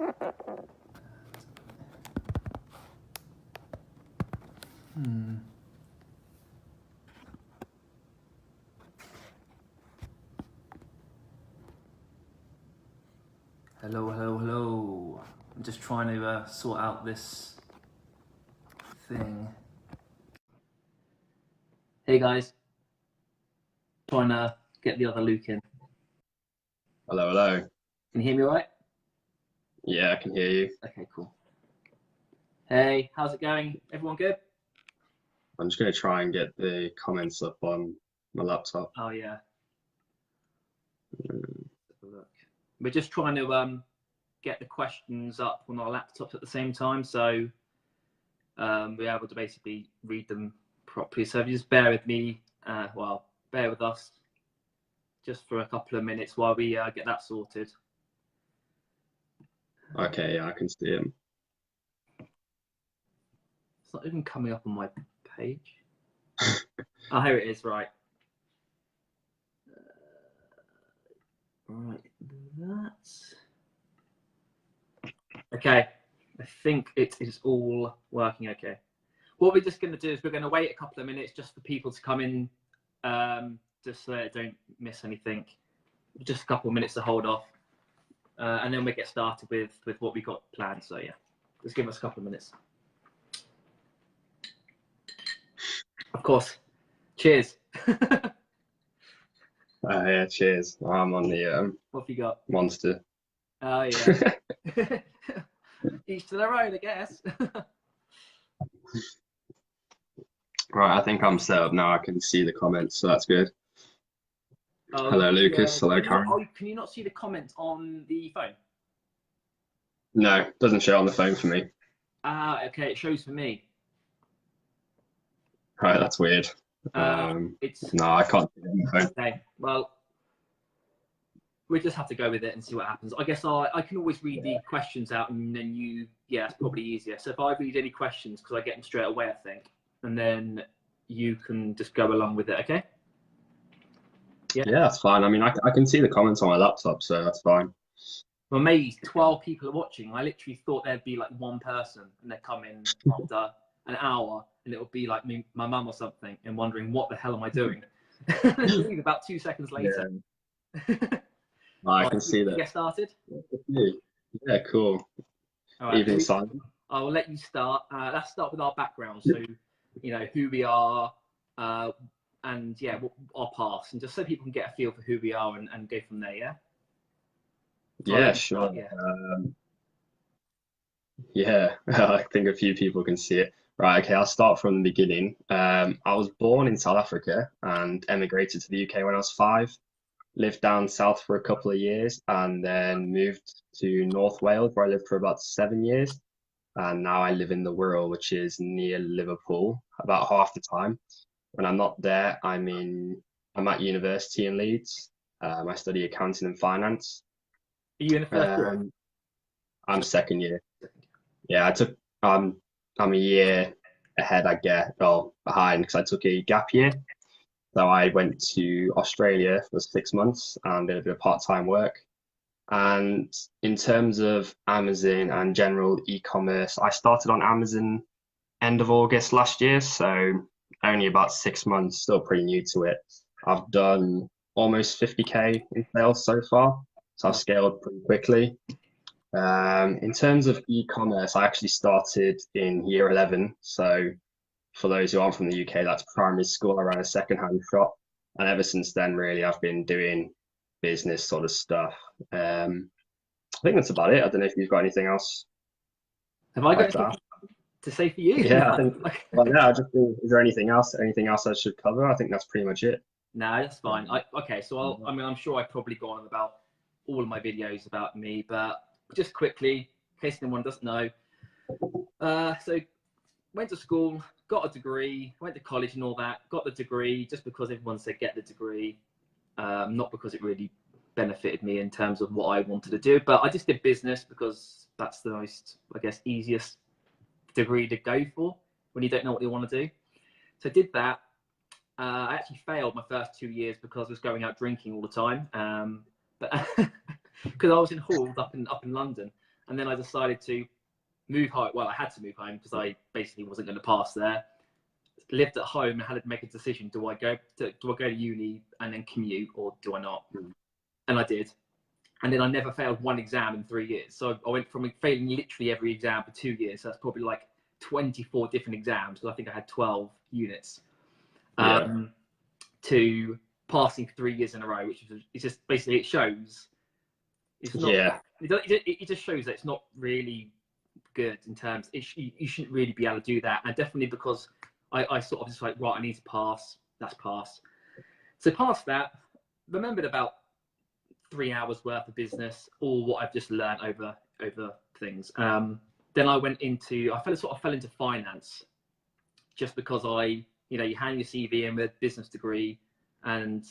Hello, hello, hello. I'm just trying to sort out this thing. Hey guys. Trying to get the other Luke in. Hello, hello. Can you hear me all right? Yeah, I can hear you. Okay, cool. Hey, how's it going? Everyone good? I'm just going to try and get the comments up on my laptop. Oh yeah. Look. We're just trying to get the questions up on our laptops at the same time, so we're able to basically read them properly. So if you just bear with me, bear with us just for a couple of minutes while we get that sorted. Okay, yeah, I can see him. It's not even coming up on my page. Oh, here it is, right. Right, that's... Okay, I think it is all working okay. What we're just going to do is we're going to wait a couple of minutes just for people to come in, just so they don't miss anything. Just a couple of minutes to hold off, and then we get started with what we got planned. So yeah, just give us a couple of minutes. Of course. Cheers. Yeah, cheers. I'm on the What have you got? monster. Oh yeah. Each to their own, I guess. Right, I think I'm set up now. I can see the comments, so that's good. Hello, Lucas. Hello, Karen. Can you not see the comments on the phone? No, doesn't show on the phone for me. Ah, okay. It shows for me. Right, that's weird. No, I can't see it on the phone. Okay. Well, we just have to go with it and see what happens. I guess I can always read the questions out, and then it's probably easier. So if I read any questions, because I get them straight away, I think, and then you can just go along with it, okay? Yeah, that's fine. I mean, I can see the comments on my laptop, so that's fine. Well, maybe 12 people are watching. I literally thought there'd be like one person, and they'd come in after an hour, and it would be like me, my mum or something, and wondering what the hell am I doing? Leave about 2 seconds later. Yeah. I can see that. Get started. Yeah, cool. All right, Evening, Simon. I will let you start. Let's start with our background. So, who we are, and yeah, our past, and just so people can get a feel for who we are and go from there. Yeah. So yeah, sure. Yeah, I think a few people can see it. Right, okay, I'll start from the beginning. I was born in South Africa and emigrated to the UK when I was 5. Lived down south for a couple of years and then moved to North Wales, where I lived for about 7 years. And now I live in the Wirral, which is near Liverpool, about half the time. When I'm not there, I'm at university in Leeds. I study accounting and finance. Are you in the first year? I'm second year. Yeah, I'm a year ahead, I guess, well, behind, because I took a gap year. So I went to Australia for 6 months and did a bit of part-time work. And in terms of Amazon and general e-commerce, I started on Amazon end of August last year, so only about 6 months, still pretty new to it. I've done almost 50K in sales so far, so I've scaled pretty quickly. In terms of e-commerce, I actually started in year 11. So for those who aren't from the UK, that's primary school. I ran a secondhand shop. And ever since then, really, I've been doing business sort of stuff. I think that's about it. I don't know if you've got anything else. Have I got anything to say for you? Yeah, I think, well, yeah, I just think, is there anything else I should cover? I think that's pretty much it. No, that's fine. Okay, so I'm sure I've probably gone on about all of my videos about me, but just quickly, in case anyone doesn't know. So went to school, got a degree, went to college and all that, got the degree just because everyone said get the degree, not because it really benefited me in terms of what I wanted to do, but I just did business because that's the most, I guess, easiest degree to go for when you don't know what you want to do. So I did that. I actually failed my first 2 years because I was going out drinking all the time, but because I was in halls up in London. And then I decided to move home. Well, I had to move home because I basically wasn't going to pass there. Lived at home and had to make a decision: do I go to uni and then commute, or do I not? And I did. And then I never failed one exam in 3 years. So I went from failing literally every exam for 2 years. So that's probably like 24 different exams, because I think I had 12 units, to passing 3 years in a row, which is, it's just basically, it shows. It's not, it just shows that it's not really good in terms, you shouldn't really be able to do that. And definitely because I sort of just like, right, I need to pass, that's pass. So past that, remembered about 3 hours worth of business, or what I've just learned over things. Then I went into, I fell into finance, just because you hand your CV in with a business degree, and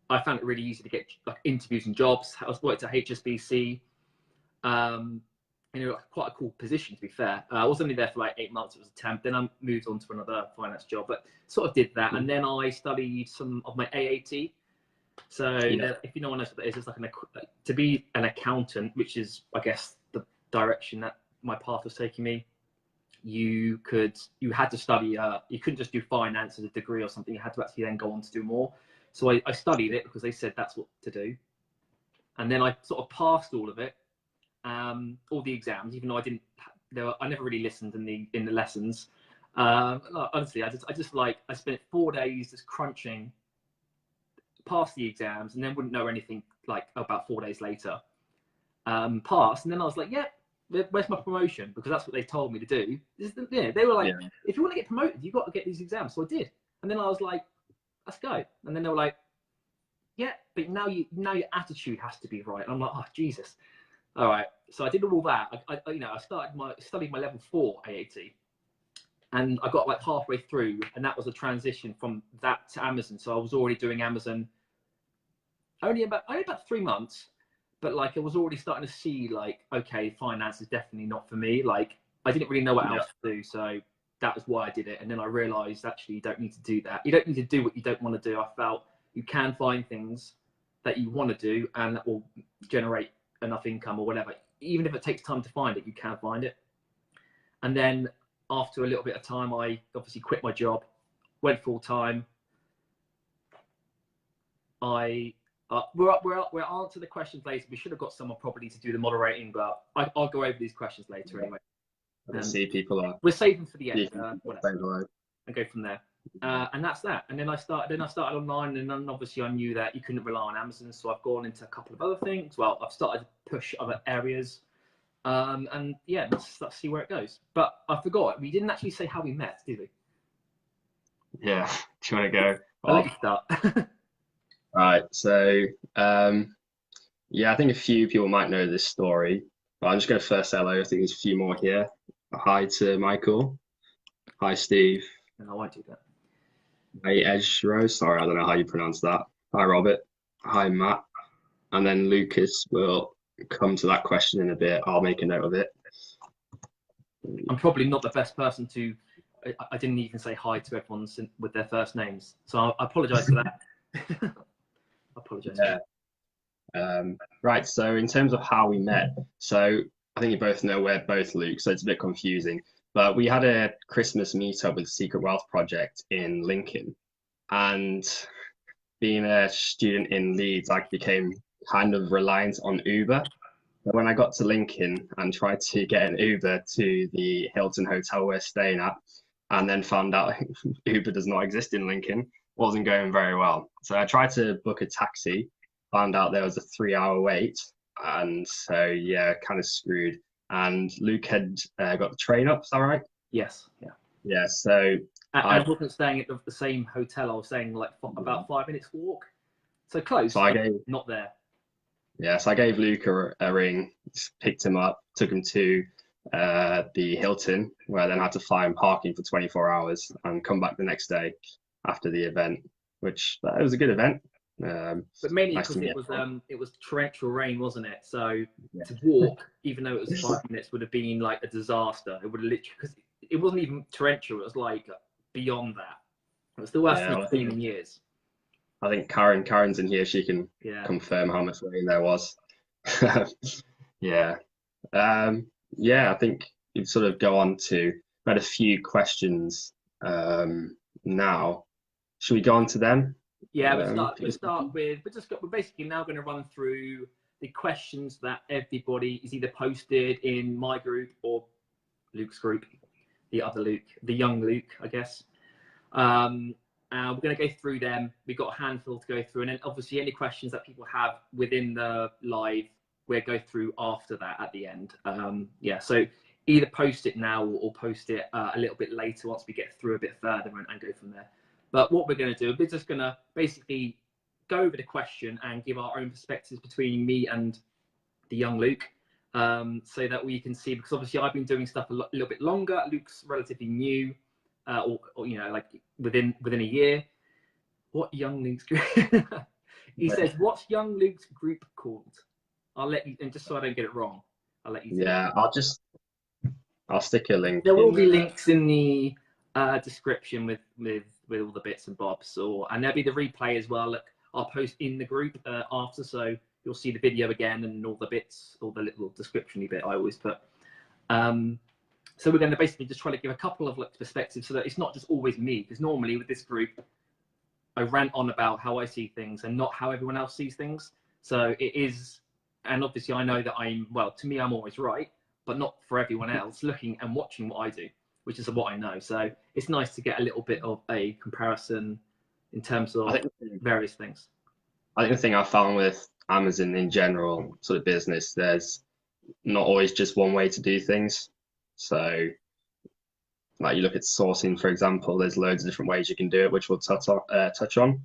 I found it really easy to get like interviews and jobs. I worked at HSBC, quite a cool position, to be fair. I was only there for like 8 months. It was a temp. Then I moved on to another finance job, but sort of did that. And then I studied some of my AAT. So if you know what knows what that is, it's like to be an accountant, which is, I guess, the direction that my path was taking me. You had to study, you couldn't just do finance as a degree or something. You had to actually then go on to do more. So I studied it because they said that's what to do. And then I sort of passed all of it, all the exams, even though I never really listened in the lessons. Honestly, I spent 4 days just crunching, passed the exams, and then wouldn't know anything like about 4 days later. Passed, and then I was like, yeah, where's my promotion? Because that's what they told me to do. They were like, if you want to get promoted, you've got to get these exams. So I did. And then I was like, let's go. And then they were like, yeah, but now your attitude has to be right. And I'm like, oh, Jesus. All right. So I did all that. I studied my level 4 AAT. And I got like halfway through, and that was a transition from that to Amazon. So I was already doing Amazon only about 3 months, but like I was already starting to see like, okay, finance is definitely not for me. Like I didn't really know what else to do, so that was why I did it. And then I realized actually you don't need to do that. You don't need to do what you don't want to do. I felt you can find things that you want to do and that will generate enough income or whatever. Even if it takes time to find it, you can find it. And then after a little bit of time, I obviously quit my job, went full time. We'll answer the questions later. We should have got someone probably to do the moderating, but I'll go over these questions later anyway. See people are. We'll save them for the end, and go from there. And that's that. And then I started online, and then obviously I knew that you couldn't rely on Amazon, so I've gone into a couple of other things. Well, I've started to push other areas, and yeah, let's see where it goes. But I forgot, we didn't actually say how we met, did we? Yeah. Do you want to go? I'll let you start. Right. So, yeah, I think a few people might know this story, but I'm just going to first say hello. I think there's a few more here. Hi to Michael. Hi, Steve. No, I won't do that. Hi, Ejro. Sorry, I don't know how you pronounce that. Hi, Robert. Hi, Matt. And then Lucas will come to that question in a bit. I'll make a note of it. I'm probably not the best person to. I didn't even say hi to everyone with their first names, so I apologise for that. I apologise. Yeah. Right. So in terms of how we met, so I think you both know we're both Luke, so it's a bit confusing. But we had a Christmas meetup with Secret Wealth Project in Lincoln, and being a student in Leeds, I became kind of reliant on Uber. But when I got to Lincoln and tried to get an Uber to the Hilton Hotel we're staying at, and then found out Uber does not exist in Lincoln, wasn't going very well. So I tried to book a taxi, found out there was a 3-hour wait, and so yeah, kind of screwed. And Luke had got the train up, is that right? Yes. Yeah. Yeah. So I wasn't staying at the same hotel. I was staying like about 5 minutes walk, so close. So not there. Yeah. So I gave Luke a ring, picked him up, took him to the Hilton, where I then had to fly and parking for 24 hours and come back the next day after the event, which it was a good event. But mainly because it was torrential rain, wasn't it? So to walk, even though it was 5 minutes, would have been like a disaster. It would have literally, because it wasn't even torrential. It was like beyond that. It was the worst thing I've seen in years. I think Karen's in here. She can confirm how much rain there was. Yeah. Yeah, I think you'd sort of go on to, we had a few questions now. Should we go on to them? Yeah, we'll start with, we're basically now going to run through the questions that everybody is either posted in my group or Luke's group, the other Luke, the young Luke, I guess. And we're going to go through them. We've got a handful to go through, and then obviously any questions that people have within the live, we'll go through after that at the end. Yeah, so either post it now or post it a little bit later once we get through a bit further and go from there. But what we're going to do, we're just going to basically go over the question and give our own perspectives between me and the young Luke, so that we can see, because obviously I've been doing stuff a little bit longer. Luke's relatively new, or you know, like within a year. What young Luke's group? He says, "What's young Luke's group called?" I'll let you, and just so I don't get it wrong, I'll let you. Yeah, I'll stick a link. There will be links in the description with all the bits and bobs, and there'll be the replay as well. Look, I'll post in the group after, so you'll see the video again and all the bits, all the little description-y bit I always put. So we're going to basically just try to give a couple of perspectives so that it's not just always me, because normally with this group, I rant on about how I see things and not how everyone else sees things. So it is, and obviously I know that to me, I'm always right, but not for everyone else looking and watching what I do, which is what I know. So it's nice to get a little bit of a comparison in terms of various things. I think the thing I found with Amazon in general, sort of business, there's not always just one way to do things. So, like you look at sourcing, for example, there's loads of different ways you can do it, which we'll touch on.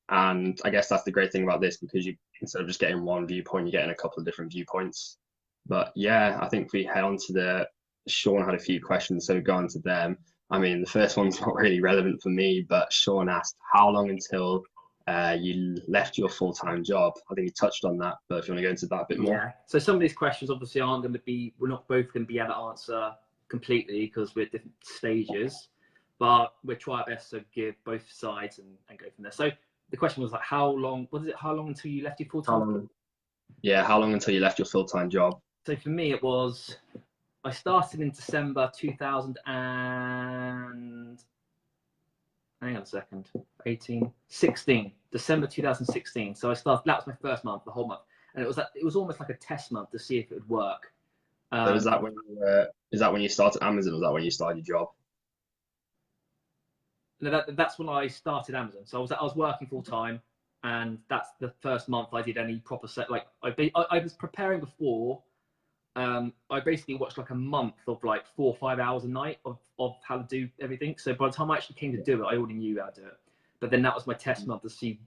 And I guess that's the great thing about this, because you, instead of just getting one viewpoint, you're getting a couple of different viewpoints. But yeah, I think we head on to Sean had a few questions, so we go on to them. I mean, the first one's not really relevant for me, but Sean asked, how long until you left your full-time job? I think you touched on that, but if you want to go into that a bit more. Yeah, so some of these questions obviously we're not both going to be able to answer completely because we're at different stages, but we'll try our best to give both sides and go from there. So the question was like, how long until you left your full-time? Yeah, how long until you left your full-time job? So for me, I started in December 2000 and, hang on a second, 16, December 2016. So that was my first month, the whole month. And it was almost like a test month to see if it would work. So is that when you started Amazon, or was that when you started your job? No, that's when I started Amazon. So I was working full time, and that's the first month I did any proper set. Like I was preparing before. I basically watched like a month of like 4 or 5 hours a night of how to do everything. So by the time I actually came to do it, I already knew how to do it. But then that was my test month to see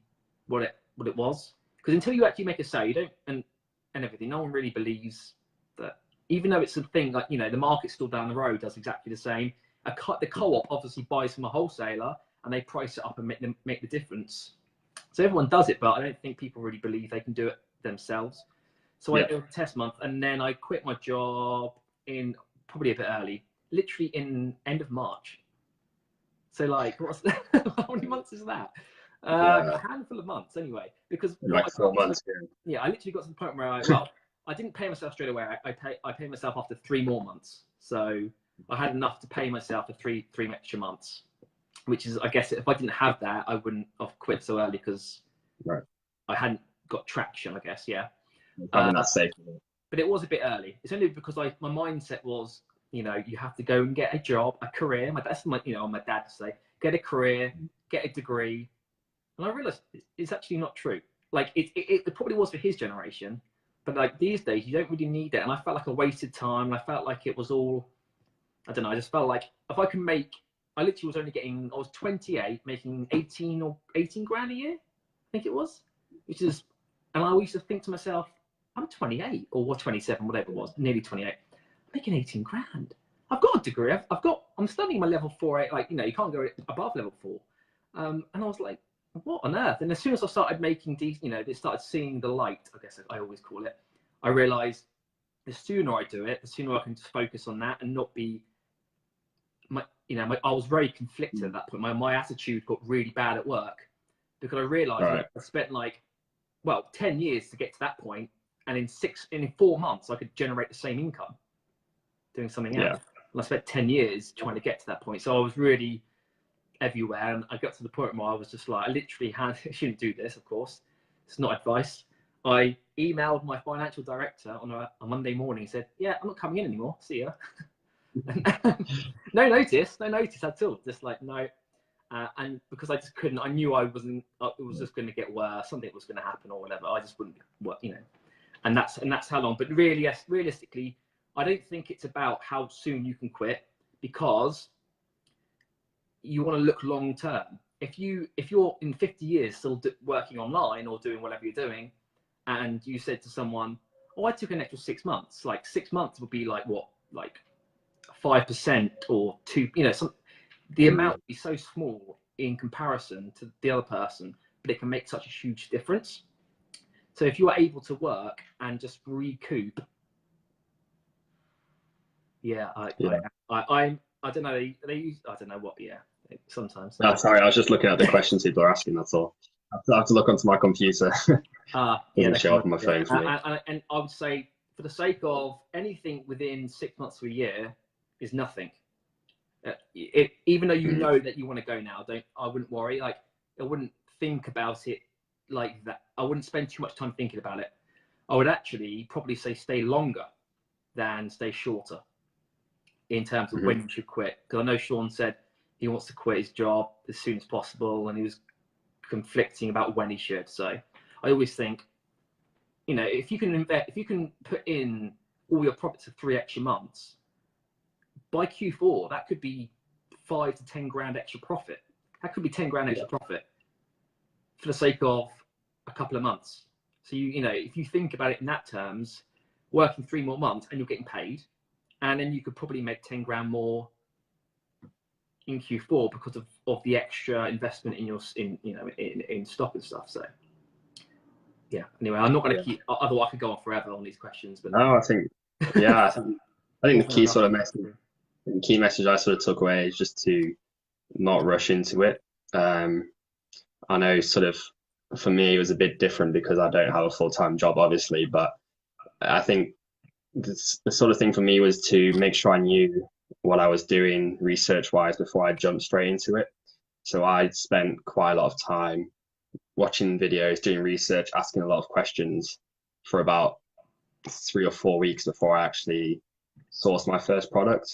what it was. Because until you actually make a sale, you don't, and everything, no one really believes that. Even though it's a thing, like, you know, the market store down the road does exactly the same. The co-op obviously buys from a wholesaler and they price it up and make the difference. So everyone does it, but I don't think people really believe they can do it themselves. So I did a test month, and then I quit my job in probably a bit early, literally in end of March. So like, how many months is that? A handful of months anyway, because like 4 months. Yeah, I literally got to the point where I didn't pay myself straight away. I paid myself after 3 more months. So I had enough to pay myself for three extra months, which is, I guess, if I didn't have that, I wouldn't have quit so early because I hadn't got traction, I guess. Yeah. That's safe. But it was a bit early. It's only because my mindset was, you know, you have to go and get a job, a career. That's my dad to say, get a career, get a degree. And I realized it's actually not true. Like it probably was for his generation, but like these days you don't really need it. And I felt like I wasted time. And I felt like it was all, I don't know. I just felt like if I can I literally was I was 28, making 18 grand a year, I think it was, which is, and I used to think to myself, I'm 28 or 27, whatever it was, nearly 28. I'm making 18 grand. I've got a degree. I'm studying my level 4. Like, you know, you can't go above level 4. And I was like, what on earth? And as soon as I started making these, you know, they started seeing the light, I guess I always call it. I realized the sooner I do it, the sooner I can just focus on that and not be, I was very conflicted at that point. My attitude got really bad at work because I realized I spent 10 years to get to that point, And in 4 months, I could generate the same income doing something else. And I spent 10 years trying to get to that point. So I was really everywhere. And I got to the point where I was just like, I literally I shouldn't do this, of course. It's not advice. I emailed my financial director on a Monday morning and said, yeah, I'm not coming in anymore. See ya. No notice at all. Just like, no. And because I just couldn't, I knew I wasn't, it was just going to get worse. Something was going to happen or whatever. I just wouldn't work, you know. And that's how long. But really, yes, realistically, I don't think it's about how soon you can quit, because you want to look long term. If you're in 50 years still working online or doing whatever you're doing, and you said to someone, oh, I took an extra 6 months, like 6 months would be like what, like 5% or 2, you know, the amount would be so small in comparison to the other person, but it can make such a huge difference. So if you are able to work and just recoup, I don't know. They use, I don't know what. Yeah, sometimes. No, sorry, I was just looking at the questions people are asking. That's all. I have to look onto my computer. Doesn't show up on my phone for me. And I would say, for the sake of anything within 6 months to a year, is nothing. Even though you know that you want to go now, I wouldn't worry. Like, I wouldn't think about it like that. I wouldn't spend too much time thinking about it. I would actually probably say stay longer than stay shorter in terms of when you should quit. Because I know Sean said he wants to quit his job as soon as possible, and he was conflicting about when he should. So I always think, you know, if you can put in all your profits for 3 extra months, by Q4, that could be 5 to 10 grand extra profit. That could be 10 grand extra profit for the sake of a couple of months. So you know, if you think about it in that terms, working 3 more months and you're getting paid, and then you could probably make 10 grand more in Q4 because of the extra investment in stock and stuff. So yeah. Anyway, I'm not going to keep. Otherwise, I could go on forever on these questions. But no, I think the key sort of message. The key message I sort of took away is just to not rush into it. I know sort of for me it was a bit different because I don't have a full-time job, obviously, but I think the sort of thing for me was to make sure I knew what I was doing research-wise before I jumped straight into it. So I spent quite a lot of time watching videos, doing research, asking a lot of questions for about 3 or 4 weeks before I actually sourced my first product.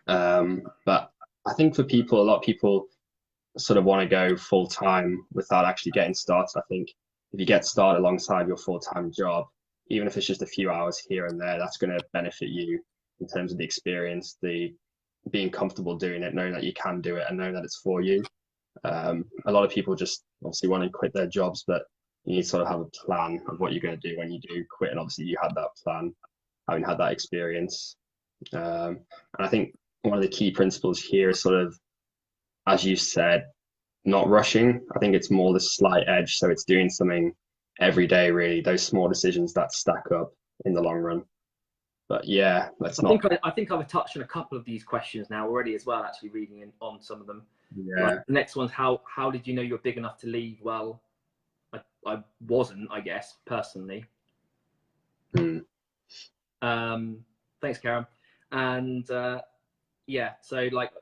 But I think for people, a lot of people sort of want to go full time without actually getting started. I think if you get started alongside your full-time job, even if it's just a few hours here and there, that's going to benefit you in terms of the experience, the being comfortable doing it, knowing that you can do it and knowing that it's for you. A lot of people just obviously want to quit their jobs, but you need to sort of have a plan of what you're going to do when you do quit. And obviously you had that plan, having had that experience. And I think one of the key principles here is sort of, as you said, not rushing. I think it's more the slight edge. So it's doing something every day, really, those small decisions that stack up in the long run. But yeah, I think I've touched on a couple of these questions now already as well, actually reading on some of them. Yeah. Like, the next one's how did you know you're big enough to leave? Well, I wasn't, I guess, personally. Thanks, Karen. And yeah, so like,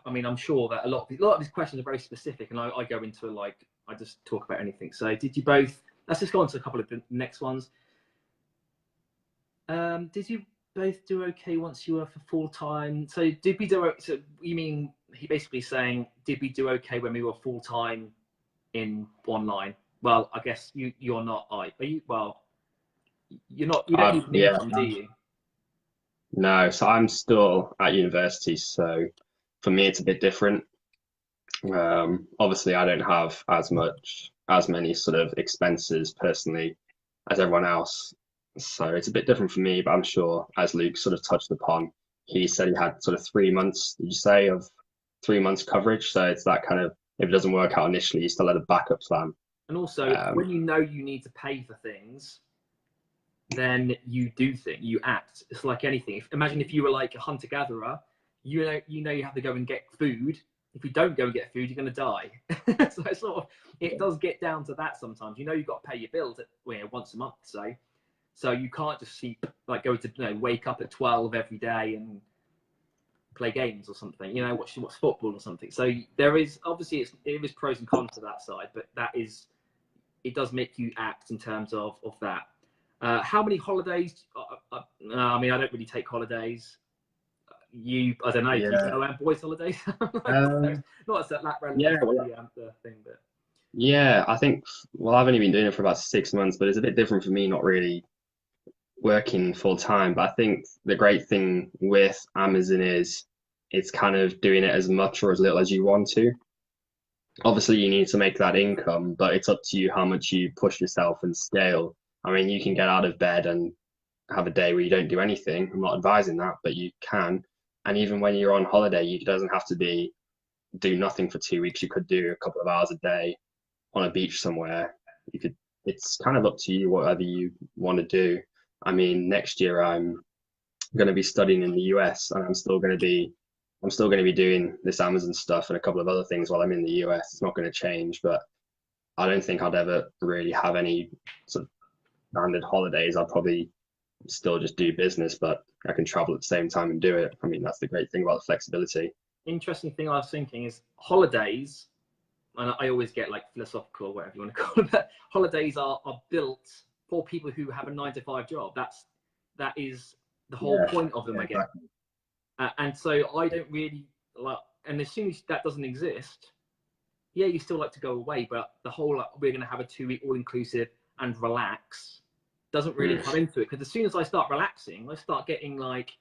I mean, I'm sure that a lot of these questions are very specific, and I go into like, I just talk about anything. So did you both, let's just go on to a couple of the next ones. Did you both do okay once you were for full time? So did we do, so you mean, he basically saying, did we do okay when we were full time in online? Well, I guess you're not, are you? Well, you're not, you don't need income, do you? No, so I'm still at university, so for me it's a bit different. Obviously I don't have as many sort of expenses personally as everyone else, so it's a bit different for me. But I'm sure, as Luke sort of touched upon, he said he had sort of 3 months, did you say, of 3 months coverage? So it's that kind of, if it doesn't work out initially, you still had a backup plan. And also, when you know you need to pay for things, then you do things, you act. It's like anything. Imagine if you were like a hunter-gatherer, you know you have to go and get food, if you don't go and get food, you're going to die. So it's sort of, it does get down to that sometimes. You know, you've got to pay your bills once a month, say. So you can't just go to, wake up at 12 every day and play games or something, watch football or something. So there is, obviously, it is pros and cons to that side, but it does make you act in terms of that. How many holidays? I mean, I don't really take holidays. I don't know. Yeah. Do you go on boys' holidays? Not that relevant the thing, but yeah, I think. Well, I've only been doing it for about 6 months, but it's a bit different for me. Not really working full time, but I think the great thing with Amazon is it's kind of doing it as much or as little as you want to. Obviously, you need to make that income, but it's up to you how much you push yourself and scale. I mean, you can get out of bed and have a day where you don't do anything. I'm not advising that, but you can. And even when you're on holiday, it doesn't have to do nothing for 2 weeks. You could do a couple of hours a day on a beach somewhere. It's kind of up to you, whatever you want to do. I mean, next year I'm going to be studying in the US, and I'm still going to be doing this Amazon stuff and a couple of other things while I'm in the US. It's not going to change, but I don't think I'd ever really have any sort of standard holidays. I'll probably still just do business, but I can travel at the same time and do it. I mean, that's the great thing about the flexibility. Interesting thing I was thinking is holidays, and I always get like philosophical or whatever you want to call it, but holidays are built for people who have a 9-to-5 job. That is the whole point of them, I guess. Exactly. And so I don't really like, and as soon as that doesn't exist, yeah, you still like to go away, but the whole we're going to have a 2-week all-inclusive and relax doesn't really come into it, because as soon as I start relaxing, I start getting like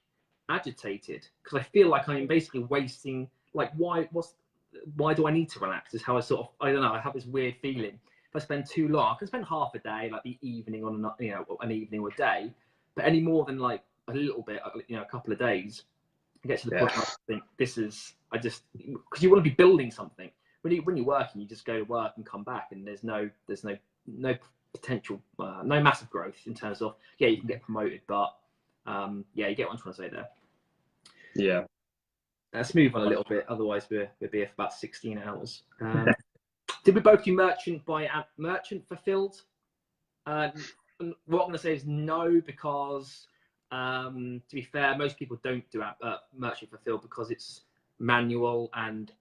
agitated, because I feel like I'm basically wasting, like, why do I need to relax is how I don't know, I have this weird feeling. If I spend too long, I can spend half a day, like the evening on an evening or a day, but any more than like a little bit, a couple of days, I get to the point where I think because you want to be building something. When you're working, you just go to work and come back, and there's no potential, no massive growth in terms of, you can get promoted, but you get what I'm trying to say there. Yeah. Let's move on a little bit, otherwise we'll be here for about 16 hours. Did we both do merchant fulfilled? What I'm going to say is no, because to be fair, most people don't do merchant fulfilled because it's manual, and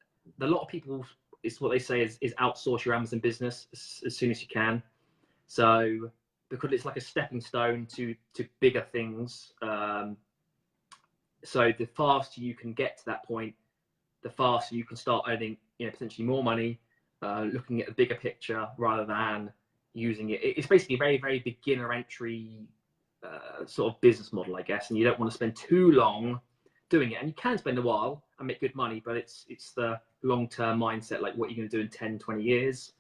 a lot of people, it's what they say is outsource your Amazon business as soon as you can. So because it's like a stepping stone to bigger things. So the faster you can get to that point, the faster you can start earning, potentially more money, looking at the bigger picture rather than using it. It's basically a very, very beginner entry sort of business model, I guess. And you don't want to spend too long doing it. And you can spend a while and make good money, but it's the long-term mindset, like what you're going to do in 10, 20 years.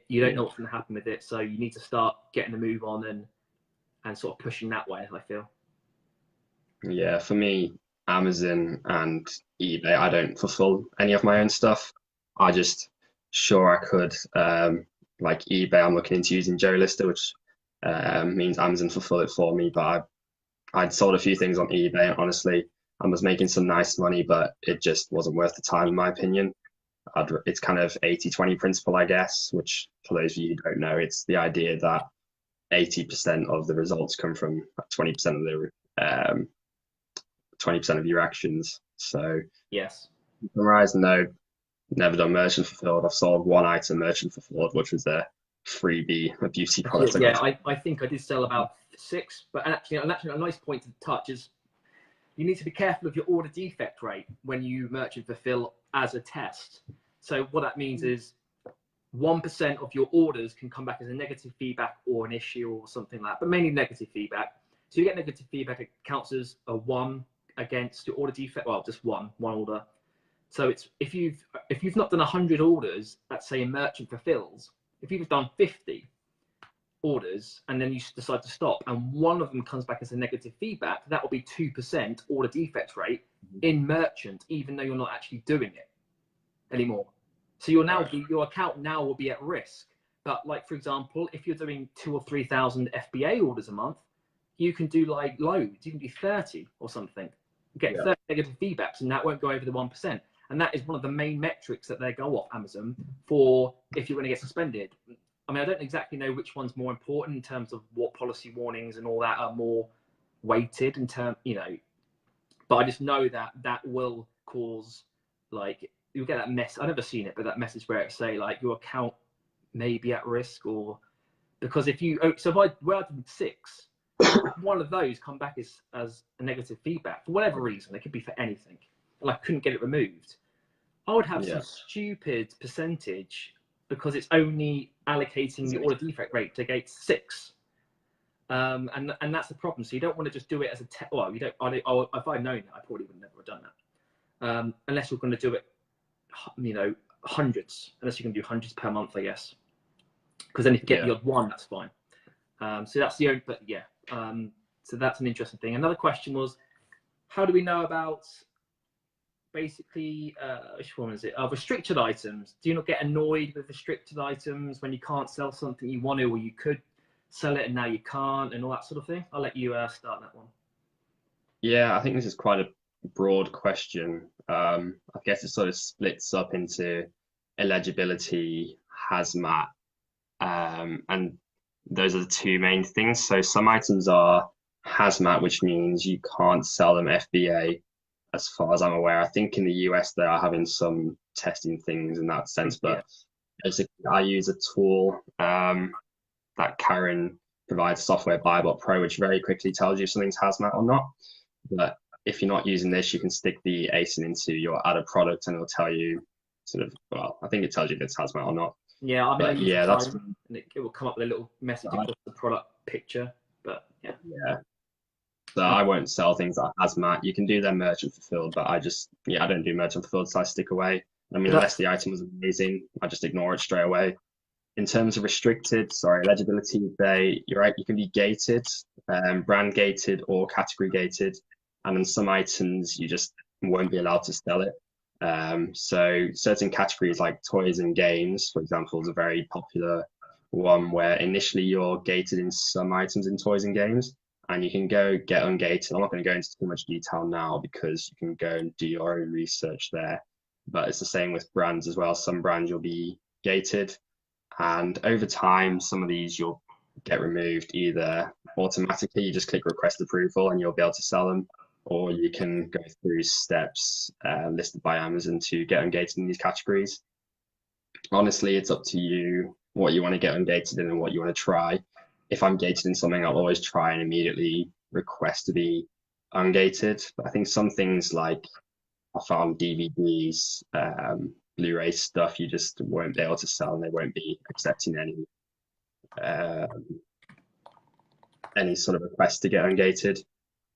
You don't know what's going to happen with it. So you need to start getting the move on and sort of pushing that way, I feel. Yeah, for me, Amazon and eBay, I don't fulfill any of my own stuff. I could. Like eBay, I'm looking into using Joe Lister, which means Amazon fulfill it for me. But I'd sold a few things on eBay, honestly, and was making some nice money, but it just wasn't worth the time, in my opinion. It's kind of 80-20 principle, I guess, which for those of you who don't know, it's the idea that 80% of the results come from 20% of the 20% of your actions. So yes, to summarize, no, never done merchant fulfilled. I've sold one item merchant fulfilled, which was a freebie, a beauty product. Yeah, I think I did sell about 6, but actually a nice point to touch is you need to be careful of your order defect rate when you merchant fulfill as a test. So what that means is 1% of your orders can come back as a negative feedback or an issue or something like that, but mainly negative feedback. So you get negative feedback, it counts as a 1 against your order defect. Well, just one order. So it's if you've not done 100 orders, let's say a merchant fulfills, if you've done 50 orders and then you decide to stop and one of them comes back as a negative feedback, that will be 2% order defect rate in merchant, even though you're not actually doing it anymore. So your account now will be at risk. But like, for example, if you're doing 2,000 or 3,000 FBA orders a month, you can do like loads. You can do 30 or something. Get 30 negative feedbacks, and that won't go over the 1%. and that is one of the main metrics that they go off, Amazon, for if you're going to get suspended. I mean, I don't exactly know which one's more important in terms of what policy warnings and all that are more weighted in terms, you know, but I just know that that will cause, like, you'll get that mess. I've never seen it, but that message where it say like your account may be at risk, or because if you, so if I were to 6, one of those come back as a negative feedback for whatever reason, it could be for anything, and I couldn't get it removed, I would have some stupid percentage because it's only allocating the order defect rate to gate 6. And that's the problem. So you don't want to just do it as a well, you don't. If I'd known that, I probably would never have done that. Unless you're going to do it, you know, hundreds. Unless you can do hundreds per month, I guess. Because then if you get the odd one, that's fine. So that's the only. But yeah. So that's an interesting thing. Another question was, how do we know about basically which one is it? Restricted items. Do you not get annoyed with restricted items when you can't sell something you want to, or you could sell it and now you can't, and all that sort of thing? I'll let you start that one. Yeah, I think this is quite a broad question. I guess it sort of splits up into eligibility, hazmat, and those are the 2 main things. So some items are hazmat, which means you can't sell them FBA, as far as I'm aware. I think in the US they are having some testing things in that sense, but basically I use a tool that Karen provides, Software BuyBot Pro, which very quickly tells you if something's hazmat or not. But if you're not using this, you can stick the ASIN into your added product and it'll tell you sort of, well, I think it tells you if it's hazmat or not. Yeah, I mean, but yeah, that's, and it will come up with a little message across the product picture. But yeah. So I won't sell things like hazmat. You can do them merchant fulfilled, but I don't do merchant fulfilled, so I stick away. I mean, unless the item was amazing, I just ignore it straight away. In terms of restricted, eligibility, you're right, you can be gated, brand gated or category gated, and then some items you just won't be allowed to sell it. So certain categories like toys and games, for example, is a very popular one where initially you're gated in some items in toys and games, and you can go get ungated. I'm not going to go into too much detail now because you can go and do your own research there. But it's the same with brands as well. Some brands you'll be gated, and over time, some of these you'll get removed either automatically. You just click request approval and you'll be able to sell them, or you can go through steps listed by Amazon to get ungated in these categories. Honestly, it's up to you what you want to get ungated in and what you want to try. If I'm gated in something, I'll always try and immediately request to be ungated. But I think some things like I found DVDs, Blu-ray stuff, you just won't be able to sell, and they won't be accepting any sort of request to get ungated.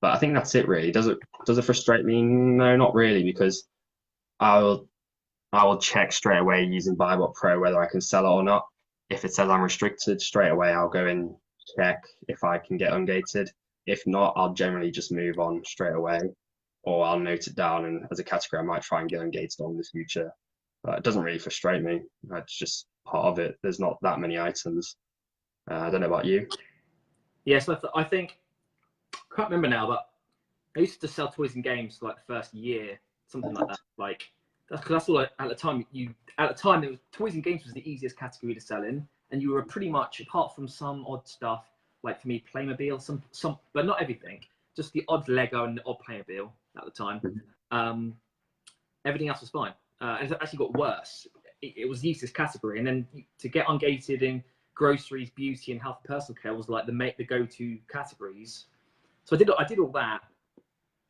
But I think that's it really. Does it frustrate me? No, not really, because I will check straight away using BuyBot Pro whether I can sell it or not. If it says I'm restricted, straight away I'll go and check if I can get ungated. If not, I'll generally just move on straight away, or I'll note it down, and as a category I might try and get ungated on in the future. But it doesn't really frustrate me. It's just part of it. There's not that many items. I don't know about you. Yes, I think, I can't remember now, but I used to sell toys and games for like the first year, something like that. Like that's all at the time. At the time, it was toys and games was the easiest category to sell in, and you were pretty much, apart from some odd stuff, like for me, Playmobil, some, but not everything. Just the odd Lego and the odd Playmobil at the time. Everything else was fine. And it actually got worse. It was the easiest category, and then to get ungated in groceries, beauty, and health, personal care was like the go-to categories. So I did all that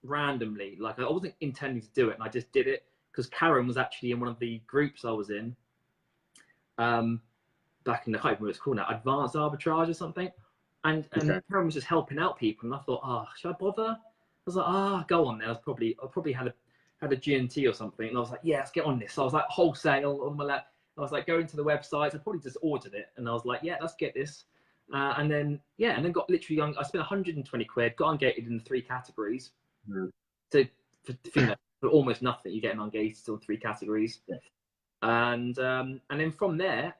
randomly. Like I wasn't intending to do it, and I just did it because Karen was actually in one of the groups I was in. Back in the, I can't remember what it's called now, Advanced Arbitrage or something. And Karen was just helping out people, and I thought, should I bother? I was like, go on then. I probably had a G&T or something, and I was like, yeah, let's get on this. So I was like, wholesale on my lap. I was like going to the website. I probably just ordered it, and I was like, yeah, let's get this. And then got literally, I spent 120 quid, got ungated in the 3 categories. So for almost nothing, you get ungated on 3 categories. And then from there,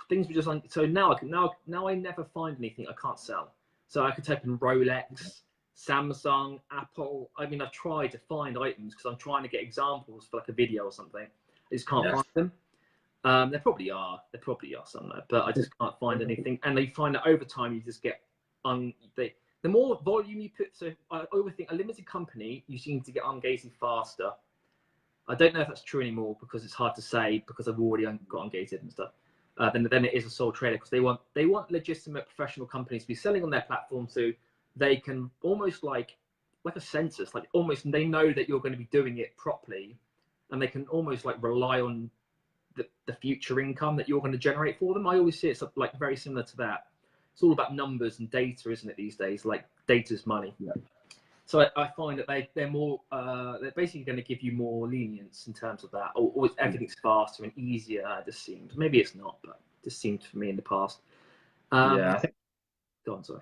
things were just so now I never find anything I can't sell. So I could type in Rolex, Samsung, Apple. I mean, I've tried to find items because I'm trying to get examples for like a video or something. I just can't find them. There probably are somewhere, but I just can't find anything. And you find that over time, you just get the more volume you put. So I overthink a limited company, you seem to get ungated faster. I don't know if that's true anymore because it's hard to say because I've already got ungated and stuff. Then it is a sole trader because they want legitimate professional companies to be selling on their platform so they can almost like a census, like almost they know that you're going to be doing it properly, and they can almost like rely on the future income that you're going to generate for them. I always see it's like very similar to that. It's all about numbers and data, isn't it, these days? Like data's money. Yeah. So I find that they're more they're basically going to give you more lenience in terms of that, or everything's faster and easier. It just seems, maybe it's not, but it just seemed for me in the past. Yeah, I think. Go on, sorry.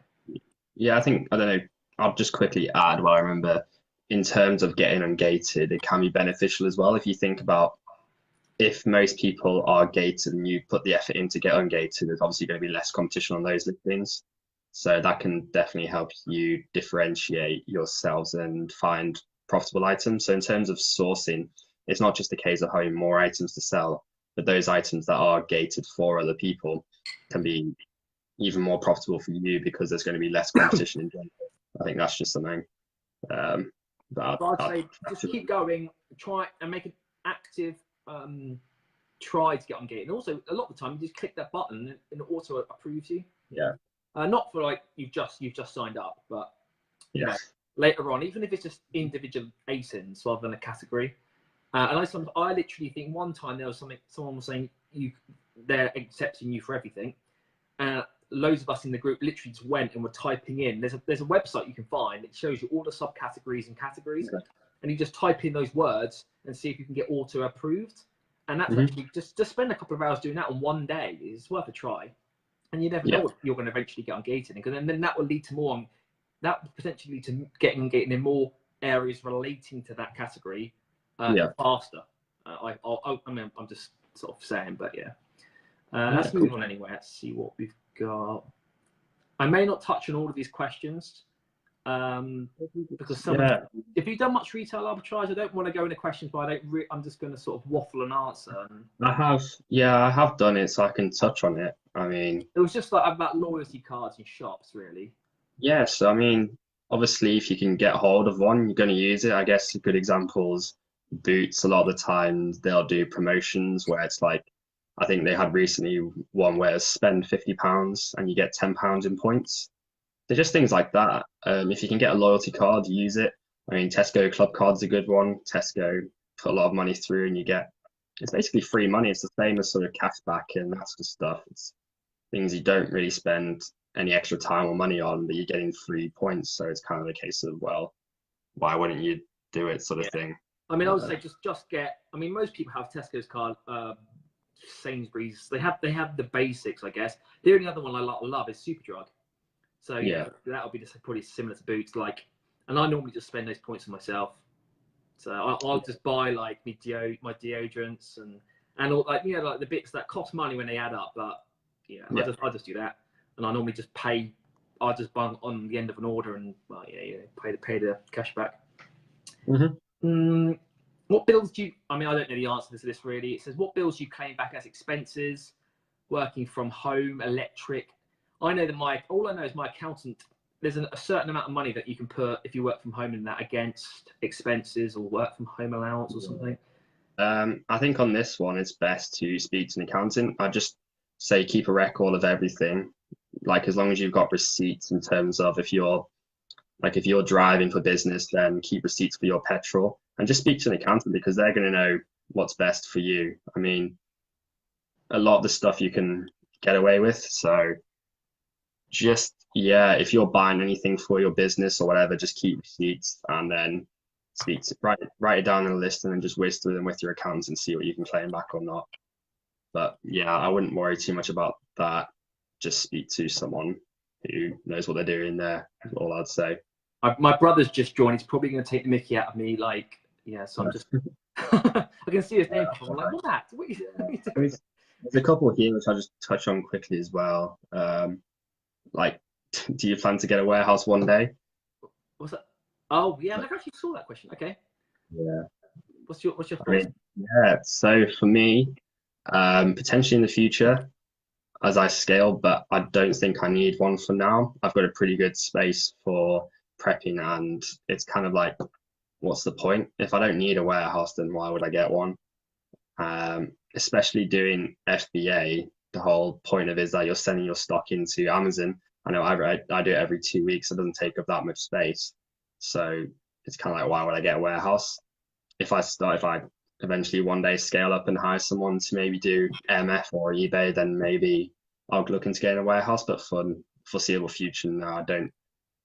Yeah, I think, I don't know, I'll just quickly add what I remember in terms of getting ungated, it can be beneficial as well. If you think about if most people are gated and you put the effort in to get ungated, there's obviously going to be less competition on those listings. So that can definitely help you differentiate yourselves and find profitable items. So in terms of sourcing, it's not just a case of having more items to sell, but those items that are gated for other people can be even more profitable for you because there's going to be less competition in general. I think that's just something that I'd say just keep going, try and make an active try to get ungated. And also, a lot of the time, you just click that button and it auto approves you. Yeah. Not for like you've just signed up, but yeah, you know, later on, even if it's just individual ASINs rather than a category. And I literally think one time there was someone was saying they're accepting you for everything. Loads of us in the group literally just went and were typing in. There's a website you can find that shows you all the subcategories and categories, and you just type in those words and see if you can get auto approved. And that's actually just spend a couple of hours doing that on one day is worth a try. And you never know what you're going to eventually get ungated, because then that will lead to more. That will potentially lead to getting ungated in more areas relating to that category faster. I'm just sort of saying, but yeah. Let's move on anyway. Let's see what we've got. I may not touch on all of these questions because if you've done much retail arbitrage, I don't want to go into questions, but I'm just going to sort of waffle and answer. I have done it, so I can touch on it. I mean, it was just like about loyalty cards in shops, really. Yes, I mean, obviously, if you can get hold of one, you're going to use it. I guess a good examples, Boots. A lot of the time, they'll do promotions where it's like, I think they had recently one where spend £50 and you get £10 in points. They're just things like that. If you can get a loyalty card, use it. I mean, Tesco Club Card's a good one. Tesco put a lot of money through, and it's basically free money. It's the same as sort of cashback and that sort of stuff. It's things you don't really spend any extra time or money on, but you're getting free points. So it's kind of a case of, well, why wouldn't you do it, sort of thing. I mean, I would say just get. I mean, most people have Tesco's card. Sainsbury's, they have the basics, I guess. The only other one I love is Superdrug. So that'll be just probably similar to Boots, like. And I normally just spend those points on myself. So I'll just buy like my deodorants and all, like, like the bits that cost money when they add up. But I'll just do that, and I normally just pay. I'll just buy on the end of an order and pay the cash back. What bills do you? I mean, I don't know the answer to this really. It says what bills do you claim back as expenses? Working from home, electric. I know that all I know is my accountant. There's a certain amount of money that you can put if you work from home in that against expenses or work from home allowance or something. I think on this one, it's best to speak to an accountant. I just say keep a record of everything. Like, as long as you've got receipts in terms of if you're driving for business, then keep receipts for your petrol and just speak to an accountant, because they're going to know what's best for you. I mean, a lot of the stuff you can get away with. So just, if you're buying anything for your business or whatever, just keep receipts and then write it down in a list and then just whiz through them with your accounts and see what you can claim back or not. But I wouldn't worry too much about that. Just speak to someone who knows what they're doing there, is all I'd say. My brother's just joined. He's probably going to take the mickey out of me. Like, so I'm just... I can see his name. I'm like, what are you doing? There's a couple here which I'll just touch on quickly as well. Like, do you plan to get a warehouse one day? What's that? Oh yeah, I never actually saw that question. Okay. Yeah. What's your thoughts? I mean, yeah. So for me, potentially in the future, as I scale, but I don't think I need one for now. I've got a pretty good space for prepping, and it's kind of like, what's the point? If I don't need a warehouse, then why would I get one? Especially doing FBA, the whole point of it is that you're sending your stock into Amazon. I know I do it every 2 weeks. It doesn't take up that much space. So it's kind of like, why would I get a warehouse? If I eventually one day scale up and hire someone to maybe do MF or eBay, then maybe I'll look into getting a warehouse. But for the foreseeable future, no, I don't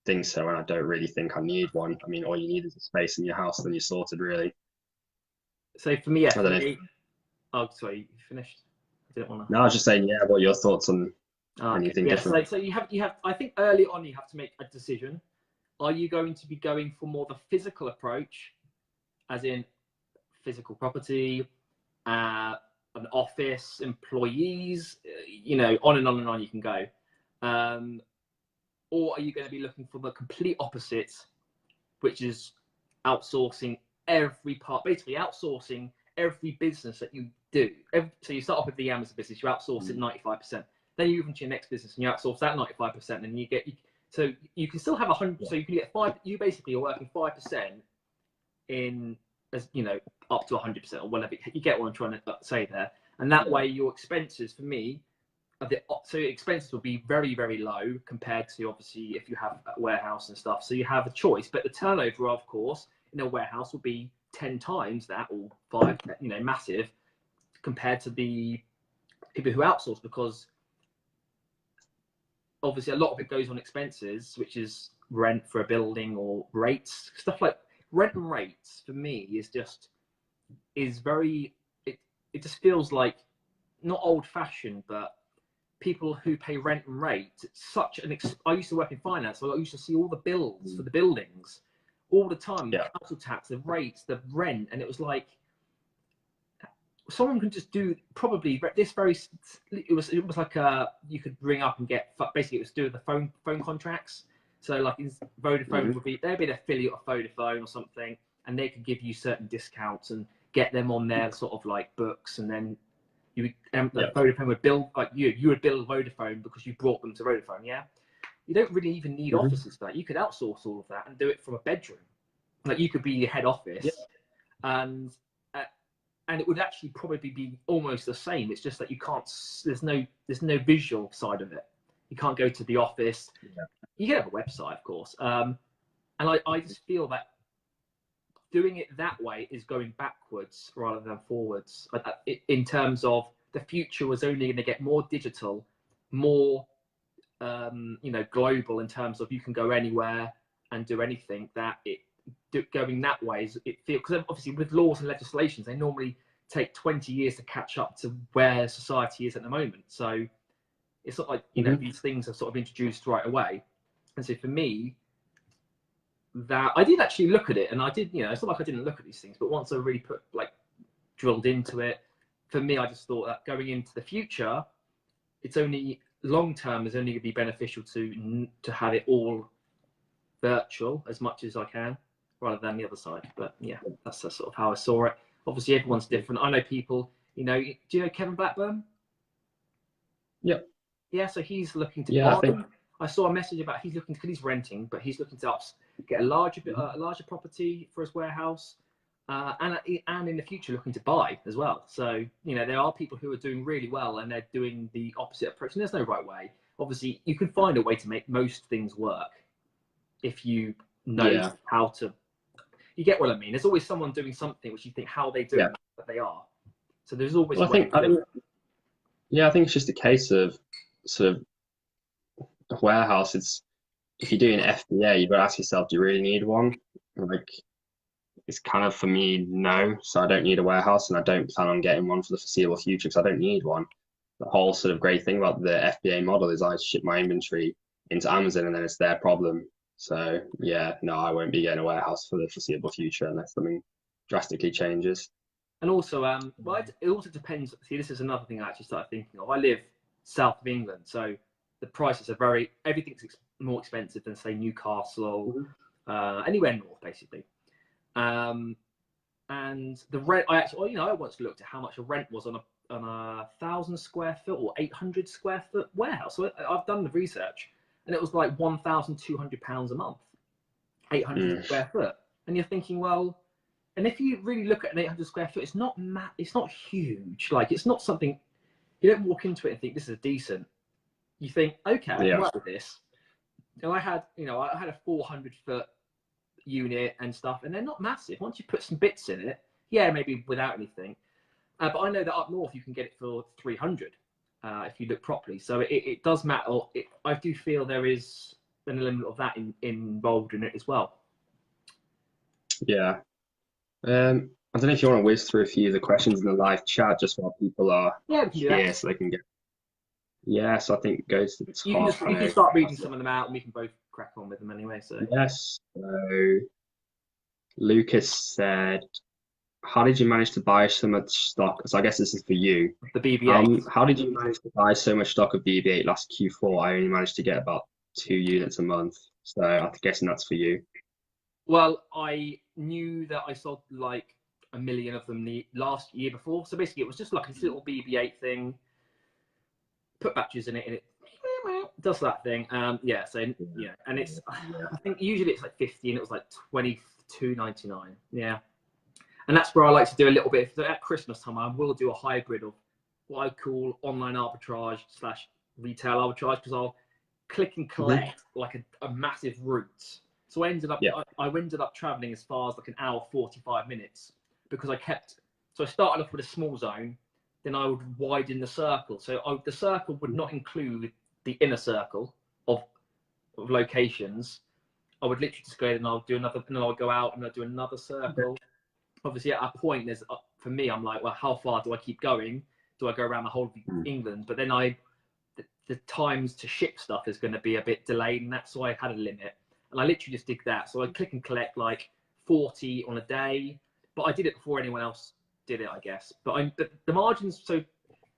think so. And I don't really think I need one. I mean, all you need is a space in your house, then you're sorted, really. So for me, yeah, I don't know. oh, sorry, you finished? I didn't want to. No, I was just saying, yeah, what are your thoughts on anything different? So you have, I think early on you have to make a decision. Are you going to be going for more the physical approach, as in physical property, an office, employees, you know, on and on and on you can go. Or are you going to be looking for the complete opposite, which is outsourcing every part, basically outsourcing every business that you do. So you start off with the Amazon business, you outsource it 95%. Then you move into your next business and you outsource that 95%, and you get, so you can still have 100, so you can get 5, you basically are working 5% in, as you know, up to 100% or whatever. You get what I'm trying to say there. And that way your expenses, for me, so expenses will be very, very low compared to obviously if you have a warehouse and stuff. So you have a choice, but the turnover, of course, in a warehouse will be 10 times that, or 5, you know, massive compared to the people who outsource, because obviously a lot of it goes on expenses, which is rent for a building or rates, stuff like rent and rates. For me, is very, it just feels like not old fashioned, but people who pay rent and rates, it's such an I used to work in finance, so I used to see all the bills for the buildings all the time, the council tax, the rates, the rent, and it was like someone can just do probably this very, it was like you could ring up and get, basically it was do the phone contracts. So like Vodafone would be, they'd be an affiliate of Vodafone or something, and they could give you certain discounts and get them on their sort of like books, and then you would, Vodafone would bill, like you would bill Vodafone because you brought them to Vodafone. Yeah, you don't really even need offices for that. You could outsource all of that and do it from a bedroom. Like you could be the head office, and it would actually probably be almost the same. It's just that you can't. There's no visual side of it. You can't go to the office. You can have a website, of course, and I just feel that doing it that way is going backwards rather than forwards. In terms of the future was only going to get more digital, more you know, global, in terms of you can go anywhere and do anything. That going that way is, it feels, because obviously with laws and legislations, they normally take 20 years to catch up to where society is at the moment. So it's not like, you know, these things are sort of introduced right away. And so for me, that I did actually look at it, and I did, you know, it's not like I didn't look at these things, but once I really drilled into it, for me, I just thought that going into the future, it's only long term is only going to be beneficial to have it all virtual as much as I can, rather than the other side. But yeah, that's sort of how I saw it. Obviously, everyone's different. I know people, you know, do you know Kevin Blackburn? Yep. Yeah, so he's looking to buy. I saw a message about he's looking, because he's renting, but he's looking to get a larger property for his warehouse, and in the future looking to buy as well. So you know, there are people who are doing really well and they're doing the opposite approach, and there's no right way. Obviously, you can find a way to make most things work if you know how to. You get what I mean? There's always someone doing something which you think how they do it, but they are. So there's always. Well, I think it's just a case of sort of warehouse. It's, if you're doing FBA, you've got to ask yourself, do you really need one? Like, it's kind of, for me, no. So I don't need a warehouse, and I don't plan on getting one for the foreseeable future because I don't need one. The whole sort of great thing about the FBA model is I ship my inventory into Amazon and then it's their problem. So yeah, no, I won't be getting a warehouse for the foreseeable future unless something drastically changes. And also, well, it also depends. See, this is another thing I actually started thinking of. I live south of England, so the prices are everything's more expensive than say Newcastle anywhere north basically. And the rent, I actually, I once looked at how much a rent was on a 1,000 square foot or 800 square foot warehouse. So I've done the research, and it was like £1,200 a month, 800 square foot. And you're thinking, well, and if you really look at an 800 square foot, it's not huge. Like, it's not something, you don't walk into it and think this is decent. You think, okay, I can work with this. And I had a 400-foot unit and stuff, and they're not massive. Once you put some bits in it, yeah, maybe without anything. But I know that up north you can get it for 300 if you look properly. So it does matter. I do feel there is an element of that involved in it as well. Yeah. I don't know if you want to whiz through a few of the questions in the live chat just while people are here, so they can get. Yeah, so I think it goes to the top. You can start reading some of them out, and we can both crack on with them anyway. So yes. So Lucas said, "How did you manage to buy so much stock?" So I guess this is for you. The BB8. How did you manage to buy so much stock of BB8 last Q4? I only managed to get about 2 units a month, so I'm guessing that's for you. Well, I knew that I sold like 1 million of them the last year before. So basically, it was just like a little BB8 thing. Put batteries in it, and it does that thing. Yeah. So yeah, and it's I think usually it's like 50, and it was like 22.99. Yeah. And that's where I like to do a little bit. At Christmas time, I will do a hybrid of what I call online arbitrage / retail arbitrage, because I'll click and collect like a massive route. So I ended up traveling as far as like 1 hour 45 minutes, because I started off with a small zone, then I would widen the circle. So the circle would not include the inner circle of locations. I would literally just go and I'll do another, and then I'll go out and I'll do another circle. Obviously, at a point, for me, I'm like, well, how far do I keep going? Do I go around the whole of England? But then the times to ship stuff is going to be a bit delayed, and that's why I had a limit. And I literally just did that. So I click and collect like 40 on a day, but I did it before anyone else did it, I guess. But the margins. So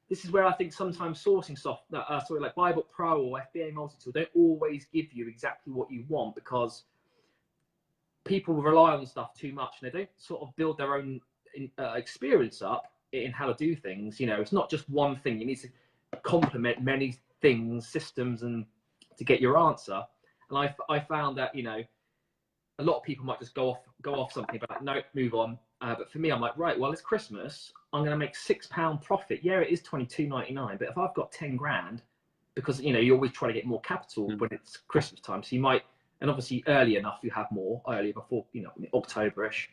this is where I think sometimes sourcing like Buy Book Pro or FBA Multi-Tool don't always give you exactly what you want, because people rely on stuff too much, and they don't sort of build their own experience up in how to do things. It's not just one thing. You need to complement many things, systems, and to get your answer. And I found that a lot of people might just go off something, but no, move on. But for me, I'm like, right, well, it's Christmas. I'm going to make £6 profit. Yeah, it is £22.99, but if I've got 10 grand, because you always try to get more capital when it's Christmas time, so you might. And obviously, early enough, you have more earlier before, October-ish.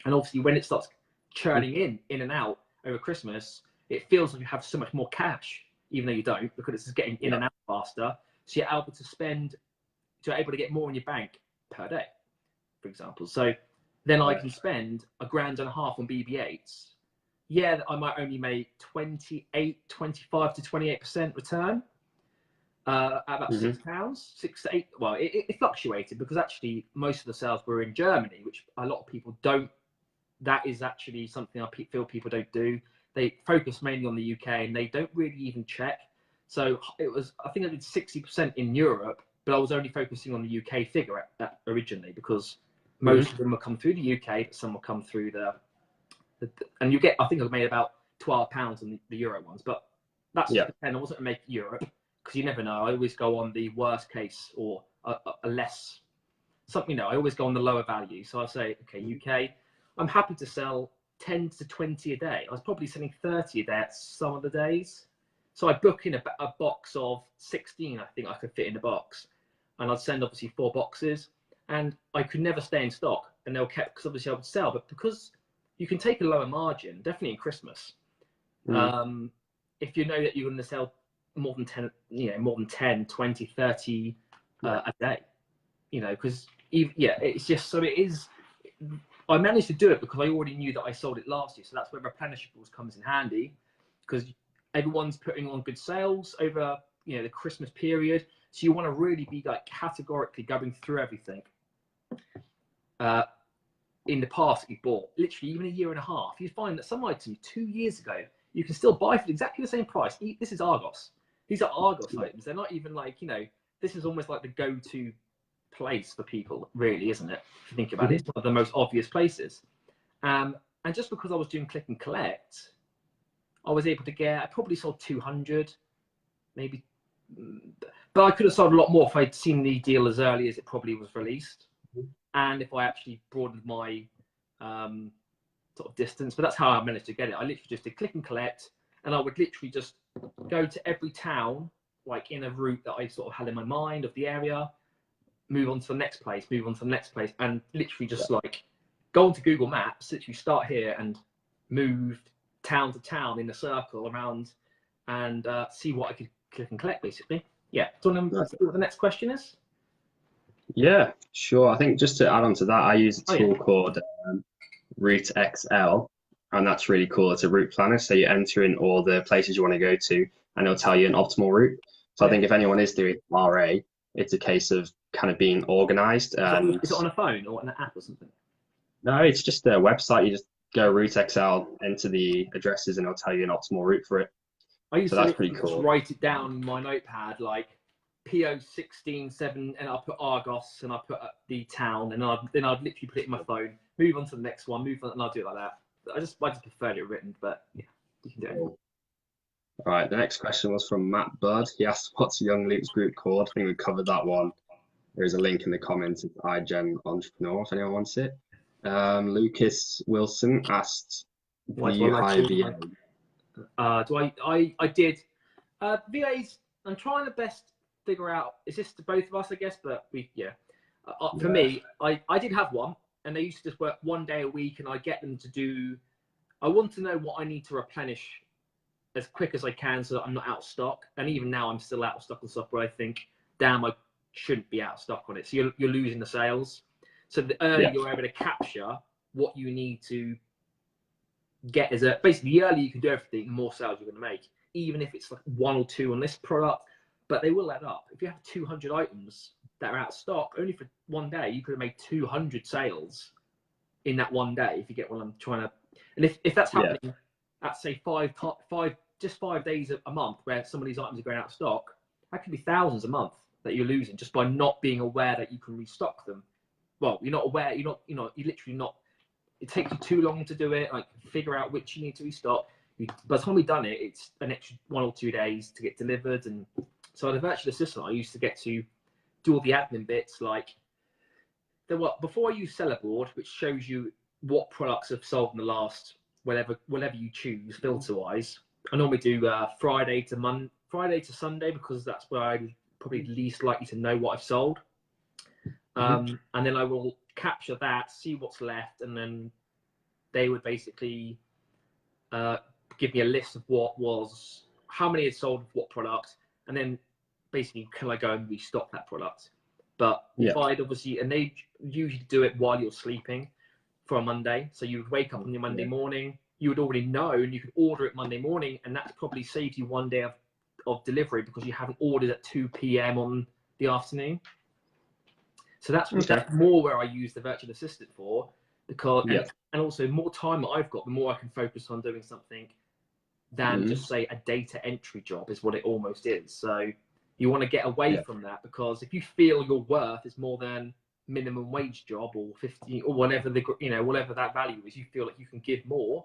And obviously, when it starts churning in and out over Christmas, it feels like you have so much more cash, even though you don't, because it's just getting in and out faster. So you're able to get more in your bank per day, for example. So then I can spend £1.5 grand on BB8s. Yeah, I might only make 25 to 28% return. At about £6, 6 to 8. Well, it fluctuated, because actually most of the sales were in Germany, which a lot of people don't. That is actually something I feel people don't do. They focus mainly on the UK, and they don't really even check. So I think I did 60% in Europe, but I was only focusing on the UK figure originally, because most of them will come through the UK, but some will come through and you get. I think I made about £12 on the Euro ones, but that's just I wasn't make Europe, because you never know. I always go on the worst case, or a less something. I always go on the lower value. So I say, okay, UK, I'm happy to sell 10 to 20 a day. I was probably selling 30 a day at some of the days. So I book in a box of 16. I think I could fit in the box, and I'd send obviously 4 boxes, and I could never stay in stock, and they were kept, because obviously I would sell. But because you can take a lower margin, definitely in Christmas, if you know that you're going to sell more than 10, 20, 30 a day, because it's just, so it is. I managed to do it because I already knew that I sold it last year. So that's where replenishables comes in handy, because everyone's putting on good sales over, the Christmas period. So you want to really be like categorically going through everything. In the past, you bought literally even 1.5 years, you find that some items 2 years ago, you can still buy for exactly the same price. This is Argos. These are Argos items. They're not even like, this is almost like the go-to place for people, really, isn't it? If you think about it, it's one of the most obvious places. And just because I was doing click and collect, I was able to get, I probably sold 200, maybe, but I could have sold a lot more if I'd seen the deal as early as it probably was released. And if I actually broadened my sort of distance, but that's how I managed to get it. I literally just did click and collect, and I would literally just go to every town, like in a route that I sort of had in my mind of the area, move on to the next place, move on to the next place, and literally just like go onto Google Maps, literally start here and move town to town in a circle around and see what I could click and collect, basically. Yeah. Do you want to see what the next question is? Yeah, sure. I think just to add on to that, I use a tool called Route XL, and that's really cool. It's a route planner, so you enter in all the places you want to go to, and it'll tell you an optimal route. So I think if anyone is doing RA, it's a case of kind of being organized. Is it on a phone or an app or something? No, it's just a website. You just go Route XL, enter the addresses, and it'll tell you an optimal route for it. I used so to that's pretty cool. Just write it down in my notepad, like PO 167, and I'll put Argos, and I'll put the town, and then I'd literally put it in my phone, move on to the next one, move on, and I'll do it like that. I just preferred it written, but yeah, you can do it. All right, the next question was from Matt Budd. He asked, what's Young Luke's group called? I think we covered that one. There's a link in the comments. It's iGen Entrepreneur if anyone wants it. Lucas Wilson asked, do you hire VA? I did. VAs, I'm trying to best figure out, is this to both of us, I guess, but for me, I did have one, and they used to just work 1 day a week, and I get them to do, I want to know what I need to replenish as quick as I can so that I'm not out of stock. And even now I'm still out of stock on software. I think, damn, I shouldn't be out of stock on it. So you're losing the sales. So the earlier you're able to capture what you need to get as basically the earlier you can do everything, the more sales you're going to make, even if it's like 1 or 2 on this product, but they will add up. If you have 200 items that are out of stock, only for 1 day, you could have made 200 sales in that 1 day, if you get what I'm trying to. And if that's happening at, say, 5 days a month where some of these items are going out of stock, that could be thousands a month that you're losing just by not being aware that you can restock them. Well, you're not aware, you're literally not, it takes you too long to do it, like figure out which you need to restock. By the time we've done it, it's an extra 1 or 2 days to get delivered. And so the virtual assistant, I used to get to do all the admin bits, like before I use Seller Board, which shows you what products have sold in the last whatever you choose filter wise. I normally do Friday to Sunday, because that's where I'm probably least likely to know what I've sold. And then I will capture that, see what's left, and then they would basically give me a list of how many had sold of what product, and then basically can I go and restock that product. But if I'd obviously, and they usually do it while you're sleeping for a Monday, so you would wake up on your Monday morning, you would already know, and you could order it Monday morning, and that's probably saved you 1 day of delivery because you haven't ordered at 2 p.m. on the afternoon. So that's more where I use the virtual assistant for, because and also more time that I've got, the more I can focus on doing something than just say a data entry job is what it almost is. So you want to get away from that, because if you feel your worth is more than minimum wage job or 50 or whatever whatever that value is, you feel like you can give more,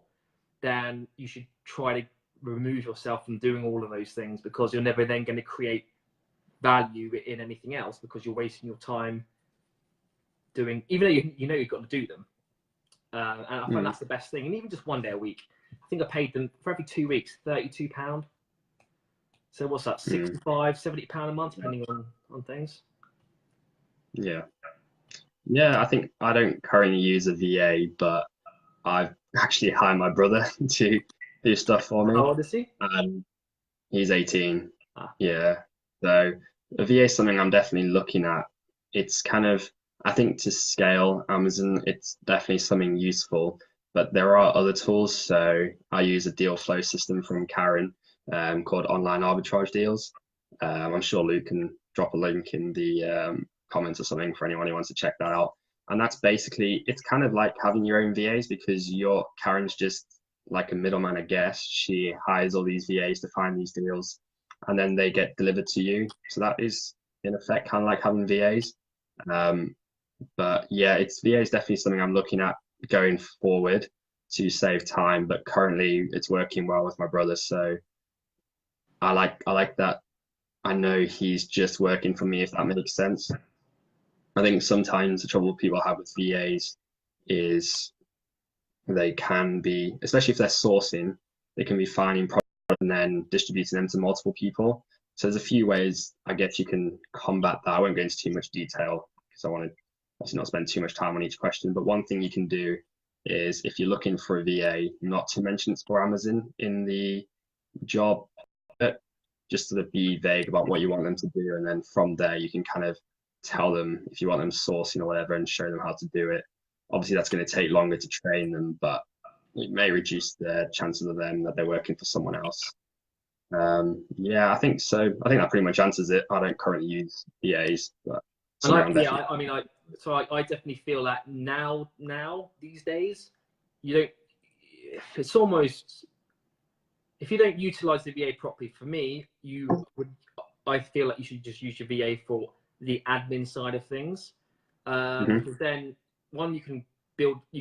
then you should try to remove yourself from doing all of those things, because you're never then going to create value in anything else, because you're wasting your time doing, even though you've got to do them. And I find that's the best thing. And even just 1 day a week, I think I paid them for every 2 weeks £32. So what's that, £65-70 a month, depending on things. Yeah, I think I don't currently use a VA, but I've actually hired my brother to do stuff for me. How old is he? He's 18. Yeah, so a VA is something I'm definitely looking at. It's kind of, I think, to scale Amazon, it's definitely something useful, but there are other tools. So I use a deal flow system from Karen called Online Arbitrage Deals. I'm sure Luke can drop a link in the comments or something for anyone who wants to check that out. And that's basically, it's kind of like having your own VAs, because Karen's just like a middleman, I guess. She hires all these VAs to find these deals, and then they get delivered to you. So that is in effect kind of like having VAs. But yeah, VA is definitely something I'm looking at going forward to save time. But currently, it's working well with my brother, so I like that. I know he's just working for me, if that makes sense. I think sometimes the trouble people have with VAs is they can be, especially if they're sourcing, they can be finding products and then distributing them to multiple people. So there's a few ways I guess you can combat that. I won't go into too much detail because I want to obviously not spend too much time on each question. But one thing you can do is if you're looking for a VA, not to mention it's for Amazon in the job, just to be vague about what you want them to do. And then from there, you can kind of tell them if you want them sourcing or whatever and show them how to do it. Obviously, that's going to take longer to train them, but it may reduce the chances of them that they're working for someone else. Yeah, I think so. I think that pretty much answers it. I don't currently use VAs, but I definitely feel that now these days, you don't. It's almost if you don't utilize the VA properly. For me, I feel like you should just use your VA for the admin side of things, because then you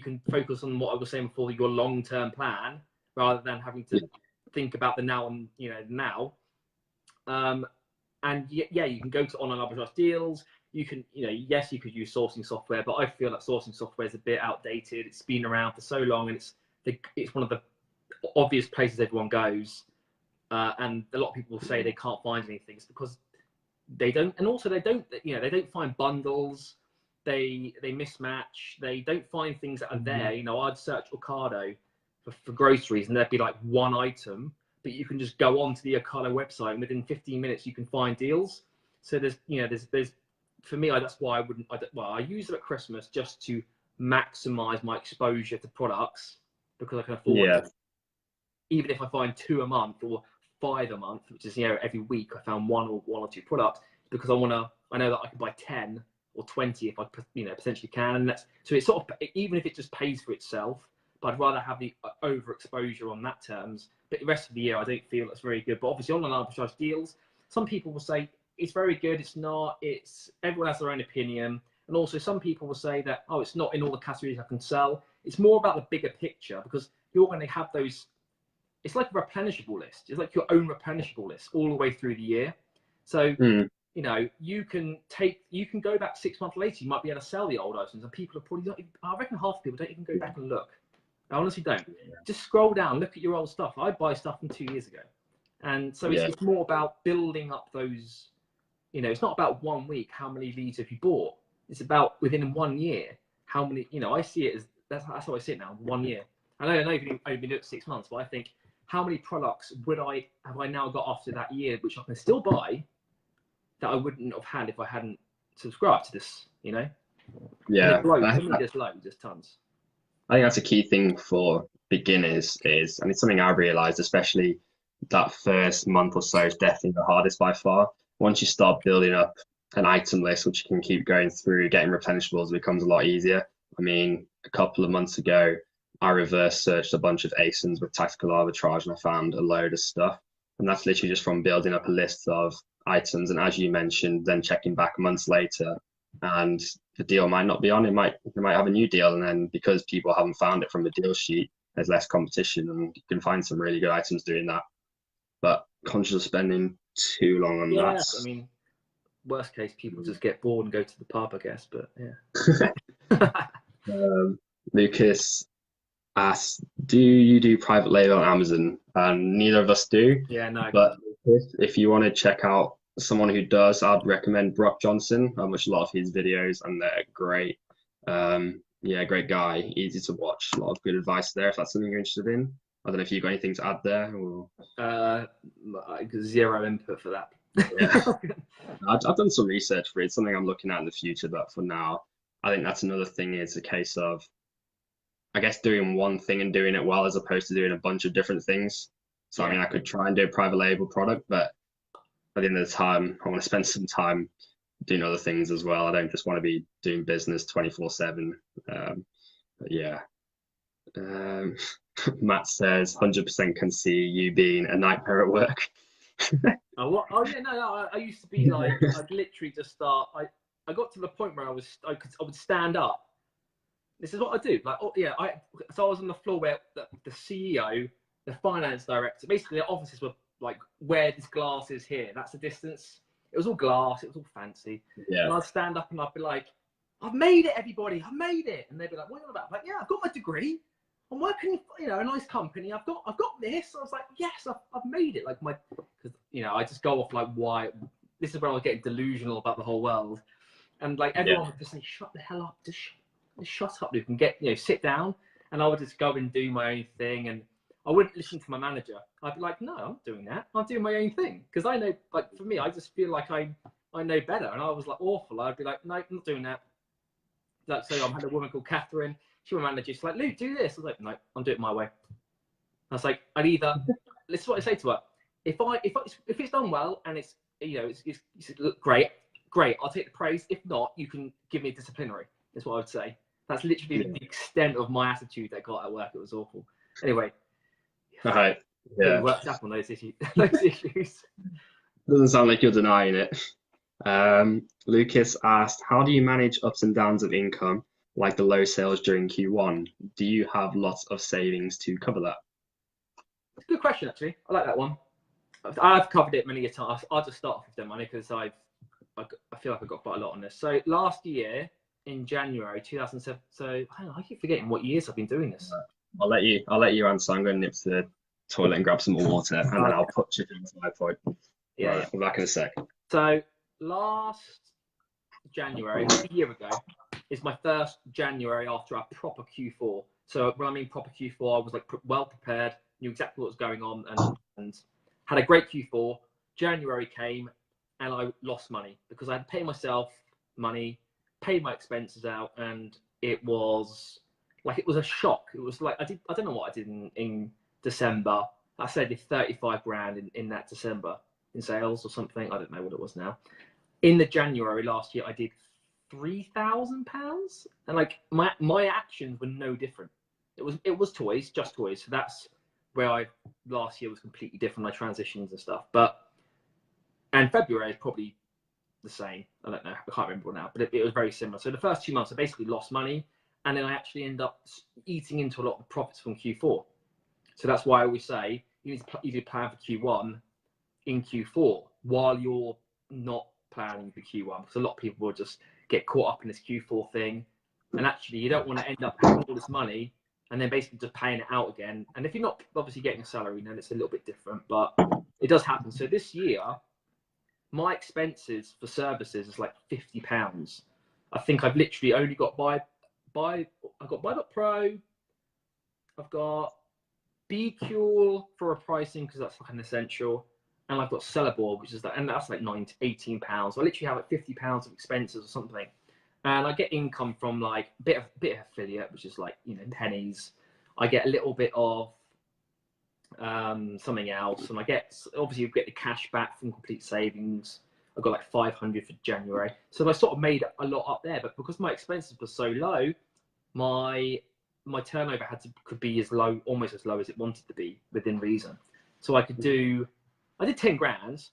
can focus on what I was saying before, your long-term plan, rather than having to think about the now and now. And yeah, you can go to online arbitrage deals. You can, yes, you could use sourcing software, but I feel that sourcing software is a bit outdated. It's been around for so long, and it's one of the obvious places everyone goes. And a lot of people will say they can't find anything. It's because they don't, and also they don't find bundles. They mismatch. They don't find things that are there. I'd search Ocado for groceries, and there'd be like one item, but you can just go on to the Ocado website, and within 15 minutes you can find deals. So there's for me, that's why I use it at Christmas just to maximize my exposure to products, because I can afford it. Even if I find 2 a month or 5 a month, which is every week I found one or two products, because I know that I can buy 10 or 20 if I potentially can, and so it's sort of, even if it just pays for itself, but I'd rather have the overexposure on that terms. But the rest of the year I don't feel that's very good. But obviously online arbitrage deals, some people will say it's very good, it's not, everyone has their own opinion. And also some people will say that, it's not in all the categories I can sell. It's more about the bigger picture, because you're going to have those, it's like a replenishable list. It's like your own replenishable list all the way through the year. So, you can go back 6 months later, you might be able to sell the old items, and people are probably not, I reckon half the people don't even go back and look. I honestly don't. Just scroll down, look at your old stuff. I buy stuff from 2 years ago. And so it's more about building up those, it's not about 1 week, how many of these have you bought? It's about within 1 year, how many, I see it as, that's how I see it now, 1 year. I know you've only been doing it 6 months, but I think, how many products have I now got after that year, which I can still buy, that I wouldn't have had if I hadn't subscribed to this, Yeah. There's loads, there's tons. I think that's a key thing for beginners and it's something I've realized, especially that first month or so is definitely the hardest by far. Once you start building up an item list, which you can keep going through, getting replenishables becomes a lot easier. I mean, a couple of months ago, I reverse searched a bunch of ASINs with tactical arbitrage, and I found a load of stuff. And that's literally just from building up a list of items. And as you mentioned, then checking back months later, and the deal might not be on. They might have a new deal, and then because people haven't found it from the deal sheet, there's less competition, and you can find some really good items doing that. But conscious of spending too long on that. I mean, worst case, people just get bored and go to the pub, I guess. But yeah. Lucas asks, do you do private label on Amazon? And neither of us do. Yeah, no. But if you want to check out someone who does, I'd recommend Brock Johnson. I watch a lot of his videos, and they're great. Great guy, easy to watch. A lot of good advice there if that's something you're interested in. I don't know if you've got anything to add there, or zero input for that. Yeah. I've done some research for it. It's something I'm looking at in the future, but for now, I think that's another thing. It's a case of, I guess, doing one thing and doing it well, as opposed to doing a bunch of different things. So I mean, I could try and do a private label product, but at the end of the time, I want to spend some time doing other things as well. I don't just want to be doing business 24/7. Matt says 100% can see you being a nightmare at work. I used to be like, I'd literally just start. I got to the point where I would stand up. This is what I do. Like, oh yeah, so I was on the floor where the CEO, the finance director, basically the offices were like where this glass is here. That's the distance. It was all glass. It was all fancy. Yeah. And I'd stand up and I'd be like, I've made it, everybody. I've made it. And they'd be like, what are you on about? I'm like, yeah, I've got my degree. I'm working, a nice company. I've got this. I was like, yes, I've made it. Like because I just go off like, why? This is where I was getting delusional about the whole world, and like everyone would just say, shut the hell up, just shut up, Luke, and get sit down. And I would just go and do my own thing, and I wouldn't listen to my manager. I'd be like, no, I'm not doing that. I'm doing my own thing because I know, like for me, I just feel like I know better, and I was like awful. I'd be like, no, I'm not doing that. Like, so I had a woman called Catherine. She was my manager. She's like, Luke, do this. I was like, no, I'm doing it my way. I was like, I'd either. This is what I say to her. If it's done well and it's look great, I'll take the praise. If not, you can give me a disciplinary. That's what I would say. That's literally the extent of my attitude that got at work. It was awful. Anyway. All right. Yeah. We worked up on those issues. Doesn't sound like you're denying it. Lucas asked, how do you manage ups and downs of income, like the low sales during Q1? Do you have lots of savings to cover that? It's a good question, actually. I like that one. I've covered it many a times. I'll just start off with the money because I feel like I've got quite a lot on this. So last year in January 2007. So I keep forgetting what years I've been doing this. I'll let you answer. I'm going to nip to the toilet and grab some more water, and then I'll put chicken into my point. Yeah, right, I'll be back in a sec. So last January, a year ago, is my first January after a proper Q4. So when I mean proper Q4, I was like well prepared, knew exactly what was going on, and had a great Q4. January came and I lost money because I had to pay myself money, pay my expenses out, and it was a shock. It was like I don't know what I did in December. I said I did 35 grand in that December in sales or something. I don't know what it was now. In the January last year, I did £3,000, and like my actions were no different. It was toys, just toys. So that's where last year was completely different. My transitions and stuff, and February is probably the same. I don't know. I can't remember now, but it was very similar. So the first 2 months, I basically lost money, and then I actually end up eating into a lot of the profits from Q4. So that's why I always say you need to plan for Q1 in Q4 while you're not planning for Q1, because a lot of people will just get caught up in this Q4 thing, and actually you don't want to end up having all this money and then basically just paying it out again. And if you're not obviously getting a salary, then it's a little bit different, but it does happen. So this year, my expenses for services is like £50. I think I've literally only got I've got Buy.Pro, I've got BQL for a pricing because that's like an essential, and I've got Sellerboard, which is that, and that's like £18. I literally have like £50 of expenses or something, and I get income from like a bit of affiliate, which is like pennies. I get a little bit of something else, and I get obviously you get the cash back from complete savings. I got like 500 for January, so I sort of made a lot up there. But because my expenses were so low, my turnover could be almost as low as it wanted to be within reason. So I did 10 grand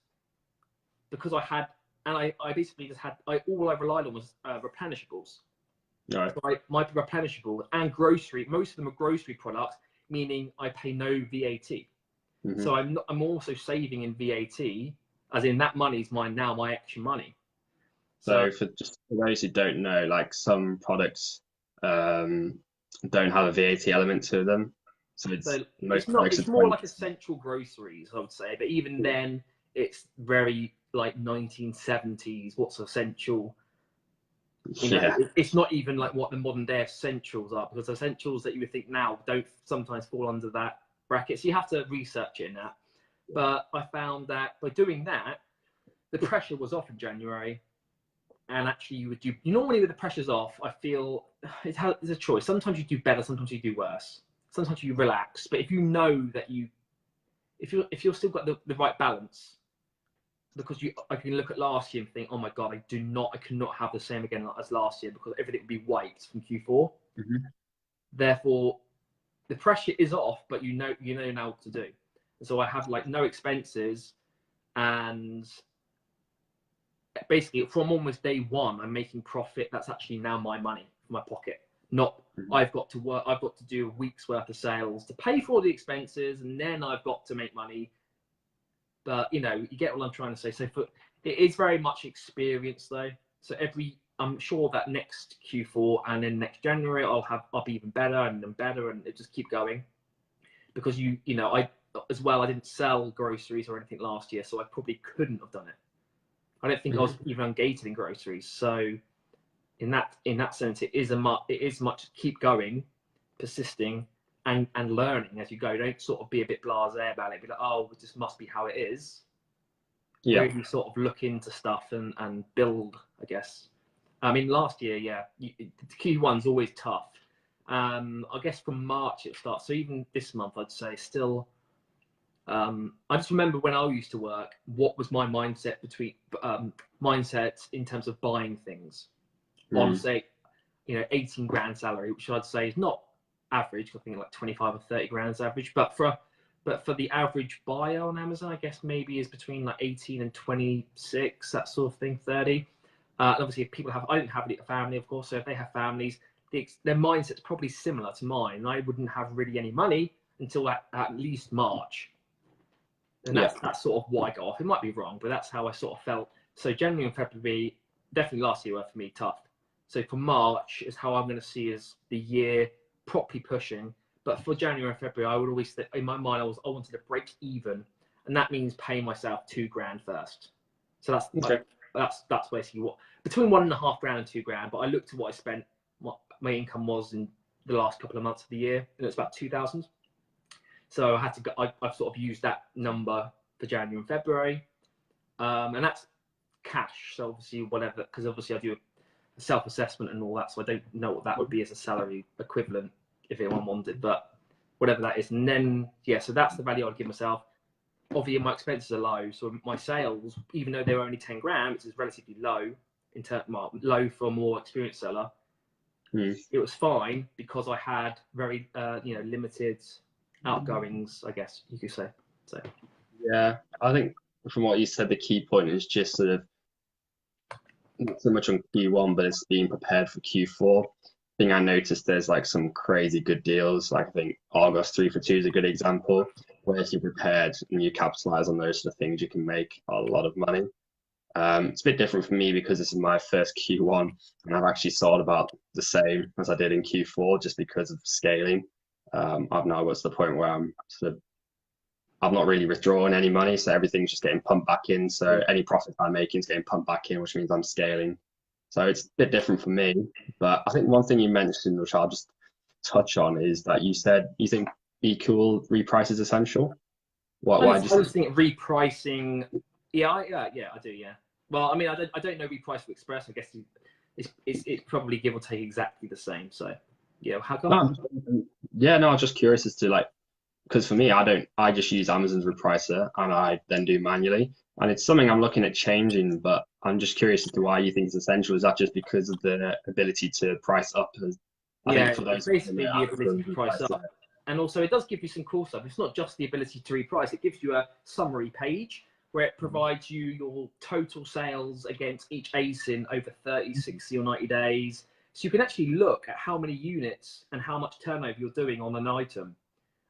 because I basically just had all I relied on was replenishables. Right. So my replenishable and grocery, most of them are grocery products, meaning I pay no VAT. Mm-hmm. So I'm also saving in VAT, as in that money is my extra money. So for those who don't know, like some products don't have a VAT element to them. So it's more like essential groceries, I would say. But even then, it's very like 1970s. What's essential? It's not even like what the modern day essentials are, because essentials that you would think now don't sometimes fall under that bracket. So you have to research it in that. But I found that by doing that, the pressure was off in January. And actually, normally with the pressure's off, I feel it's a choice. Sometimes you do better, sometimes you do worse. Sometimes you relax. But if you know that if you're still got the right balance, because I can look at last year and think, oh my God, I cannot have the same again as last year, because everything would be wiped from Q4. Mm-hmm. Therefore, the pressure is off, but you know now what to do. And so I have like no expenses and basically from almost day one, I'm making profit. That's actually now my money from my pocket. Not I've got to work. I've got to do a week's worth of sales to pay for all the expenses, and then I've got to make money. But you know, you get what I'm trying to say. So it is very much experience though. So I'm sure that next Q4 and then next January I'll be even better and then better, and it just keep going. Because you know, I didn't sell groceries or anything last year, so I probably couldn't have done it. I don't think I was even ungated in groceries. So in that sense, it is much keep going, persisting, and learning as you go. Don't sort of be a bit blasé about it. Be like, oh, it just must be how it is. Yeah. Really sort of look into stuff and build, I guess. I mean, last year, yeah, Q1's always tough. I guess from March it starts. So even this month, I'd say still. I just remember when I used to work, what was my mindset in terms of buying things on, say, 18 grand salary, which I'd say is not average. I think like 25 or 30 grand is average, but for the average buyer on Amazon, I guess maybe is between like 18 and 26, that sort of thing, 30. Obviously, if people I didn't have a family, of course, so if they have families, their mindset's probably similar to mine. I wouldn't have really any money until at least March. And that's sort of why I got off. It might be wrong, but that's how I sort of felt. So January and February, definitely last year were for me tough. So for March is how I'm going to see as the year properly pushing. But for January and February, I would always think, in my mind, I wanted to break even, and that means paying myself $2 grand first. So that's basically what, between $1.5 grand and $2 grand. But I looked at what I spent, what my income was in the last couple of months of the year, and it's about 2,000. So I had to go. I've sort of used that number for January and February, and that's cash. So obviously whatever, because obviously I do a self-assessment and all that, so I don't know what that would be as a salary equivalent if anyone wanted, but whatever that is. And then so that's the value I'd give myself. Obviously my expenses are low, so my sales, even though they were only 10 grand, which is relatively low low for a more experienced seller, it was fine because I had very limited outgoings, I guess you could say. So yeah, I think from what you said, the key point is just sort of not so much on Q1, but it's being prepared for Q4. I think I noticed there's like some crazy good deals. Like I think August 3 for 2 is a good example, where if you're prepared and you capitalize on those sort of things, you can make a lot of money. It's a bit different for me because this is my first Q1, and I've actually sold about the same as I did in Q4 just because of scaling. I've now got to the point where I'm not really withdrawing any money, so everything's just getting pumped back in. So any profit I'm making is getting pumped back in, which means I'm scaling. So it's a bit different for me. But I think one thing you mentioned, which I'll just touch on, is that you said you think Be Cool reprice is essential. I was thinking repricing. Yeah, I do. Yeah. Well, I mean, I don't know reprice for Express. I guess it's probably give or take exactly the same. So yeah, how come? No, I was just curious as to because for me, I just use Amazon's repricer and I then do manually. And it's something I'm looking at changing, but I'm just curious as to why you think it's essential. Is that just because of the ability to price up? I think for those basically the ability to price up. And also it does give you some cool stuff. It's not just the ability to reprice. It gives you a summary page where it provides you your total sales against each ASIN over 30, 60 or 90 days. So you can actually look at how many units and how much turnover you're doing on an item.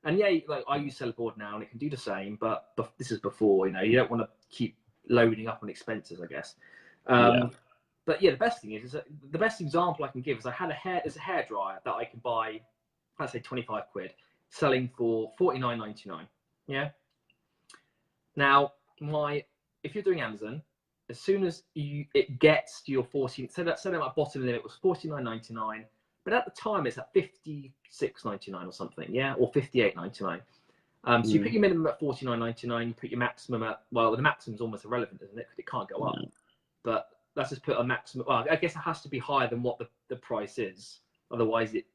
And yeah, like I use Sellerboard now and it can do the same, but this is before, you don't want to keep loading up on expenses, I guess. But yeah, the best thing is that the best example I can give is there's a hairdryer that I can buy, let's say 25 quid, selling for £49.99. Yeah. Now, if you're doing Amazon, as soon as it gets to your 14, so that my bottom limit was £49.99. But at the time, it's at £56.99 or something, yeah, or £58.99. So you put your minimum at £49.99, you put your maximum at, well, the maximum's almost irrelevant, isn't it? Because it can't go up. But let's just put a maximum. Well, I guess it has to be higher than what the price is. Otherwise, it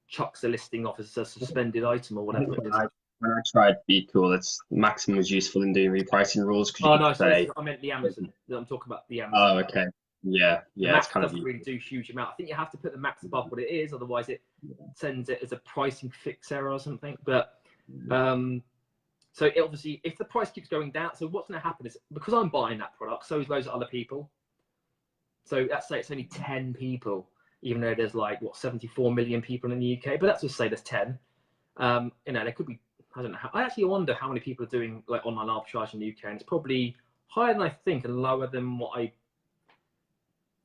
chucks the listing off as a suspended item or whatever it is. When I tried Be Cool, it's maximum was useful in doing repricing rules. Oh no, I meant the Amazon. I'm talking about the Amazon. Oh, okay. Yeah. It's kind doesn't really do a huge amount. I think you have to put the max above what it is, otherwise it sends it as a pricing fix error or something. But so it obviously, if the price keeps going down, so what's going to happen is because I'm buying that product, so is loads of other people. So let's say it's only 10 people, even though there's like, what, 74 million people in the UK, but let's just say there's 10. You know, there could be, I don't know, I actually wonder how many people are doing like online arbitrage in the UK, and it's probably higher than I think and lower than what I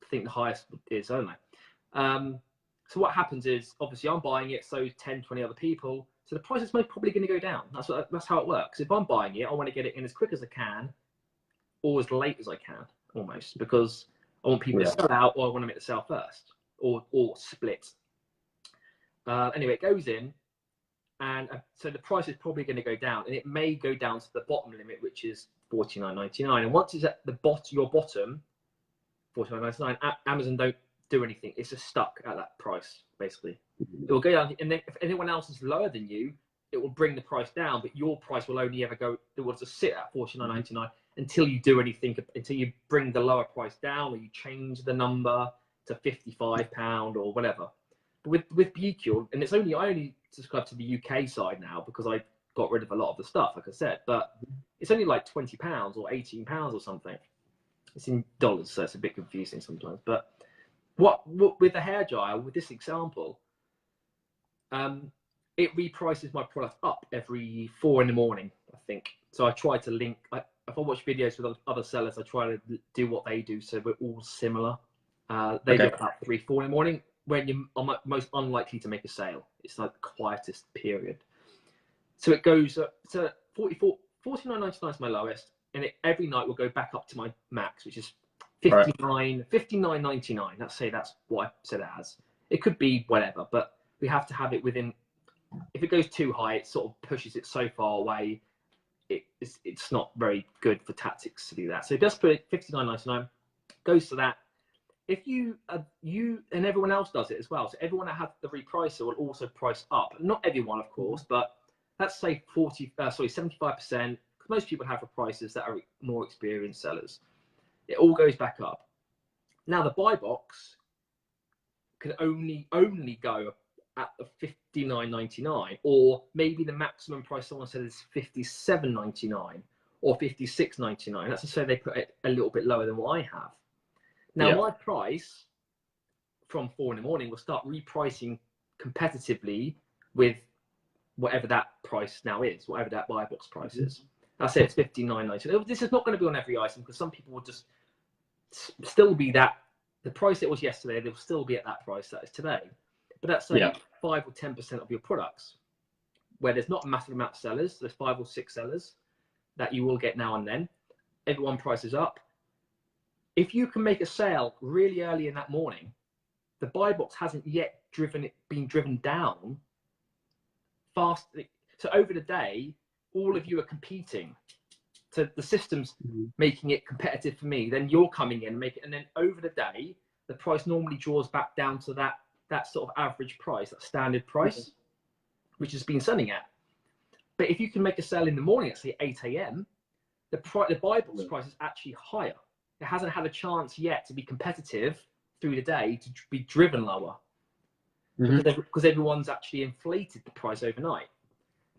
think the highest is. I don't know. So what happens is, obviously I'm buying it, so 10, 20 other people, so the price is most probably going to go down. That's how it works. If I'm buying it, I want to get it in as quick as I can, or as late as I can, almost, because I want people to sell out, or I want to make the sale first, or split. Anyway, it goes in, and so the price is probably going to go down, and it may go down to the bottom limit, which is $49.99. And once it's at the your bottom, $49.99, Amazon don't do anything. It's just stuck at that price, basically. It will go down, and then if anyone else is lower than you, it will bring the price down, but your price will only ever go, it will just sit at $49.99 until you do anything, until you bring the lower price down, or you change the number to £55 or whatever. But with BQ, and I only subscribe to the UK side now because I got rid of a lot of the stuff, like I said, but it's only like £20 or £18 or something. It's in dollars, so it's a bit confusing sometimes. But what with the hairdryer, with this example, it reprices my product up every 4 in the morning, I think. So I try to link, if I watch videos with other sellers, I try to do what they do, so we're all similar. They do about 3, 4 in the morning when you're most unlikely to make a sale. It's like the quietest period. So it goes to $49.99 is my lowest, and every night will go back up to my max, which is $59.99. Let's say that's what I said it as. It could be whatever, but we have to have it within. If it goes too high, it sort of pushes it so far away. It's not very good for tactics to do that. So just put it $59.99, goes to that. If you and everyone else does it as well. So everyone that has the repricer will also price up. Not everyone, of course, but let's say 75%. Most people have repricers that are more experienced sellers. It all goes back up. Now the buy box can only go at the $59.99, or maybe the maximum price someone said is $57.99 or $56.99. That's to say they put it a little bit lower than what I have. Now my price from 4 in the morning will start repricing competitively with whatever that price now is, whatever that buy box price is. I say it's $59.99. This is not going to be on every item, because some people will just still be that, the price it was yesterday, they'll still be at that price that is today. But that's like 5 or 10% of your products, where there's not a massive amount of sellers. There's 5 or 6 sellers that you will get now and then. Everyone prices up. If you can make a sale really early in that morning, the buy box hasn't yet been driven down fast. So over the day, all of you are competing. So the system's making it competitive for me. Then you're coming in and make it, and then over the day, the price normally draws back down to that sort of average price, that standard price, which has been selling at. But if you can make a sale in the morning at say 8 a.m., the buy box price is actually higher. It hasn't had a chance yet to be competitive through the day to be driven lower, because everyone's actually inflated the price overnight.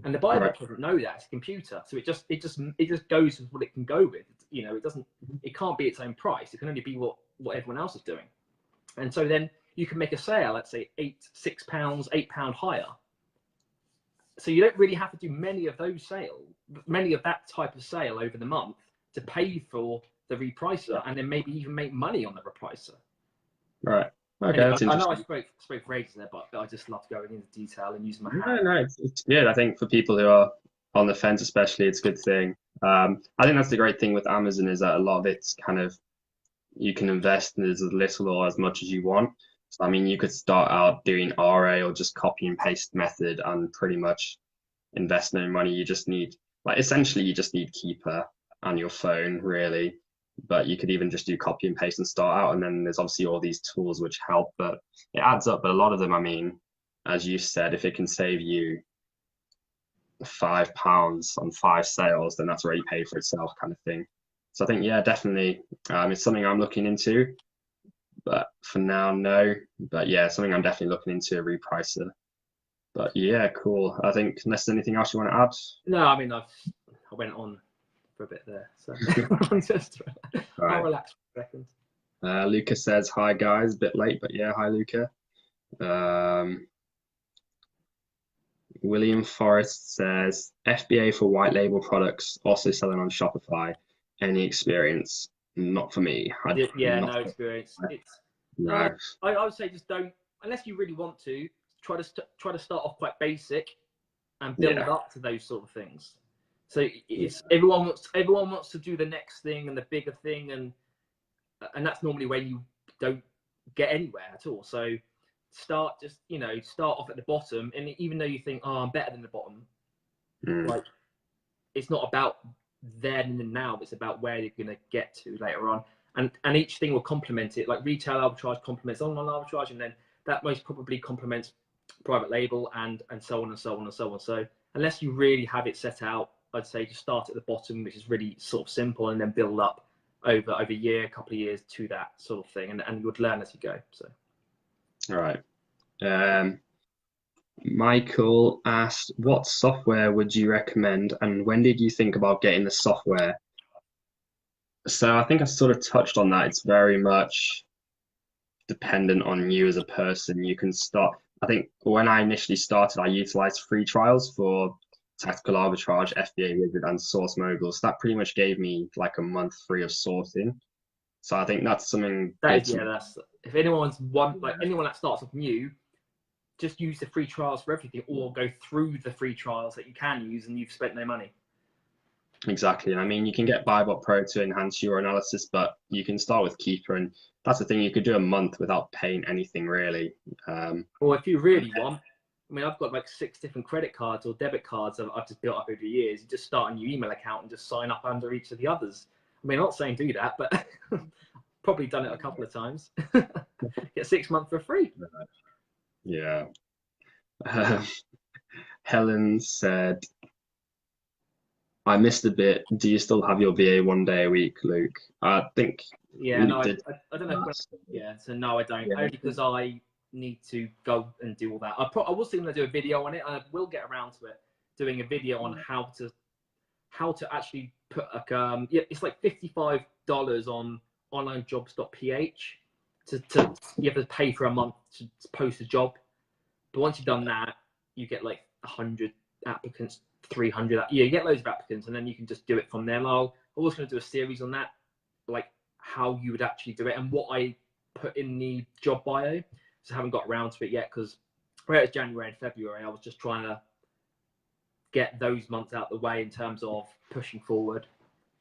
And the buy box doesn't know that. It's a computer, so it just goes with what it can go with. You know, it can't be its own price. It can only be what everyone else is doing. And so then you can make a sale, let's say £6, £8 higher. So you don't really have to do many of that type of sale over the month to pay for the repricer, and then maybe even make money on the repricer. Right. Okay, anyway, that's I interesting. know I spoke for ages there, but I just love going into detail and using my hand. No, it's good. I think for people who are on the fence, especially, it's a good thing. I think that's the great thing with Amazon, is that a lot of it's kind of, you can invest in as little or as much as you want. So, I mean, you could start out doing RA or just copy and paste method and pretty much invest no money. You just need, like, essentially, you just need Keeper on your phone, really. But you could even just do copy and paste and start out. And then there's obviously all these tools which help, but it adds up. But a lot of them, I mean, as you said, if it can save you £5 on 5 sales, then that's already paid for itself, kind of thing. So I think, yeah, definitely, it's something I'm looking into. But for now, no. But yeah, something I'm definitely looking into, a repricer. But yeah, cool. I think, unless there's anything else you want to add? No, I mean, I went on for a bit there, so I'll relax for a second. Luca says, hi guys, a bit late, but yeah, hi Luca. Um, William Forrest says, FBA for white label products, also selling on Shopify. Any experience? Not for me. Yeah, Not no experience. It's no. I would say just don't, unless you really want to, try to start off quite basic and build Yeah. up to those sort of things. So it's Yeah. everyone wants to do the next thing and the bigger thing, and that's normally where you don't get anywhere at all. So start start off at the bottom, and even though you think, oh, I'm better than the bottom, like it's not about then and now, it's about where you're going to get to later on, and each thing will complement it. Like retail arbitrage complements online arbitrage, and then that most probably complements private label, and so on and so on and so on. So unless you really have it set out, I'd say just start at the bottom, which is really sort of simple, and then build up over a year, a couple of years to that sort of thing, and you would learn as you go. So All right. Michael asked, what software would you recommend, and when did you think about getting the software? So I think I sort of touched on that. It's very much dependent on you as a person. You can start, I think when I initially started, I utilized free trials for Tactical Arbitrage, FBA Wizard, and Source Mogul. So that pretty much gave me like a month free of sourcing. So I think that's something good to that's if anyone that starts off new, just use the free trials for everything, or go through the free trials that you can use and you've spent no money. Exactly. I mean, you can get Bybot Pro to enhance your analysis, but you can start with Keeper, and that's the thing. You could do a month without paying anything really. Or if you really want, I mean, I've got like 6 different credit cards or debit cards that I've just built up over the years. You just start a new email account and just sign up under each of the others. I mean, I'm not saying do that, but probably done it a couple of times. Get 6 months for free. Yeah. Helen said, I missed a bit. Do you still have your VA 1 day a week, Luke? I think Yeah, no, I don't know. Yeah, so no, I don't. Yeah. Only because I need to go and do all that. I was going to do a video on it, and I will get around to it, doing a video on how to actually put like it's like $55 on onlinejobs.ph to you have to pay for a month to post a job. But once you've done that, you get like 100 applicants, 300. Yeah, you get loads of applicants, and then you can just do it from there. And I was going to do a series on that, like how you would actually do it and what I put in the job bio. So I haven't got around to it yet because where it's January and February, I was just trying to get those months out the way in terms of pushing forward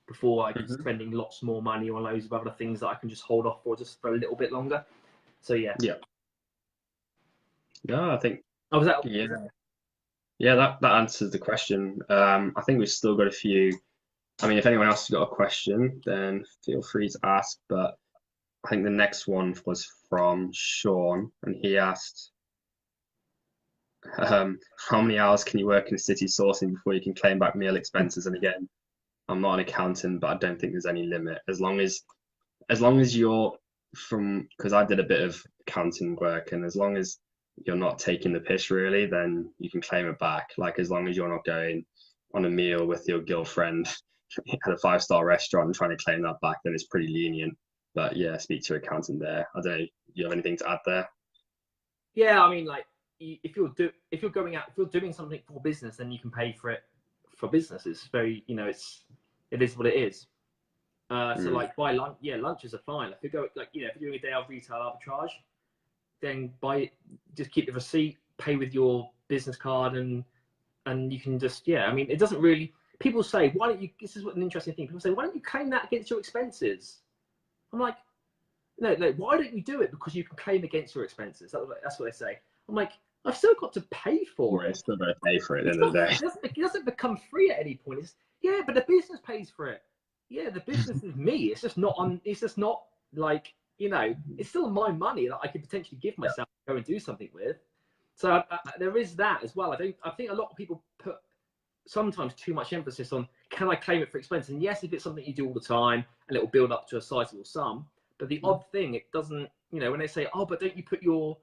before I get spending lots more money on loads of other things that I can just hold off for just for a little bit longer. So yeah. Yeah, I think. Oh, was that? Yeah. Yeah, that answers the question. I think we've still got a few. I mean, if anyone else has got a question, then feel free to ask. But I think the next one was from Sean, and he asked, how many hours can you work in city sourcing before you can claim back meal expenses? And again, I'm not an accountant, but I don't think there's any limit. As long as you're because I did a bit of accounting work, and as long as you're not taking the piss really, then you can claim it back. Like as long as you're not going on a meal with your girlfriend at a 5-star restaurant and trying to claim that back, then it's pretty lenient. But yeah, speak to your accountant there. I don't know. Do you have anything to add there? Yeah, I mean, like if you're doing something for business, then you can pay for it for business. It's very, it is what it is. So like buy lunch. Yeah, lunches are fine. If you go if you're doing a day of retail arbitrage, then just keep the receipt, pay with your business card, and you can just I mean, it doesn't really. People say, why don't you? This is what an interesting thing. People say, why don't you claim that against your expenses? I'm like, no. Why don't you do it? Because you can claim against your expenses. That's what they say. I'm like, I've still got to pay for it. Still got to pay for it at the end of the day. It doesn't become free at any point. But the business pays for it. Yeah, the business is me. It's just not on. It's just not like. It's still my money that I could potentially give myself to go and do something with. So there is that as well. I think a lot of people put sometimes too much emphasis on, can I claim it for expense? And yes, if it's something you do all the time and it will build up to a sizable sum. But the odd thing, it doesn't, when they say, oh, but don't you put your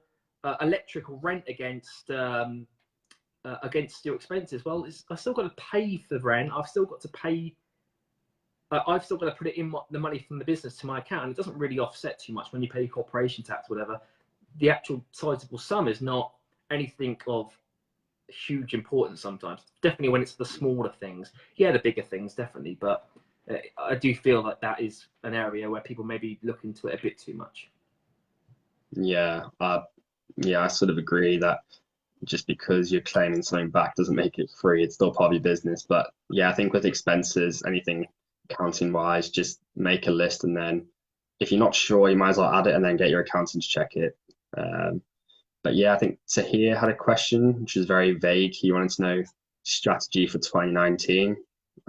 electric or rent against your expenses? Well, I've still got to pay for rent. I've still got to pay I've still got to put it in the money from the business to my account. And it doesn't really offset too much when you pay corporation tax, whatever. The actual sizable sum is not anything of huge importance sometimes. Definitely when it's the smaller things. Yeah, the bigger things, definitely. But I do feel like that is an area where people maybe look into it a bit too much. Yeah, yeah, I sort of agree that just because you're claiming something back doesn't make it free. It's still part of your business. But yeah, I think with expenses, anything accounting wise, just make a list, and then if you're not sure, you might as well add it and then get your accountant to check it. But yeah, I think Tahir had a question, which is very vague. He wanted to know strategy for 2019.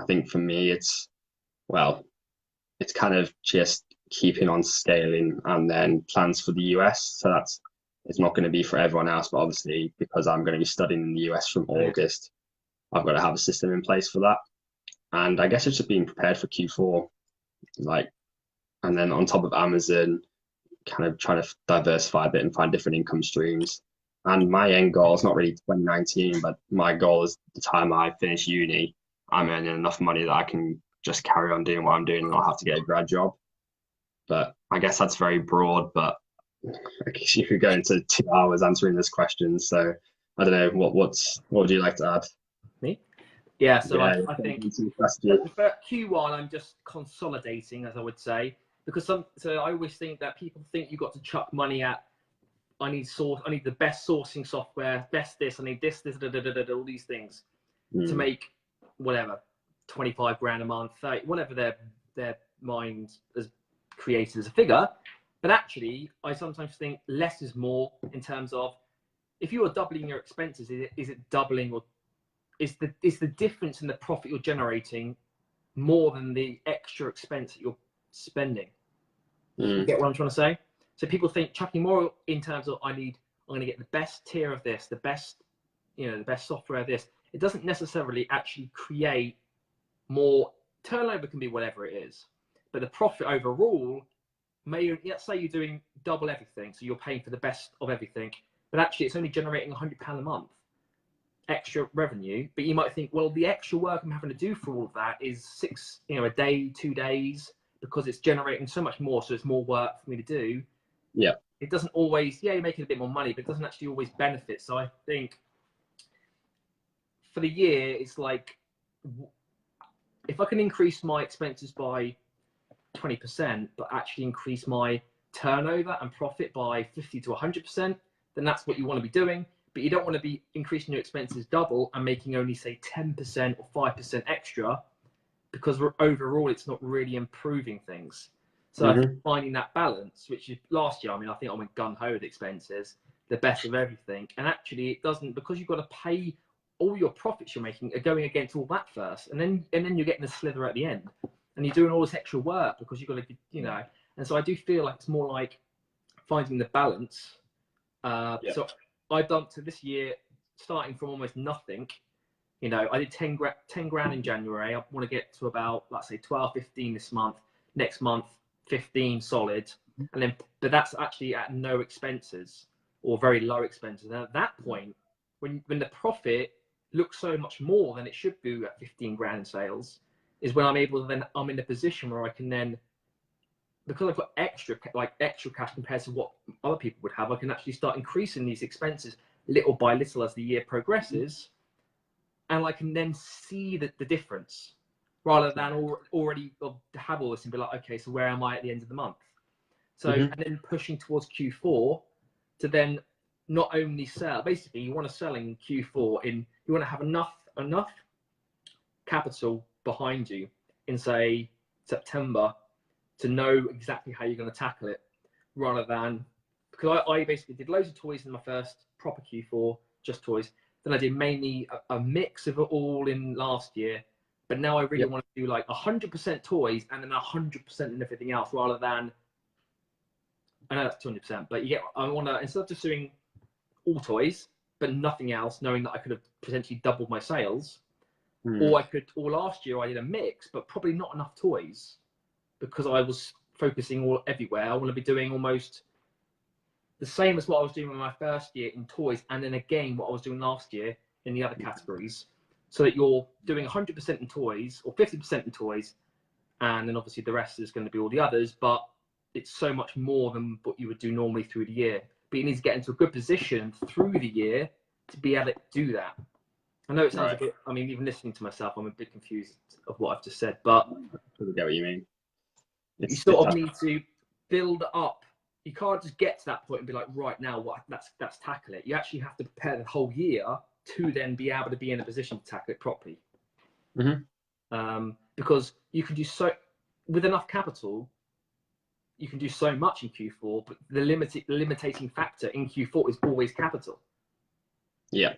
I think for me, well, it's kind of just keeping on scaling and then plans for the US. So it's not going to be for everyone else, but obviously because I'm going to be studying in the US from August, I've got to have a system in place for that. And I guess it's just being prepared for Q4, and then on top of Amazon, kind of trying to diversify a bit and find different income streams. And my end goal is not really 2019, but my goal is the time I finish uni, I'm earning enough money that I can just carry on doing what I'm doing and not have to get a grad job. But I guess that's very broad, but I guess you could go into 2 hours answering this question. So I don't know, what would you like to add? Me? Yeah, so Yeah, I think for Q1, I'm just consolidating, as I would say, because so I always think that people think you've got to chuck money at, I need the best sourcing software, best this, I need this, all these things to make whatever, 25 grand a month, 30, whatever their mind has created as a figure. But actually, I sometimes think less is more in terms of, if you are doubling your expenses, is it doubling, or is the difference in the profit you're generating more than the extra expense that you're spending? You get what I'm trying to say? So people think chucking more in terms of, I'm going to get the best tier of this, the best software of this. It doesn't necessarily actually create more. Turnover can be whatever it is, but the profit overall let's say you're doing double everything, so you're paying for the best of everything, but actually it's only generating £100 a month extra revenue. But you might think, well, the extra work I'm having to do for all of that is a day, 2 days, because it's generating so much more, so it's more work for me to do. Yeah, it doesn't always, you're making a bit more money, but it doesn't actually always benefit. So I think for the year, it's like, if I can increase my expenses by 20%, but actually increase my turnover and profit by 50 to 100%, then that's what you want to be doing. But you don't want to be increasing your expenses double and making only, say, 10% or 5% extra, because overall it's not really improving things. So I think finding that balance, which is last year, I think I went gung-ho with expenses, the best of everything. And actually it doesn't, because you've got to pay, all your profits you're making are going against all that first. And then you're getting a slither at the end. And you're doing all this extra work because you've got to, And so I do feel like it's more like finding the balance. So I've done to this year, starting from almost nothing. I did 10 grand in January. I want to get to about, let's say, 12, 15 this month. Next month, 15 solid. And then, but that's actually at no expenses or very low expenses. And at that point, when the profit looks so much more than it should do at 15 grand in sales, is when I'm able to I'm in a position where I can then, because I've got extra cash compared to what other people would have, I can actually start increasing these expenses little by little as the year progresses. And I can then see the difference, rather than already have all this and be like, okay, so where am I at the end of the month? So, and then pushing towards Q4 to then not only sell, basically you want to sell in Q4 you want to have enough capital behind you in, say, September to know exactly how you're going to tackle it, rather than, because I basically did loads of toys in my first proper Q4, just toys. Then I did mainly a mix of it all in last year, but now I really want to do like 100% toys and then 100% in everything else, rather than, I know that's 200%, but I want to, instead of just doing all toys but nothing else, knowing that I could have potentially doubled my sales, or last year I did a mix but probably not enough toys because I was focusing everywhere. I want to be doing almost the same as what I was doing in my first year in toys, and then again what I was doing last year in the other categories, so that you're doing 100% in toys or 50% in toys, and then obviously the rest is going to be all the others, but it's so much more than what you would do normally through the year. But you need to get into a good position through the year to be able to do that. I know it sounds a bit, I mean, even listening to myself, I'm a bit confused of what I've just said, but I get what you mean. You sort of need to build up. You can't just get to that point and be like, right now, let's tackle it. You actually have to prepare the whole year to then be able to be in a position to tackle it properly. Because you can do so, with enough capital, you can do so much in Q4, but the limiting factor in Q4 is always capital. Yeah.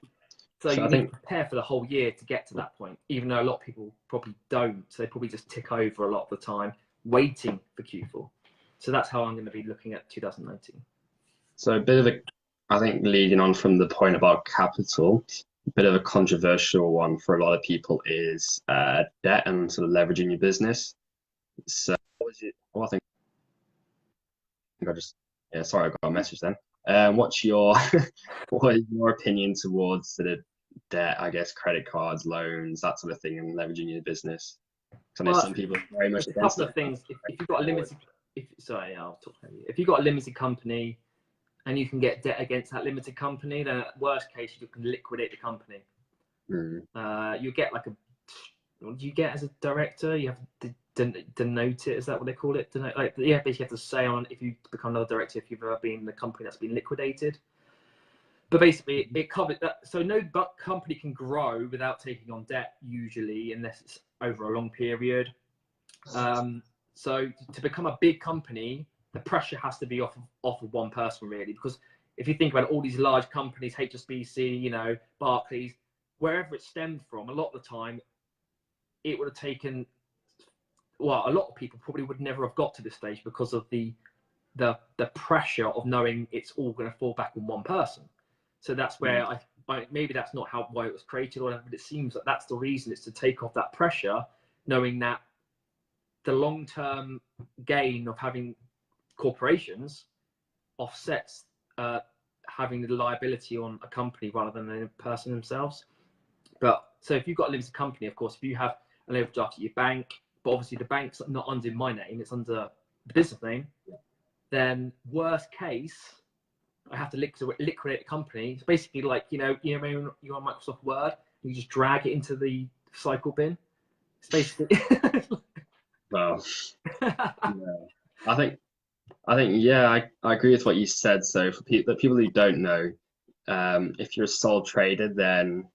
So you need to prepare for the whole year to get to that point, even though a lot of people probably don't. So they probably just tick over a lot of the time, waiting for Q4. So that's how I'm going to be looking at 2019. So a bit of a, I think leading on from the point about capital, a bit of a controversial one for a lot of people is debt and sort of leveraging your business. So I think I just, yeah, sorry, I got a message then. What's your, what is your opinion towards sort of debt, I guess, credit cards, loans, that sort of thing, and leveraging your business? Because I know some people are very much against it. A couple of things. If you've got a limited, I'll talk to you. If you've got a limited company and you can get debt against that limited company, then at worst case you can liquidate the company. You get like a, what do you get as a director? You have to denote it. Is that what they call it? Denote, like, yeah, basically you have to say on if you become another director if you've ever been in the company that's been liquidated. But basically it covers that. So no company can grow without taking on debt usually, unless it's over a long period. So to become a big company, the pressure has to be off of one person really, because if you think about all these large companies, HSBC, you know, Barclays, wherever it stemmed from, a lot of the time it would have taken, well, a lot of people probably would never have got to this stage because of the pressure of knowing it's all going to fall back on one person. So that's where maybe that's not why it was created or whatever, but it seems that that's the reason. It's to take off that pressure, knowing that the long-term gain of having corporations offsets having the liability on a company rather than a person themselves. But so if you've got a limited company, of course, if you have an overdraft at your bank, but obviously the bank's not under my name, it's under the business name, then worst case, I have to liquidate the company. It's basically like, you know, when you're on Microsoft Word, you just drag it into the cycle bin. It's basically. Well, yeah. I think, yeah, I agree with what you said. So for the people who don't know, if you're a sole trader, then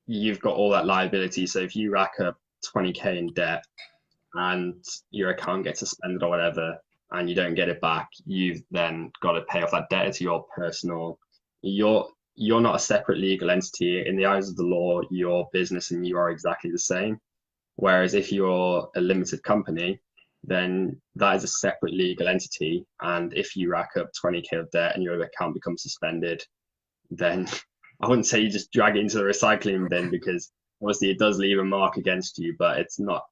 you've got all that liability. So if you rack up 20K in debt and your account gets suspended or whatever, and you don't get it back, you've then got to pay off that debt to your personal. You're not a separate legal entity. In the eyes of the law, your business and you are exactly the same. Whereas if you're a limited company, then that is a separate legal entity. And if you rack up 20K of debt and your account becomes suspended, then I wouldn't say you just drag it into the recycling bin, because obviously it does leave a mark against you, but it's not,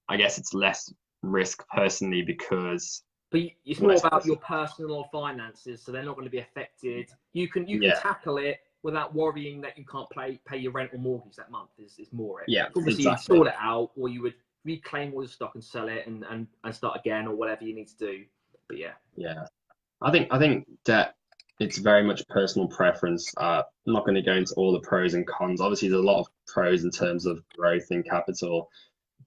I guess it's less risk personally, because but it's more about your personal finances, so they're not going to be affected. You can tackle it without worrying that you can't pay your rent or mortgage that month. Is more it. Yeah, obviously exactly. You'd sort it out, or you would reclaim all the stock and sell it and start again, or whatever you need to do. But yeah, I think debt, it's very much personal preference. I'm not going to go into all the pros and cons. Obviously there's a lot of pros in terms of growth in capital,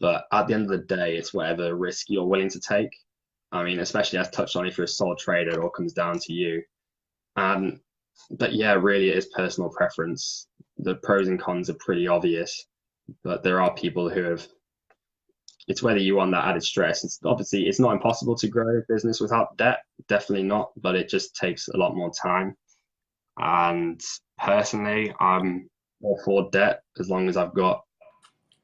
but at the end of the day, it's whatever risk you're willing to take. I mean, especially as touched on, if you're a sole trader, it all comes down to you. But yeah, really it is personal preference. The pros and cons are pretty obvious, but there are people who have, it's whether you want that added stress. It's obviously, it's not impossible to grow a business without debt, definitely not, but it just takes a lot more time. And personally, I'm all for debt as long as I've got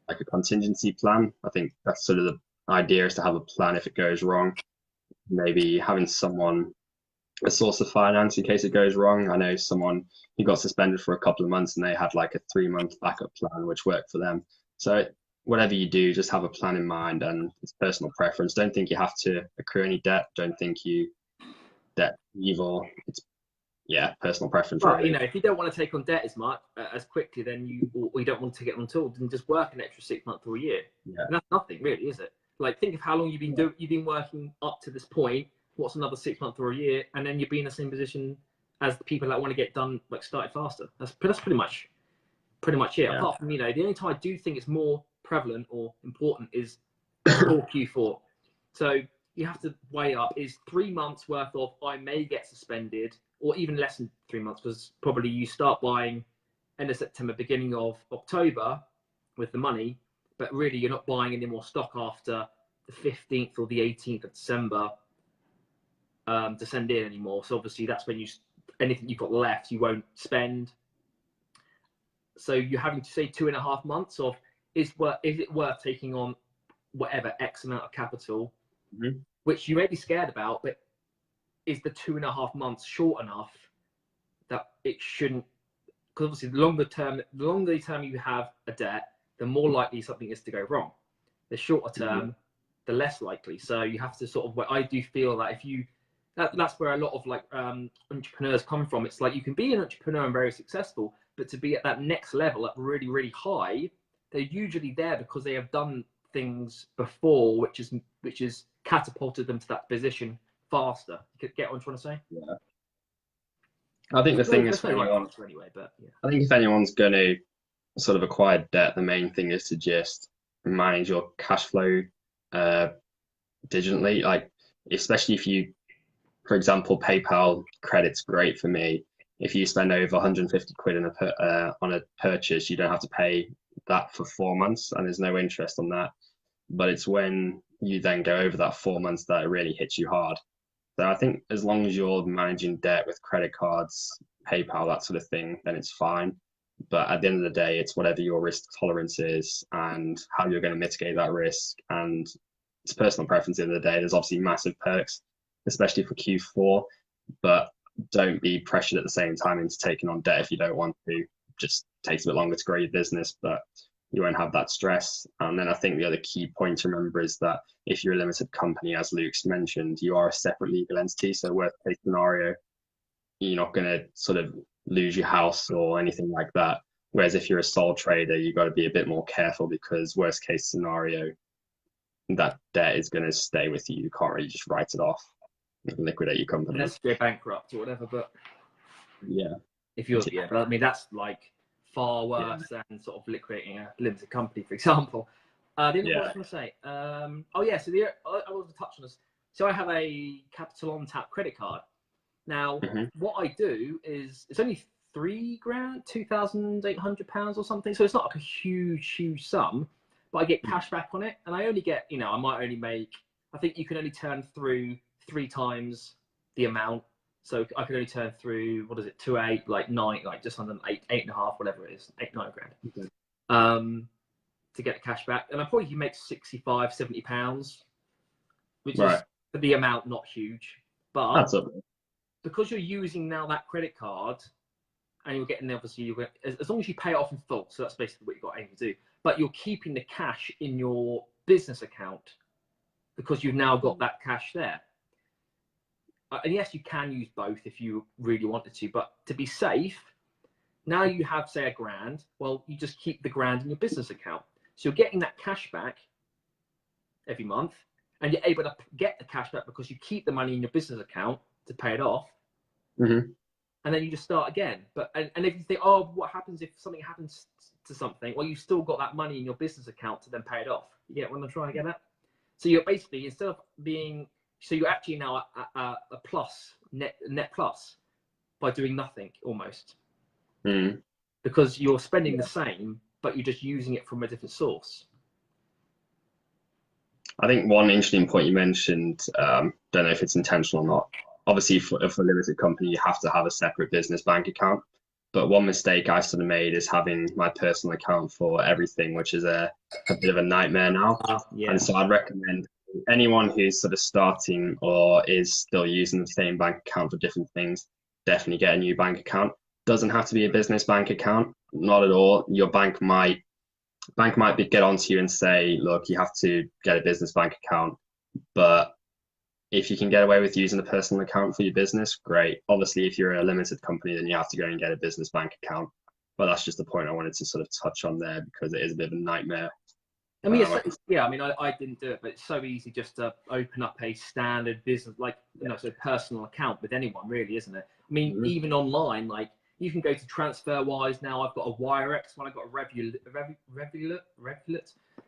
like a contingency plan. I think that's sort of the idea, is to have a plan if it goes wrong. Maybe having someone, a source of finance in case it goes wrong. I know someone who got suspended for a couple of months and they had like a 3-month backup plan which worked for them. So whatever you do, just have a plan in mind, and it's personal preference. Don't think you have to accrue any debt. Don't think debt evil. yeah, personal preference. But Really. you know, if you don't want to take on debt as much as quickly, then or you don't want to take it on at all, then just work an extra 6 months or a year. Yeah. And that's nothing, really, is it? Like, think of how long you've been working up to this point. What's another 6 months or a year, and then you'll be in the same position as the people that want to get done, like, started faster. That's pretty much it. Yeah. Apart from, you know, the only time I do think it's more prevalent or important is for Q4. So you have to weigh up, is 3 months worth of I may get suspended, or even less than 3 months, because probably you start buying end of September, beginning of October with the money, but really you're not buying any more stock after the 15th or the 18th of December to send in anymore. So obviously that's when anything you've got left, you won't spend. So you're having to say 2.5 months of, is it worth taking on whatever X amount of capital, which you may be scared about, but is the 2.5 months short enough that it shouldn't? Because obviously the longer term you have a debt, the more likely something is to go wrong. The shorter term, the less likely. So you have to sort of, I do feel that that's where a lot of like entrepreneurs come from. It's like you can be an entrepreneur and very successful, but to be at that next level, at really, really high, they're usually there because they have done things before, which is catapulted them to that position faster. You get what I'm trying to say? Yeah. I think the thing is, anyway, but yeah. I think if anyone's going to sort of acquire debt, the main thing is to just manage your cash flow digitally. Like, especially if you, for example, PayPal credit's great for me. If you spend over 150 quid on a purchase, you don't have to pay that for 4 months, and there's no interest on that. But it's when you then go over that 4 months that it really hits you hard. So I think as long as you're managing debt with credit cards, PayPal, that sort of thing, then it's fine. But at the end of the day, it's whatever your risk tolerance is and how you're going to mitigate that risk. And it's personal preference at the end of the day. There's obviously massive perks, especially for Q4, but don't be pressured at the same time into taking on debt if you don't want to. Just takes a bit longer to grow your business, but you won't have that stress. And then I think the other key point to remember is that if you're a limited company, as Luke's mentioned, you are a separate legal entity. So worst case scenario, you're not going to sort of lose your house or anything like that. Whereas if you're a sole trader, you've got to be a bit more careful, because worst case scenario, that debt is going to stay with you. You can't really just write it off and liquidate your company. Unless you go bankrupt or whatever, but yeah. If you're, yeah, but I mean, that's like far worse than sort of liquidating a limited company, for example. The other what I was going to say, oh yeah, so I was to touch on this. So I have a Capital on Tap credit card. Now, what I do is, it's only £3,000, £2,800 or something. So it's not like a huge sum, but I get cash back on it, and I only get, you know, I might only make, I think you can only turn through 3 times the amount. So I could only turn through, what is it, 2, 8, like 9, like just under 8.5, whatever it is, 8-9 grand, to get the cash back. And I probably can make £65, £70, which is for the amount not huge, but because you're using now that credit card, and you're getting, obviously, as long as you pay it off in full, so that's basically what you've got to do. But you're keeping the cash in your business account because you've now got that cash there. And yes, you can use both if you really wanted to, but to be safe, now you have, say, £1,000, well, you just keep the £1,000 in your business account. So you're getting that cash back every month, and you're able to get the cash back because you keep the money in your business account to pay it off. And then you just start again. But and if you think, oh, what happens if something happens to something? Well, you've still got that money in your business account to then pay it off. You get what I'm trying to get at? So you're basically, instead of being, so you're actually now a plus, net plus, by doing nothing almost. Because you're spending the same, but you're just using it from a different source. I think one interesting point you mentioned, don't know if it's intentional or not. Obviously, for a limited company, you have to have a separate business bank account. But one mistake I sort of made is having my personal account for everything, which is a bit of a nightmare now. And so I'd recommend anyone who's sort of starting or is still using the same bank account for different things, definitely get a new bank account. Doesn't have to be a business bank account, not at all. Your bank might get onto you and say, look, you have to get a business bank account, but if you can get away with using a personal account for your business, great. Obviously, if you're a limited company, then you have to go and get a business bank account. But that's just the point I wanted to sort of touch on there, because it is a bit of a nightmare. I mean, yeah, I mean, I didn't do it, but it's so easy just to open up a standard business, like, you know, so personal account with anyone, really, isn't it? I mean, even online, like, you can go to TransferWise now. I've got a WireX one. I've got a Revolut.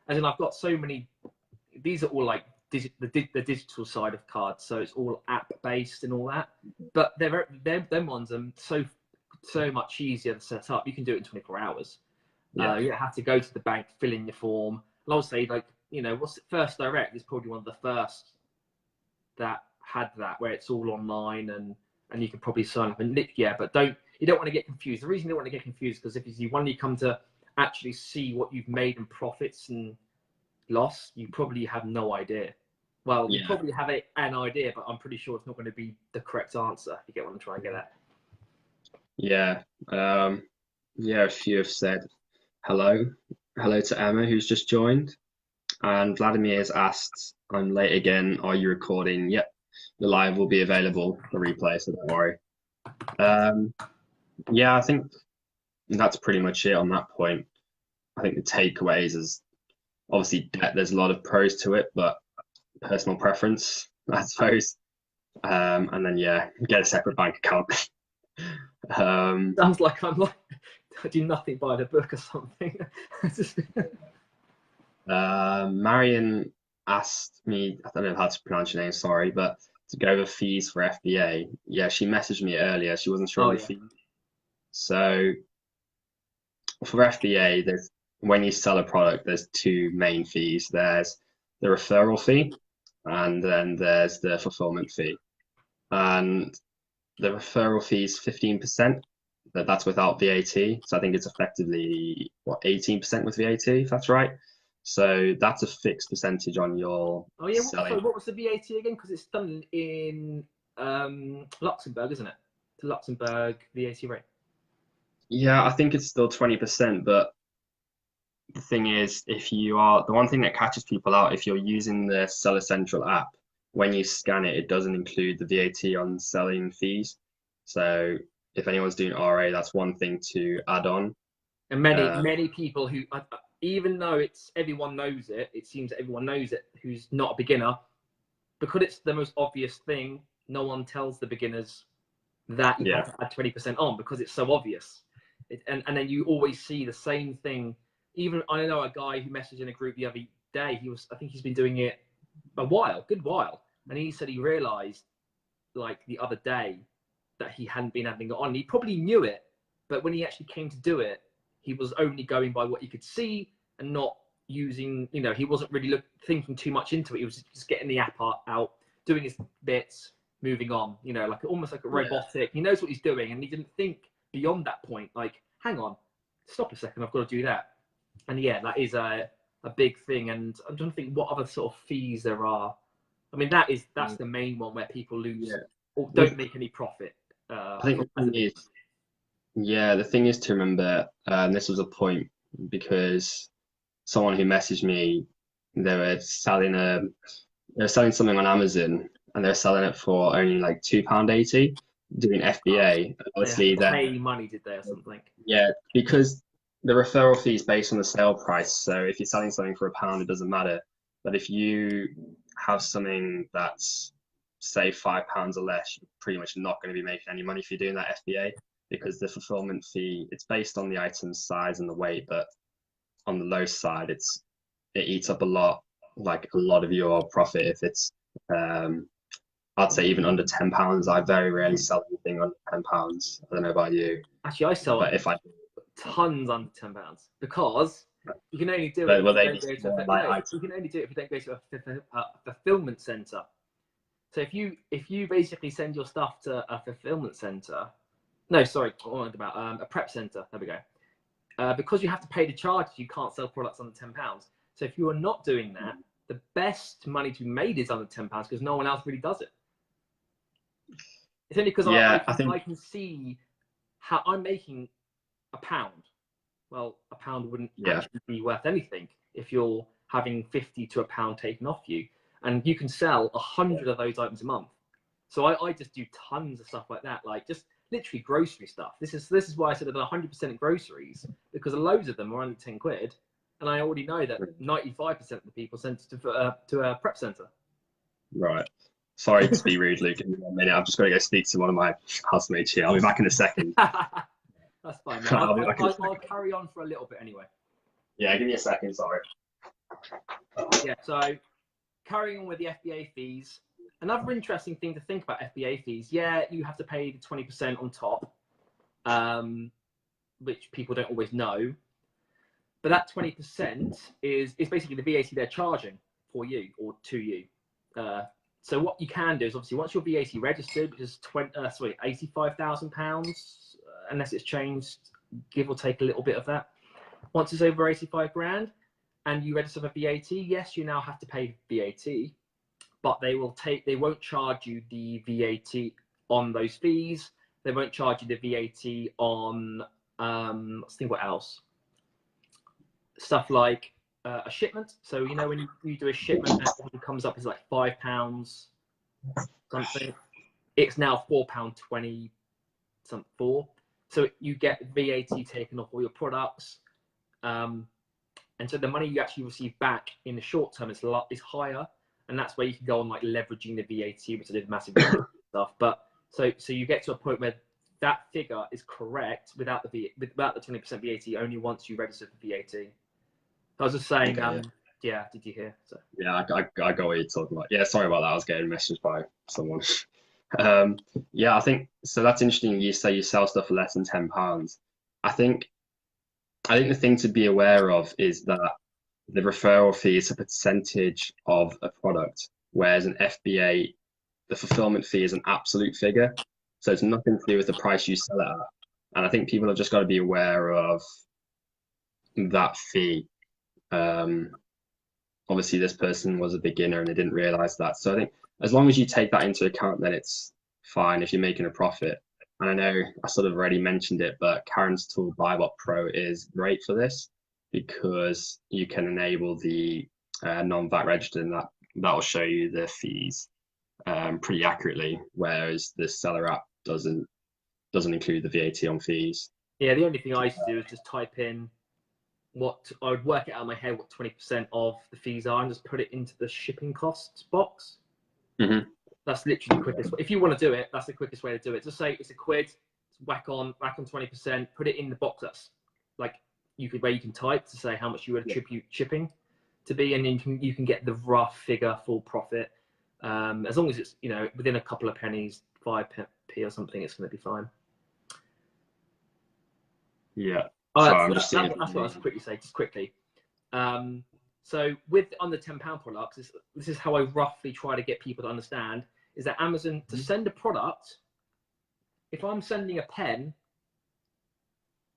As in, I've got so many. These are all like the digital side of cards, so it's all app based and all that. But them ones are so much easier to set up. You can do it in 24 hours. Yeah. You have to go to the bank, fill in your form. And I would say, like, you know, First Direct is probably one of the first that had that, where it's all online and you can probably sign up. And yeah, but you don't want to get confused. The reason you don't want to get confused is because when you come to actually see what you've made in profits and loss, you probably have no idea. Well, you probably have an idea, but I'm pretty sure it's not going to be the correct answer. If you get what I'm trying to get at. Yeah. Yeah, a few have said hello to Emma, who's just joined. And Vladimir has asked, I'm late again, are you recording? Yep, the live will be available for replay, so don't worry. Yeah, I think that's pretty much it on that point. I think the takeaways is obviously debt, there's a lot of pros to it, but personal preference, I suppose. And then, yeah, get a separate bank account. Sounds like I do nothing by the book or something. Marion asked me, I don't know how to pronounce your name, sorry, but to go over fees for FBA. Yeah, she messaged me earlier. She wasn't sure on the fee. So for FBA, when you sell a product, there's two main fees. There's the referral fee, and then there's the fulfillment fee. And the referral fee is 15%. That's without VAT. So I think it's effectively 18% with VAT, if that's right. So that's a fixed percentage on your selling. Sorry, what was the VAT again? Because it's done in Luxembourg, isn't it? The Luxembourg VAT rate. Yeah, I think it's still 20%, but the thing is, the one thing that catches people out, if you're using the Seller Central app, when you scan it, it doesn't include the VAT on selling fees. So if anyone's doing RA, that's one thing to add on. And many people who, even though everyone knows it, it seems that everyone knows it who's not a beginner, because it's the most obvious thing. No one tells the beginners that you have to add 20% on, because it's so obvious. And then you always see the same thing. Even I know a guy who messaged in a group the other day. I think he's been doing it a good while, and he said he realized, like, the other day, that he hadn't been adding it on. He probably knew it, but when he actually came to do it, he was only going by what he could see and not using, you know, he wasn't really thinking too much into it. He was just getting the app out, doing his bits, moving on, you know, like almost like a robotic. He knows what he's doing, and he didn't think beyond that point, like, hang on, stop a second, I've got to do that. And yeah, that is a big thing. And I'm trying to think what other sort of fees there are. I mean, that's the main one where people lose or don't make any profit. I think the thing is to remember, and this was a point, because someone who messaged me, they were selling something on Amazon, and they're selling it for only like £2.80, doing FBA. Obviously, they pay money, did they, or something? Yeah, because the referral fee is based on the sale price. So if you're selling something for £1, it doesn't matter. But if you have something that's, say, £5 or less, you're pretty much not going to be making any money if you're doing that FBA, because the fulfillment fee, it's based on the item's size and the weight, but on the low side, it eats up a lot of your profit. If it's I'd say even under £10. I very rarely sell anything under £10. I don't know about you. Actually, I sell tons under £10, because you can only do it. You can only do it if you don't go to a fulfillment center. So if you basically send your stuff to a fulfillment center, no, sorry, what about a prep center? There we go. Because you have to pay the charges, you can't sell products under £10. So if you are not doing that, the best money to be made is under £10, because no one else really does it. It's only because I can see how I'm making £1. Well, £1 wouldn't actually be worth anything if you're having 50 to £1 taken off you. and you can sell 100 of those items a month. So I just do tons of stuff like that, like just literally grocery stuff. This is why I said I've done 100% in groceries, because loads of them are only 10 quid, and I already know that 95% of the people sent it to a prep centre. Right. Sorry to be rude, Luke. Give me 1 minute. I'm just going to go speak to one of my housemates here. I'll be back in a second. That's fine, mate. I'll carry on for a little bit anyway. Yeah, give me a second. Sorry. Yeah, so carrying on with the FBA fees. Another interesting thing to think about FBA fees. Yeah, you have to pay the 20% on top, which people don't always know. But that 20% is basically the VAT they're charging for you or to you. So what you can do is obviously once your VAT registered, which is £85,000, unless it's changed, give or take a little bit of that. Once it's over 85 grand and you register for VAT, yes, you now have to pay VAT, but they won't charge you the VAT on those fees. They won't charge you the VAT on, let's think what else. Stuff like a shipment. So, you know, when you do a shipment and it comes up as like £5 something, it's now £4.20 something for. So you get VAT taken off all your products. And so the money you actually receive back in the short term is higher. And that's where you can go on like leveraging the VAT, which I did massive stuff. But so you get to a point where that figure is correct without the 20% VAT only once you register for VAT. I was just saying, okay, yeah, did you hear? So. Yeah, I got what you're talking about. Yeah, sorry about that. I was getting messaged by someone. Yeah, I think so. That's interesting. You say you sell stuff for less than £10. I think the thing to be aware of is that the referral fee is a percentage of a product, whereas an FBA, the fulfillment fee is an absolute figure. So it's nothing to do with the price you sell it at. And I think people have just got to be aware of that fee. Obviously this person was a beginner and they didn't realize that. So I think as long as you take that into account, then it's fine if you're making a profit. And I know I sort of already mentioned it, but Karen's tool BuyBot Pro is great for this because you can enable the non-VAT register, and that'll show you the fees pretty accurately, whereas the seller app doesn't include the VAT on fees. Yeah, the only thing I used to do is just type in what I would work it out in my head what 20% of the fees are and just put it into the shipping costs box. Mm-hmm. That's literally the quickest. If you want to do it, that's the quickest way to do it. Just say it's a quid, whack on 20%, put it in the box. That's like where you can type to say how much you would attribute shipping to be, and then you can get the rough figure, full profit. As long as it's, you know, within a couple of pennies, 5p or something, it's going to be fine. Yeah. Oh, that's what I was quickly say, just quickly. So on the £10 products, this is how I roughly try to get people to understand, is that Amazon, to send a product, if I'm sending a pen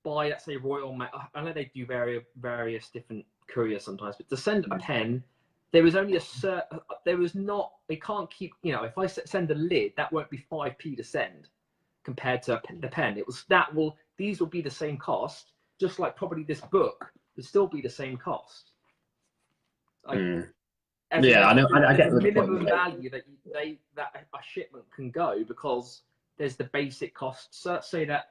by, let's say, Royal Mail, I know they do various different couriers sometimes, but to send a pen, there is only it can't keep, you know, if I send a lid, that won't be 5p to send compared to the pen. These will be the same cost, just like probably this book would still be the same cost. Yeah, I know. I get the minimum value that a shipment can go, because there's the basic costs. So let's say that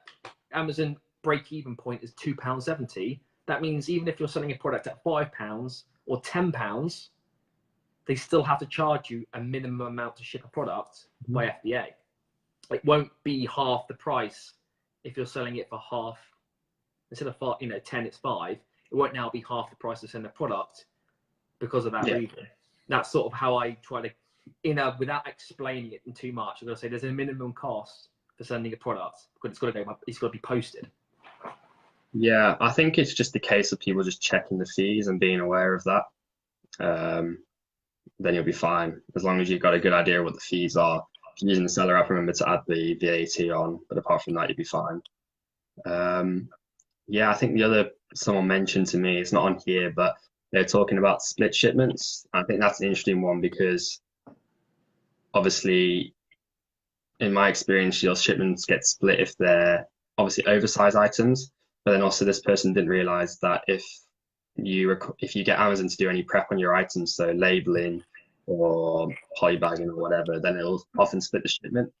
Amazon break-even point is £2.70. That means even if you're selling a product at £5 or £10, they still have to charge you a minimum amount to ship a product by FBA. It won't be half the price if you're selling it for half. Instead of 10, it's 5. It won't now be half the price to send a product because of that reason. That's sort of how I try to, without explaining it in too much, I'm going to say there's a minimum cost for sending a product, because it's got to be posted. Yeah, I think it's just a case of people just checking the fees and being aware of that. Then you'll be fine, as long as you've got a good idea of what the fees are. If you're using the seller app, remember to add the VAT on, but apart from that, you'll be fine. Yeah, I think someone mentioned to me, it's not on here, but they're talking about split shipments. I think that's an interesting one, because obviously, in my experience, your shipments get split if they're obviously oversized items, but then also this person didn't realize that if you get Amazon to do any prep on your items, so labeling, or polybagging or whatever, then it'll often split the shipment.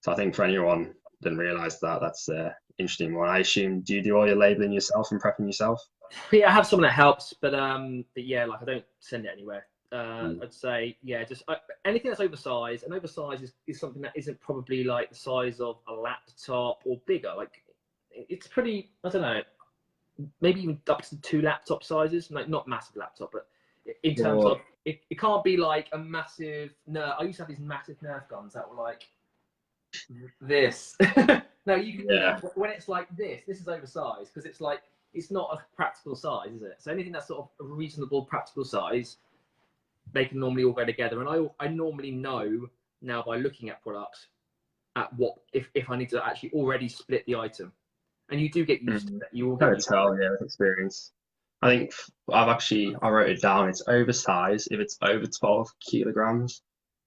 So I think for anyone who didn't realize that, that's an interesting one. I assume, do you do all your labeling yourself and prepping yourself? Yeah, I have someone that helps, but yeah, like I don't send it anywhere. Mm. I'd say, yeah, just anything that's oversized, and oversized is something that isn't probably like the size of a laptop or bigger. Like it's pretty, I don't know, maybe even up to 2 laptop sizes, like not massive laptop, but in terms Or, of it can't be like a massive Nerf. I used to have these massive Nerf guns that were like this. No, you can, yeah, when it's like this is oversized because it's like it's not a practical size, is it? So anything that's sort of a reasonable practical size, they can normally all go together. And I normally know now by looking at products at what if I need to actually already split the item. And you do get used to it. You will get kind of used to it. tell, yeah, with experience. I think I wrote it down. It's oversized if it's over 12 kilograms,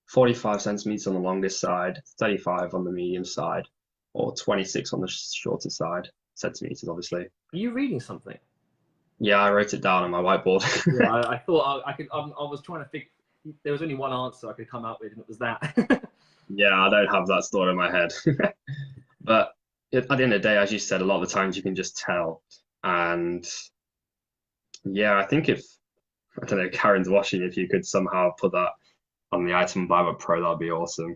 45 centimeters on the longest side, 35 on the medium side, or 26 on the shorter side, centimeters, obviously. Are you reading something? Yeah, I wrote it down on my whiteboard. Yeah, I thought I could. I was trying to think. There was only one answer I could come up with, and it was that. Yeah, I don't have that stored in my head. But at the end of the day, as you said, a lot of the times you can just tell. And yeah, I think if, I don't know, Karen's washing, if you could somehow put that on the item by the Pro, that'd be awesome.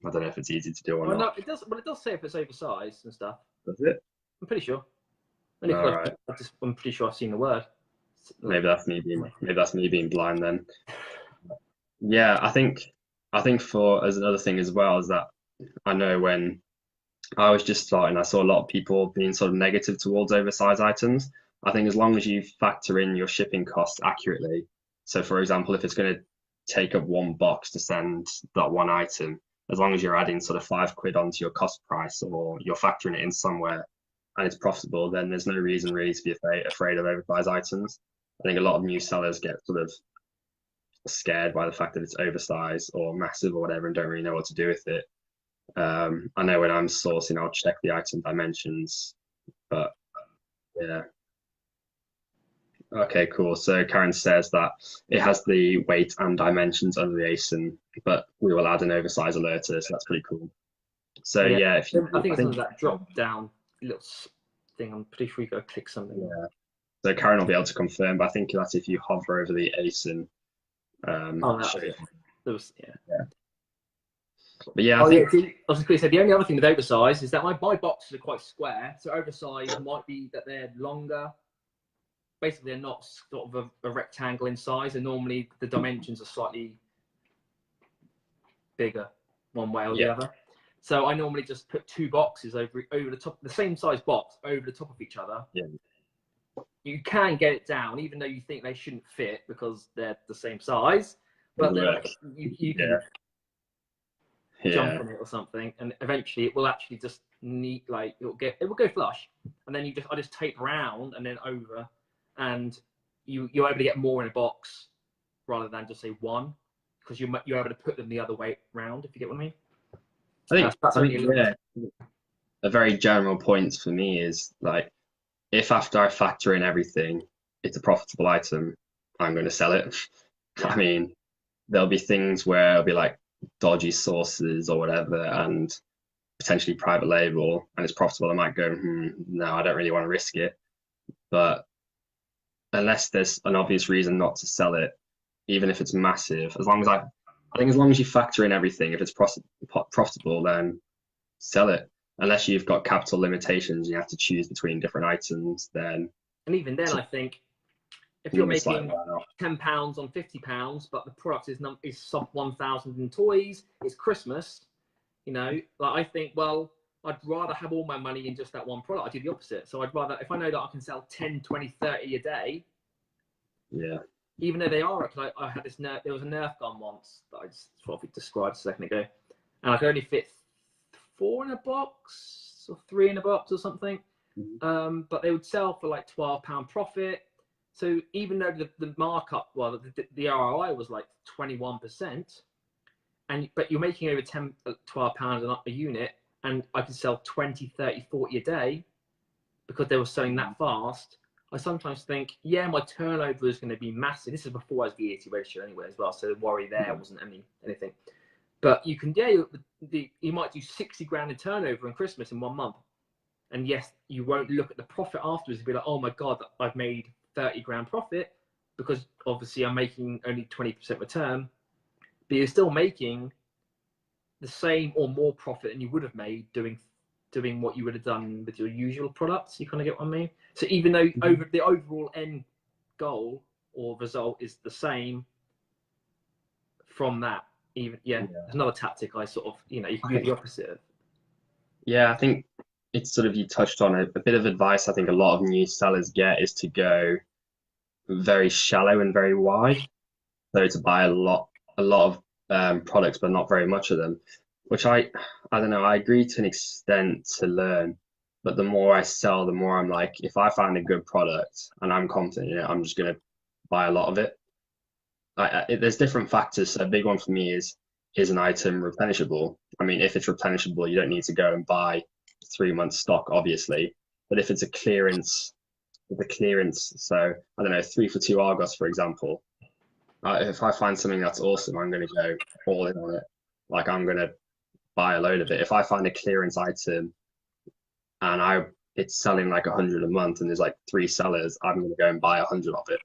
I don't know if it's easy to do or Well, no, not. it does. Well, it does say if it's oversized and stuff. Does it? I'm pretty sure. All Only right. I'm pretty sure I've seen the word. Maybe that's me being blind then. Yeah, I think for as another thing as well is that I know when I was just starting, I saw a lot of people being sort of negative towards oversized items. I think as long as you factor in your shipping costs accurately, so for example, if it's going to take up one box to send that one item, as long as you're adding sort of £5 onto your cost price or you're factoring it in somewhere and it's profitable, then there's no reason really to be afraid of oversized items. I think a lot of new sellers get sort of scared by the fact that it's oversized or massive or whatever and don't really know what to do with it. I know when I'm sourcing, I'll check the item dimensions, but yeah. Okay, cool. So Karen says that it has the weight and dimensions under the ASIN, but we will add an oversized alerter, so that's pretty cool. So Yeah, yeah, if you, I think I it's think under that drop down little thing. I'm pretty sure you go click something. yeah. So Karen will be able to confirm, but I think that's if you hover over the ASIN. Oh, that Show was you. it. There was, yeah. Yeah. But yeah, I Oh, yeah. think See, I was just going to say the only other thing with oversized is that my boxes are quite square. So oversized might be that they're longer. Basically, they're not sort of a rectangle in size, and normally the dimensions are slightly bigger one way or the other. So I normally just put 2 boxes over the top, the same size box over the top of each other. Yeah. You can get it down, even though you think they shouldn't fit because they're the same size. But then you can jump on it or something, and eventually it will actually just it will go flush, and then I just tape around and then over, and you're able to get more in a box rather than just say one, because you're able to put them the other way round, if you get what I mean. I think yeah, a very general point for me is like, if after I factor in everything, it's a profitable item, I'm going to sell it. I mean, there'll be things where it'll be like dodgy sources or whatever, and potentially private label, and it's profitable. I might go, no, I don't really want to risk it. But unless there's an obvious reason not to sell it, even if it's massive, I think as long as you factor in everything, if it's profitable, then sell it. Unless you've got capital limitations, you have to choose between different items, then. And even then, I think if you're making £10 on £50, but the product is sub 1,000 in toys, it's Christmas, like I think, well, I'd rather have all my money in just that one product. I do the opposite. So I'd rather, if I know that I can sell 10, 20, 30 a day, yeah, even though they are, I had there was a Nerf gun once that I just sort of described a second ago, and I could only fit 4 in a box or 3 in a box or something. But they would sell for like £12 profit. So even though the markup, well, the ROI was like 21%, but you're making over £12 a unit, and I could sell 20, 30, 40 a day because they were selling that fast. I sometimes think, yeah, my turnover is going to be massive. This is before I was VAT registered anyway as well, so the worry there wasn't anything. But you can, yeah, you might do 60 grand in turnover in Christmas in 1 month. And yes, you won't look at the profit afterwards and be like, oh my God, I've made 30 grand profit, because obviously I'm making only 20% return, but you're still making the same or more profit than you would have made doing what you would have done with your usual products. You kind of get what I mean? So even though the overall end goal or result is the same from that, even another tactic I sort of, you can do the opposite of. Yeah, I think it's sort of, you touched on a bit of advice I think a lot of new sellers get is to go very shallow and very wide. So to buy a lot of products, but not very much of them, which I don't know, I agree to an extent to learn, but the more I sell, the more I'm like, if I find a good product and I'm confident in it, I'm just going to buy a lot of it. There's different factors. So a big one for me is an item replenishable? I mean, if it's replenishable, you don't need to go and buy 3 months stock, obviously. But if it's a clearance, so I don't know, 3 for 2 Argos, for example. If I find something that's awesome, I'm going to go all in on it. Like, I'm going to buy a load of it. If I find a clearance item and it's selling like 100 a month and there's like 3 sellers, I'm going to go and buy 100 of it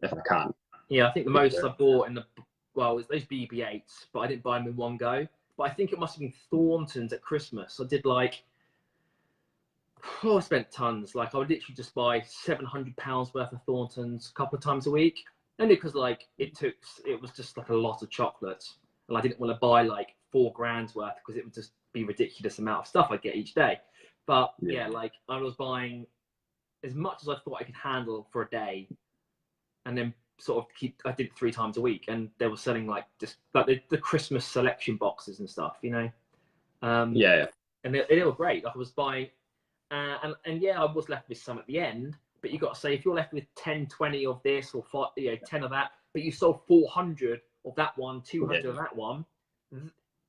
if I can. Yeah, I think the most I bought was those BB-8s, but I didn't buy them in one go. But I think it must have been Thorntons at Christmas. I did I spent tons. Like, I would literally just buy £700 worth of Thorntons a couple of times a week. Only because it was just like a lot of chocolates. And I didn't want to buy like 4 grand's worth because it would just be a ridiculous amount of stuff I'd get each day. But yeah, like I was buying as much as I thought I could handle for a day. And then sort of I did it 3 times a week, and they were selling like just like the Christmas selection boxes and stuff, and they were great. Like I was buying, and yeah, I was left with some at the end, but you got to say, if you're left with 10, 20 of this or 5, 10 of that, but you sold 400 of that one, 200 of that one,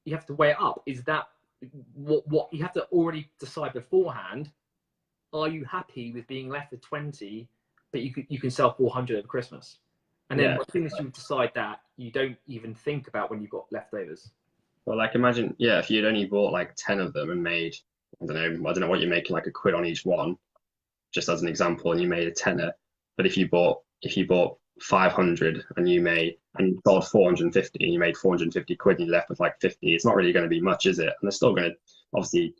you have to weigh it up. Is that what you have to already decide beforehand? Are you happy with being left with 20, but you can sell 400 over Christmas? And then as soon as you decide that, you don't even think about when you've got leftovers. Well, like imagine, if you'd only bought like 10 of them and made, I don't know what you're making, like £1 on each one, just as an example, and you made a tenner. But if you bought 500 and you sold 450 and you made 450 quid and you left with like 50, it's not really going to be much, is it? And they're still going to, obviously,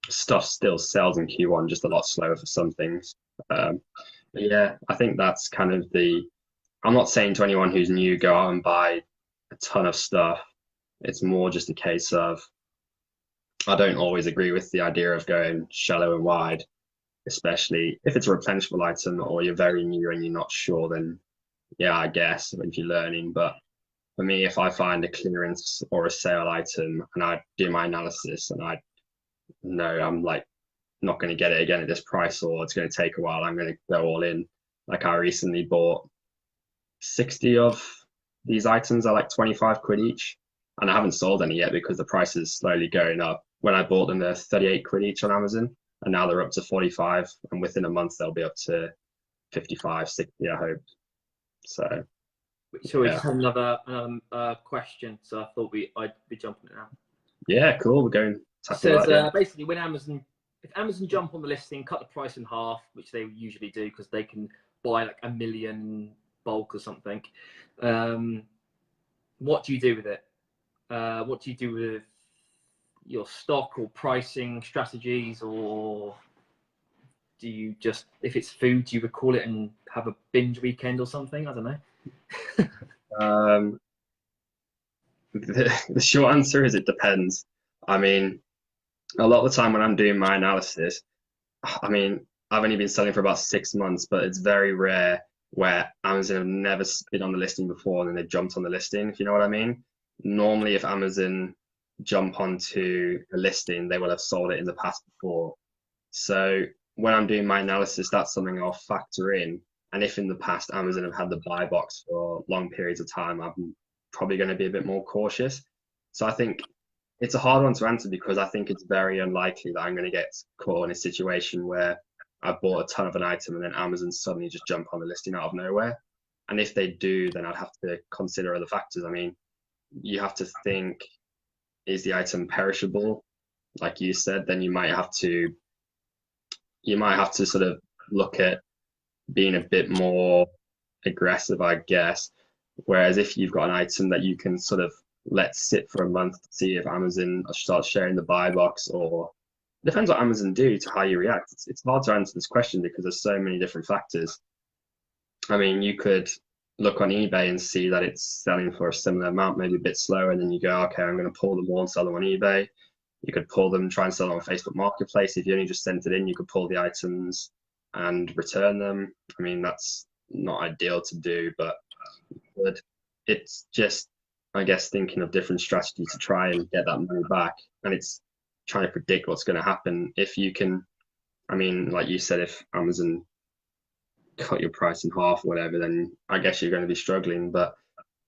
stuff still sells in Q1, just a lot slower for some things. But yeah, I think that's kind of I'm not saying to anyone who's new, go out and buy a ton of stuff. It's more just a case of, I don't always agree with the idea of going shallow and wide, especially if it's a replenishable item or you're very new and you're not sure, then yeah, I guess if you're learning. But for me, if I find a clearance or a sale item and I do my analysis and I know I'm like not going to get it again at this price, or it's going to take a while, I'm going to go all in. Like I recently bought 60 of these items are like 25 quid each, and I haven't sold any yet because the price is slowly going up. When I bought them, they're 38 quid each on Amazon, and now they're up to 45, and within a month they'll be up to 55, 60, I hope. So we just had another question, so I thought I'd be jumping it now. Yeah, cool. We're going. So basically, when if Amazon jump on the listing, cut the price in half, which they usually do because they can buy like 1 million bulk or something, what do you do with it? What do you do with your stock or pricing strategies, or do you just, if it's food, do you recall it and have a binge weekend or something? I don't know. The short answer is it depends. I mean, a lot of the time when I'm doing my analysis, I mean, I've only been selling for about 6 months, but it's very rare where Amazon have never been on the listing before and then they've jumped on the listing, if you know what I mean. Normally, if Amazon jump onto a listing, they will have sold it in the past before. So when I'm doing my analysis, that's something I'll factor in. And if in the past Amazon have had the buy box for long periods of time, I'm probably going to be a bit more cautious. So I think it's a hard one to answer because I think it's very unlikely that I'm going to get caught in a situation where I've bought a ton of an item and then Amazon suddenly just jump on the listing out of nowhere. And if they do, then I'd have to consider other factors. I mean, you have to think, is the item perishable? Like you said, then you might have to sort of look at being a bit more aggressive, I guess. Whereas if you've got an item that you can sort of let sit for a month to see if Amazon starts sharing the buy box, or it depends what Amazon do to how you react. It's hard to answer this question because there's so many different factors. I mean, you could look on eBay and see that it's selling for a similar amount, maybe a bit slower, and then you go, okay, I'm going to pull them all and sell them on eBay. You could pull them, try and sell them on Facebook Marketplace. If you only just sent it in, you could pull the items and return them. I mean, that's not ideal to do, but it's just, I guess, thinking of different strategies to try and get that money back. And it's trying to predict what's going to happen. If you can, I mean, like you said, if Amazon cut your price in half or whatever, then I guess you're going to be struggling. But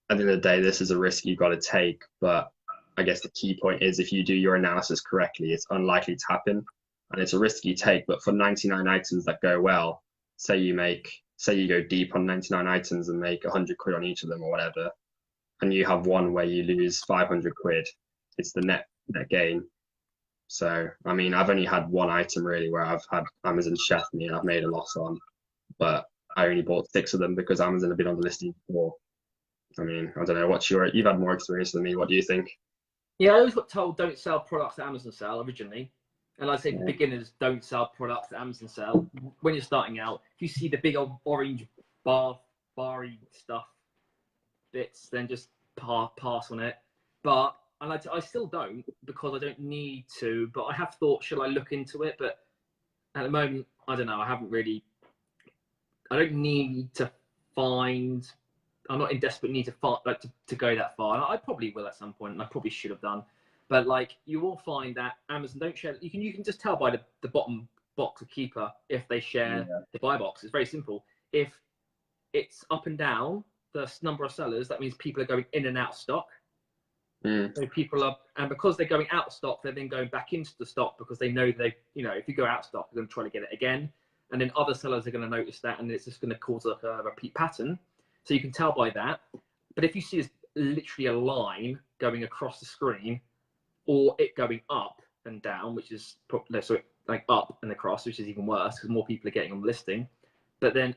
at the end of the day, this is a risk you've got to take. But I guess the key point is if you do your analysis correctly, it's unlikely to happen. And it's a risk you take. But for 99 items that go well, say you go deep on 99 items and make 100 quid on each of them or whatever, and you have one where you lose 500 quid, it's the net gain. So, I mean, I've only had one item really where I've had Amazon chef me and I've made a loss on, but I only bought 6 of them because Amazon had been on the listing before. I mean, I don't know, you've had more experience than me. What do you think? Yeah, I always got told don't sell products that Amazon sell originally. And I'd say for beginners, don't sell products that Amazon sell. When you're starting out, if you see the big old orange barry stuff bits, then just pass on it. But I still don't, because I don't need to. But I have thought, should I look into it? But at the moment, I don't know. I don't need to find. I'm not in desperate need to go that far. And I probably will at some point, and I probably should have done. But like, you will find that Amazon don't share. You can just tell by the bottom box of Keeper if they share the buy box. It's very simple. If it's up and down the number of sellers, that means people are going in and out of stock. So people are, and because they're going out of stock, they're then going back into the stock because they know if you go out of stock, they're going to try to get it again. And then other sellers are going to notice that, and it's just going to cause like a repeat pattern. So you can tell by that. But if you see this literally a line going across the screen, or it going up and down, which is so like up and across, which is even worse because more people are getting on the listing. But then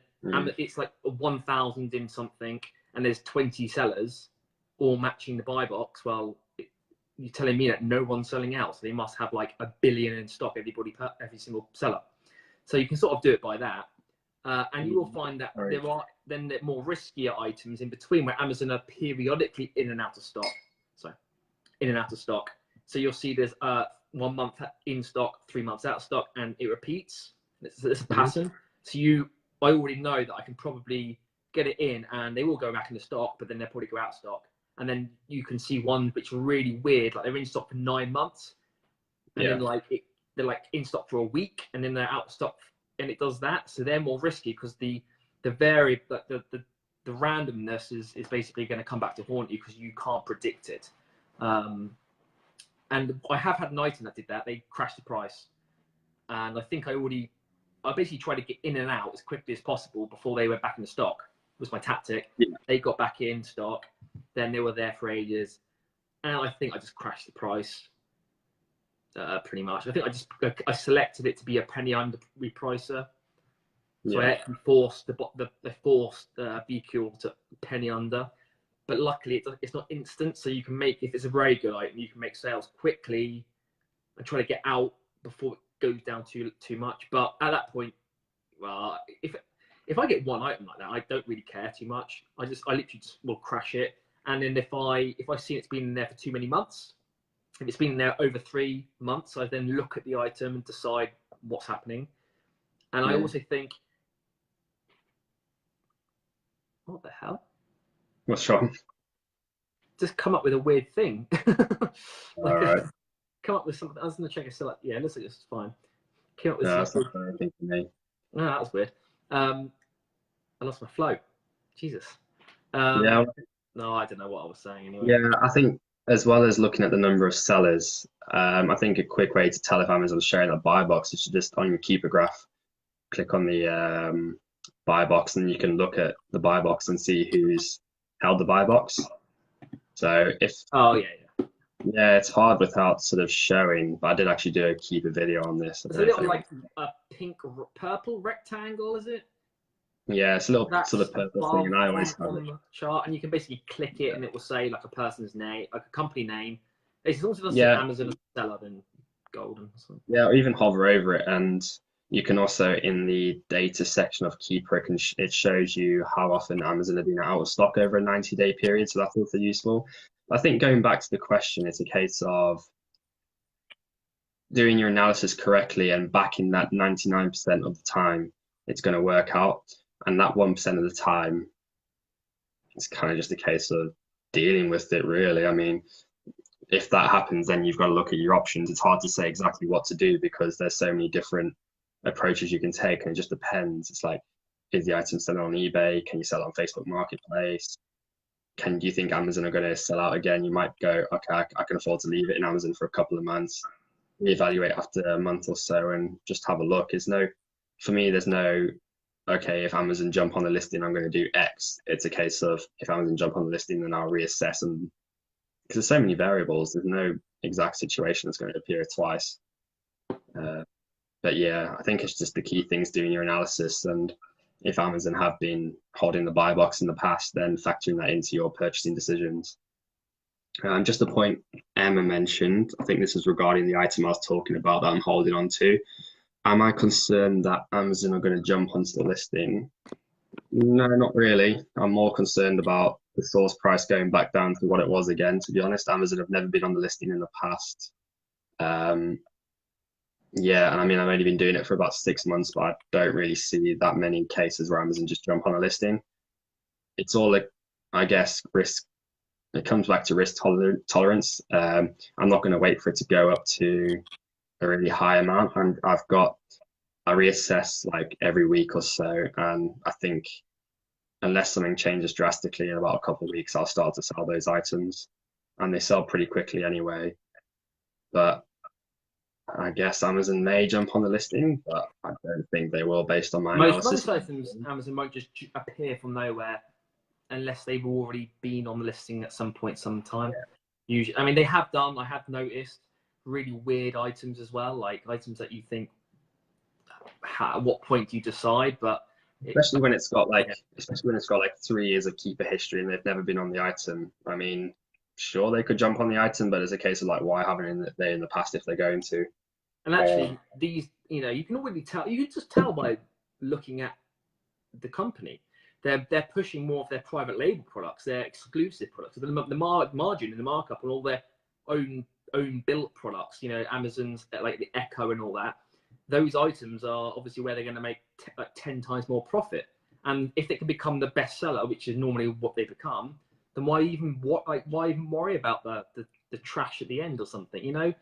it's like 1,000 in something, and there's 20 sellers all matching the buy box. Well, you're telling me that no one's selling out, so they must have like 1 billion in stock, every single seller. So you can sort of do it by that, and you will find that there are then more riskier items in between where Amazon are periodically in and out of stock. So you'll see there's 1 month in stock, 3 months out of stock, and it repeats. It's a pattern. So I already know that I can probably get it in, and they will go back into stock, but then they'll probably go out of stock. And then you can see one which is really weird, like they're in stock for 9 months, and then they're like in stock for a week, and then they're out of stock, and it does that. So they're more risky because the randomness is basically going to come back to haunt you because you can't predict it. And I have had an item that did that. They crashed the price, and I think I basically tried to get in and out as quickly as possible before they went back into stock. Was my tactic. They got back in stock, then they were there for ages, and I think I just crashed the price. Pretty much. I think I selected it to be a penny under repricer, so I actually forced the BQ to penny under. But luckily, it's not instant, so you can make, if it's a very good item, you can make sales quickly and try to get out before it goes down too much. But at that point, well, if I get one item like that, I don't really care too much. I literally just will crash it. And then if I see it's been in there for too many months, if it's been there over 3 months, I then look at the item and decide what's happening. And I also think, what the hell? What's wrong? Just come up with a weird thing. All right. Come up with something. I was going to check it. So like, yeah, it looks like it's fine. Came up with No, something. that's not anything for me. No, that was weird. I lost my flow. Jesus. Yeah. No, I don't know what I was saying anyway. Yeah, I think as well as looking at the number of sellers, I think a quick way to tell if Amazon's sharing that buy box is to just on your Keeper graph. click on the buy box, and you can look at the buy box and see who's held the buy box. So if Oh yeah, yeah. yeah, it's hard without sort of showing, but I did actually do a keeper video on this. It's a little like a pink, purple rectangle, is it? Yeah, it's a little That's sort of purple thing, and I always have on it. the chart, and you can basically click it, and it will say like a person's name, like a company name. As long as it doesn't say Yeah, Amazon as a seller, then golden. So. yeah, or even hover over it, and you can also in the data section of Keeper, it shows you how often Amazon have been out of stock over a 90-day period. So that's also useful. I think going back to the question, it's a case of doing your analysis correctly and backing that 99% of the time it's going to work out, and that 1% of the time it's kind of just a case of dealing with it, really. I mean, if that happens, then you've got to look at your options. It's hard to say exactly what to do because there's so many different approaches you can take, and it just depends. It's like, is the item selling on eBay? Can you sell it on Facebook Marketplace? Do you think Amazon are going to sell out again? You might go, okay, I can afford to leave it in Amazon for a couple of months, reevaluate after a month or so, and just have a look. For me, there's no, okay, if Amazon jump on the listing, I'm going to do X. It's a case of if Amazon jump on the listing, then I'll reassess, and because there's so many variables, there's no exact situation that's going to appear twice. But yeah, I think it's just the key things doing your analysis, and if Amazon have been holding the buy box in the past, then factoring that into your purchasing decisions. Just a point Emma mentioned, I think this is regarding the item I was talking about that I'm holding on to. Am I concerned that Amazon are going to jump onto the listing? No, not really. I'm more concerned about the source price going back down to what it was again. To be honest, Amazon have never been on the listing in the past. Yeah, and I mean, I've only been doing it for about 6 months, but I don't really see that many cases where Amazon just jump on a listing. It's all, like, I guess, risk. It comes back to risk tolerance. I'm not going to wait for it to go up to a really high amount. I reassess like every week or so, and I think unless something changes drastically in about a couple of weeks, I'll start to sell those items, and they sell pretty quickly anyway. But I guess Amazon may jump on the listing, but I don't think they will based on my analysis. Most items, Amazon won't just appear from nowhere unless they've already been on the listing at some point, sometime. Yeah. Usually, I mean, they have done. I have noticed really weird items as well, like items that you think, at what point do you decide? But especially when it's got like 3 years of keeper history and they've never been on the item. I mean, sure, they could jump on the item, but it's a case of like, why haven't they in the past if they're going to? And actually, these, you can already tell. You can just tell by looking at the company. They're pushing more of their private label products, their exclusive products. The margin and the markup on all their own built products. Amazon's like the Echo and all that. Those items are obviously where they're going to make 10 times more profit. And if they can become the bestseller, which is normally what they become, then why even worry about the trash at the end or something?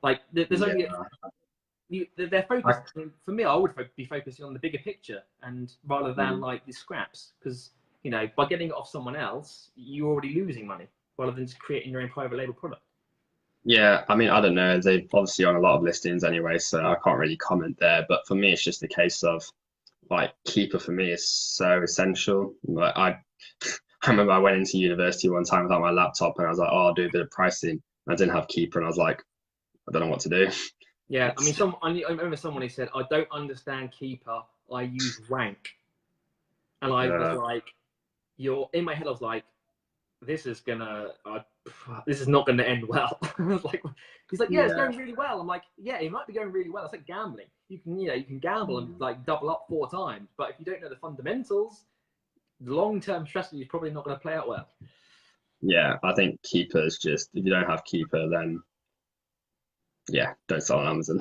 Like there's only they're focused. For me, I would be focusing on the bigger picture and rather than like the scraps, because by getting it off someone else, you're already losing money rather than just creating your own private label product. Yeah, I mean, I don't know. They're obviously on a lot of listings anyway, so I can't really comment there. But for me, it's just a case of like Keeper for me is so essential. Like I remember I went into university one time without my laptop and I was like, oh, I'll do a bit of pricing. I didn't have Keeper and I was like, I don't know what to do. Yeah, I mean, I remember someone who said, I don't understand Keeper, I use Rank. And I was like, in my head, I was like, this is not gonna end well. He's like, yeah, it's going really well. I'm like, yeah, it might be going really well. It's like gambling. You can gamble and like double up 4 times, but if you don't know the fundamentals, the long-term strategy is probably not going to play out well. Yeah, I think Keeper is just, if you don't have Keeper, then yeah, don't sell on Amazon.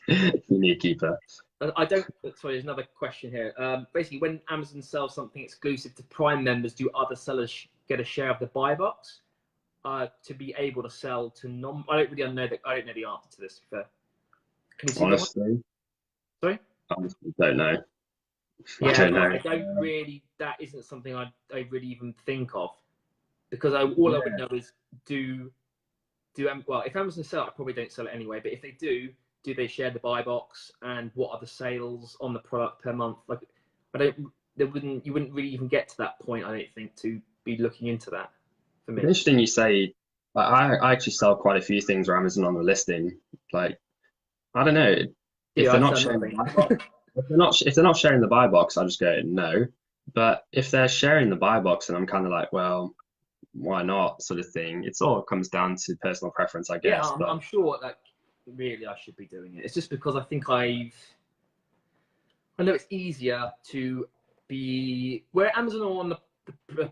You need Keeper. Sorry, there's another question here. Basically, when Amazon sells something exclusive to Prime members, do other sellers get a share of the buy box to be able to sell to non? I don't know the answer to this. Can you see honestly, sorry, I honestly don't know. Yeah, I don't know. I don't really. That isn't something I really even think of, because all I would know is well, if Amazon sell it, I probably don't sell it anyway. But if they do, do they share the buy box, and what are the sales on the product per month? Like, you wouldn't really even get to that point, I don't think, to be looking into that for me. Interesting you say, like, I actually sell quite a few things on Amazon on the listing. Like, I don't know if they're not sharing the buy box, if they're not sharing the buy box, I just go no. But if they're sharing the buy box, and I'm kind of like, well, why not, sort of thing. It all comes down to personal preference, I guess. Yeah, I'm sure that really I should be doing it. It's just because I think I know it's easier to be where Amazon are on the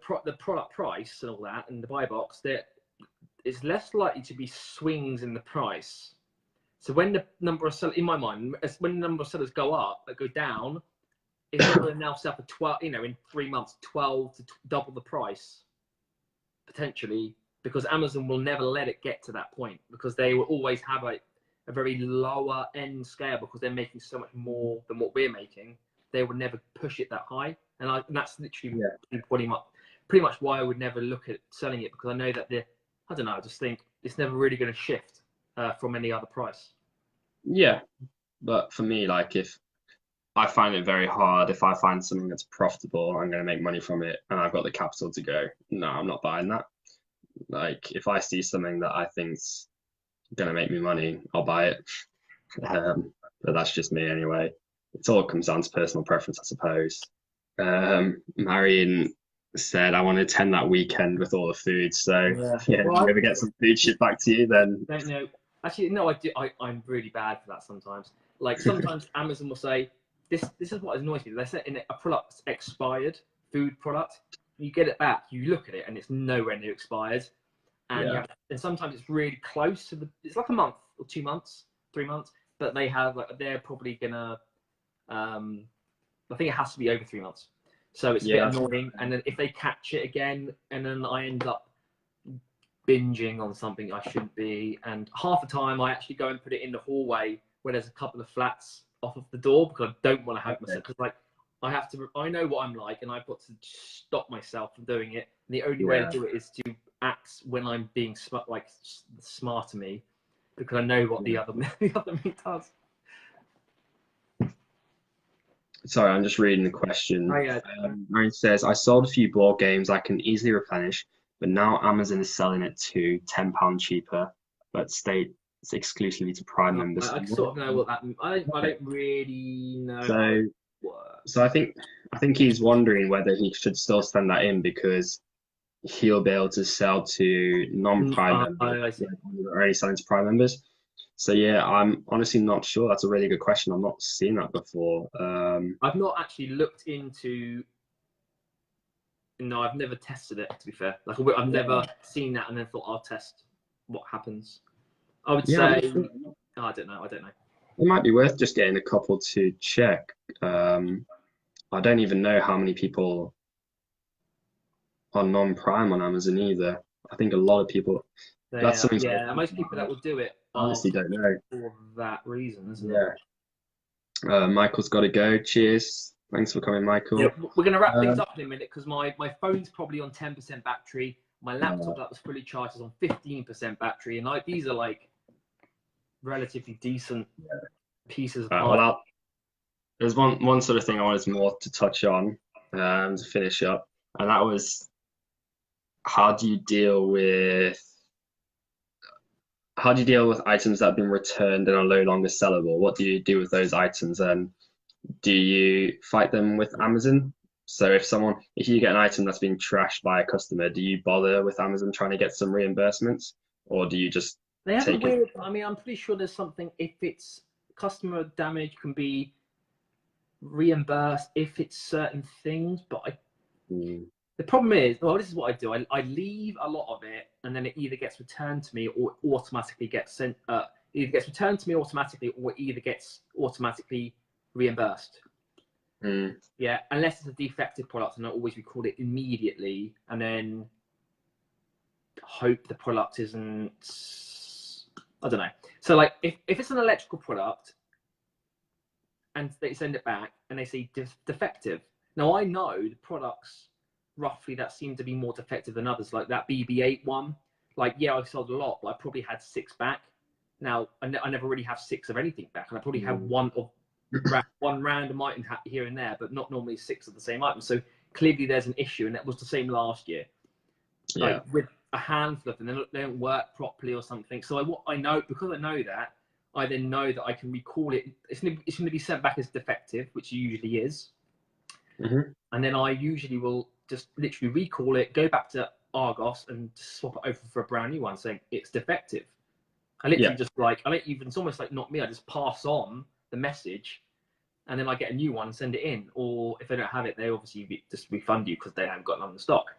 product price and all that, and the buy box, there it's less likely to be swings in the price. So when the number of sellers, in my mind, when the number of sellers go up, that go down, it's not going to now sell for 12, in 3 months, 12 to double the price, potentially, because Amazon will never let it get to that point, because they will always have a very lower end scale, because they're making so much more than what we're making. They would never push it that high. And that's literally pretty much why I would never look at selling it, because I know that I don't know, I just think it's never really going to shift from any other price. Yeah, but for me, like, if I find it very hard, if I find something that's profitable, I'm going to make money from it, and I've got the capital to go, no, I'm not buying that. Like, if I see something that I think's going to make me money, I'll buy it. But that's just me anyway. It all comes down to personal preference, I suppose. Marion said, I want to attend that weekend with all the food. So yeah, well, if you ever get some food shipped back to you, then. Don't know. Actually, no, I do. I'm really bad for that sometimes. Like, sometimes Amazon will say, this is what annoys me. They say in a product's expired, food product, you get it back, you look at it, and it's nowhere near expired. And, and sometimes it's really close to it's like a month or 2 months, 3 months, but they have, like, they're probably gonna, I think it has to be over 3 months. So it's a bit annoying. And then if they catch it again, and then I end up binging on something I shouldn't be. And half the time I actually go and put it in the hallway where there's a couple of flats off of the door, because I don't want to hurt myself. Because, like, I know what I'm like, and I've got to stop myself from doing it. And the only way to do it is to act when I'm being smart to me, because I know what the other me does. Sorry, I'm just reading the question. Oh, yeah. Marion says, I sold a few board games I can easily replenish, but now Amazon is selling it to £10 cheaper, but states exclusively to Prime members. I sort of know what that means. I don't really know. So I think he's wondering whether he should still send that in, because he'll be able to sell to non-Prime members, only selling to Prime members. So yeah, I'm honestly not sure. That's a really good question. I've not seen that before. I've not actually looked into. No, I've never tested it, to be fair. Like, I've never seen that and then thought, I'll test what happens. I would say, I don't know. It might be worth just getting a couple to check. I don't even know how many people are non-Prime on Amazon either. I think a lot of people. That's something. Yeah, most people that will do it honestly don't know for that reason, isn't it? Michael's got to go. Cheers. Thanks for coming, Michael. Yeah, we're going to wrap things up in a minute, because my phone's probably on 10% battery. My laptop that was fully charged is on 15% battery, and these are like relatively decent pieces of art. There's one sort of thing I wanted more to touch on to finish up, and that was, how do you deal with items that have been returned and are no longer sellable? What do you do with those items, and do you fight them with Amazon? So if you get an item that's been trashed by a customer, do you bother with Amazon trying to get some reimbursements, or do you just take it? I mean, I'm pretty sure there's something, if it's customer damage, can be reimbursed if it's certain things, but the problem is, this is what I do. I leave a lot of it, and then it either gets returned to me or automatically gets sent. Either gets returned to me automatically, or either gets automatically reimbursed. Yeah, unless it's a defective product, and I always record it immediately, and then hope the product isn't. I don't know. So, like, if it's an electrical product, and they send it back, and they say defective. Now, I know the products roughly that seem to be more defective than others, like that BB-8 one. Like, yeah, I sold a lot, but I probably had 6 back. Now, I never really have 6 of anything back, and I probably have one random item here and there, but not normally 6 of the same item. So clearly there's an issue, and that was the same last year. Like with a handful of them, they don't work properly or something. So I know, because I know that, I then know that I can recall it. It's going to be sent back as defective, which it usually is. And then I usually will just literally recall it, go back to Argos and swap it over for a brand new one saying it's defective. I literally just it's almost like not me. I just pass on the message, and then I get a new one and send it in. Or if they don't have it, they obviously just refund you because they haven't got none in stock.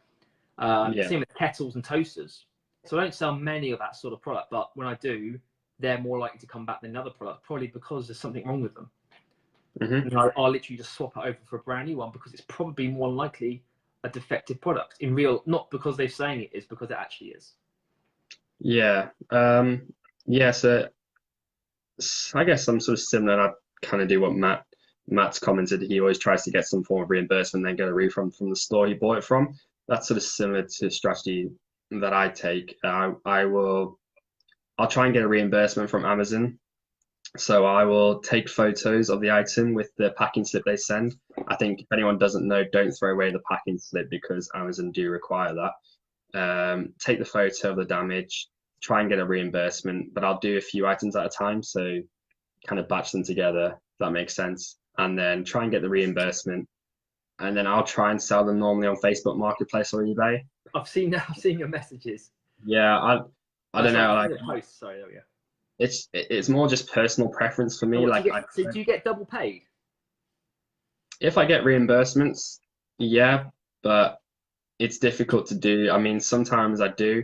Same with kettles and toasters. So I don't sell many of that sort of product, but when I do, they're more likely to come back than another product, probably because there's something wrong with them. And I'll literally just swap it over for a brand new one because it's probably more likely a defective product in real, not because they're saying it is, because it actually is. So I guess I'm sort of similar, and I kind of do what Matt's commented. He always tries to get some form of reimbursement, then get a refund from the store he bought it from. That's sort of similar to the strategy that I take. I'll try and get a reimbursement from Amazon. So I will take photos of the item with the packing slip they send. I think if anyone doesn't know, don't throw away the packing slip because Amazon do require that. Take the photo of the damage, try and get a reimbursement, but I'll do a few items at a time. So kind of batch them together, if that makes sense. And then try and get the reimbursement. And then I'll try and sell them normally on Facebook Marketplace or eBay. I've seen your messages. Yeah, I don't know. Like, post. Sorry, there we go. It's more just personal preference for me. So do you get double paid? If I get reimbursements, yeah, but it's difficult to do. I mean, sometimes I do,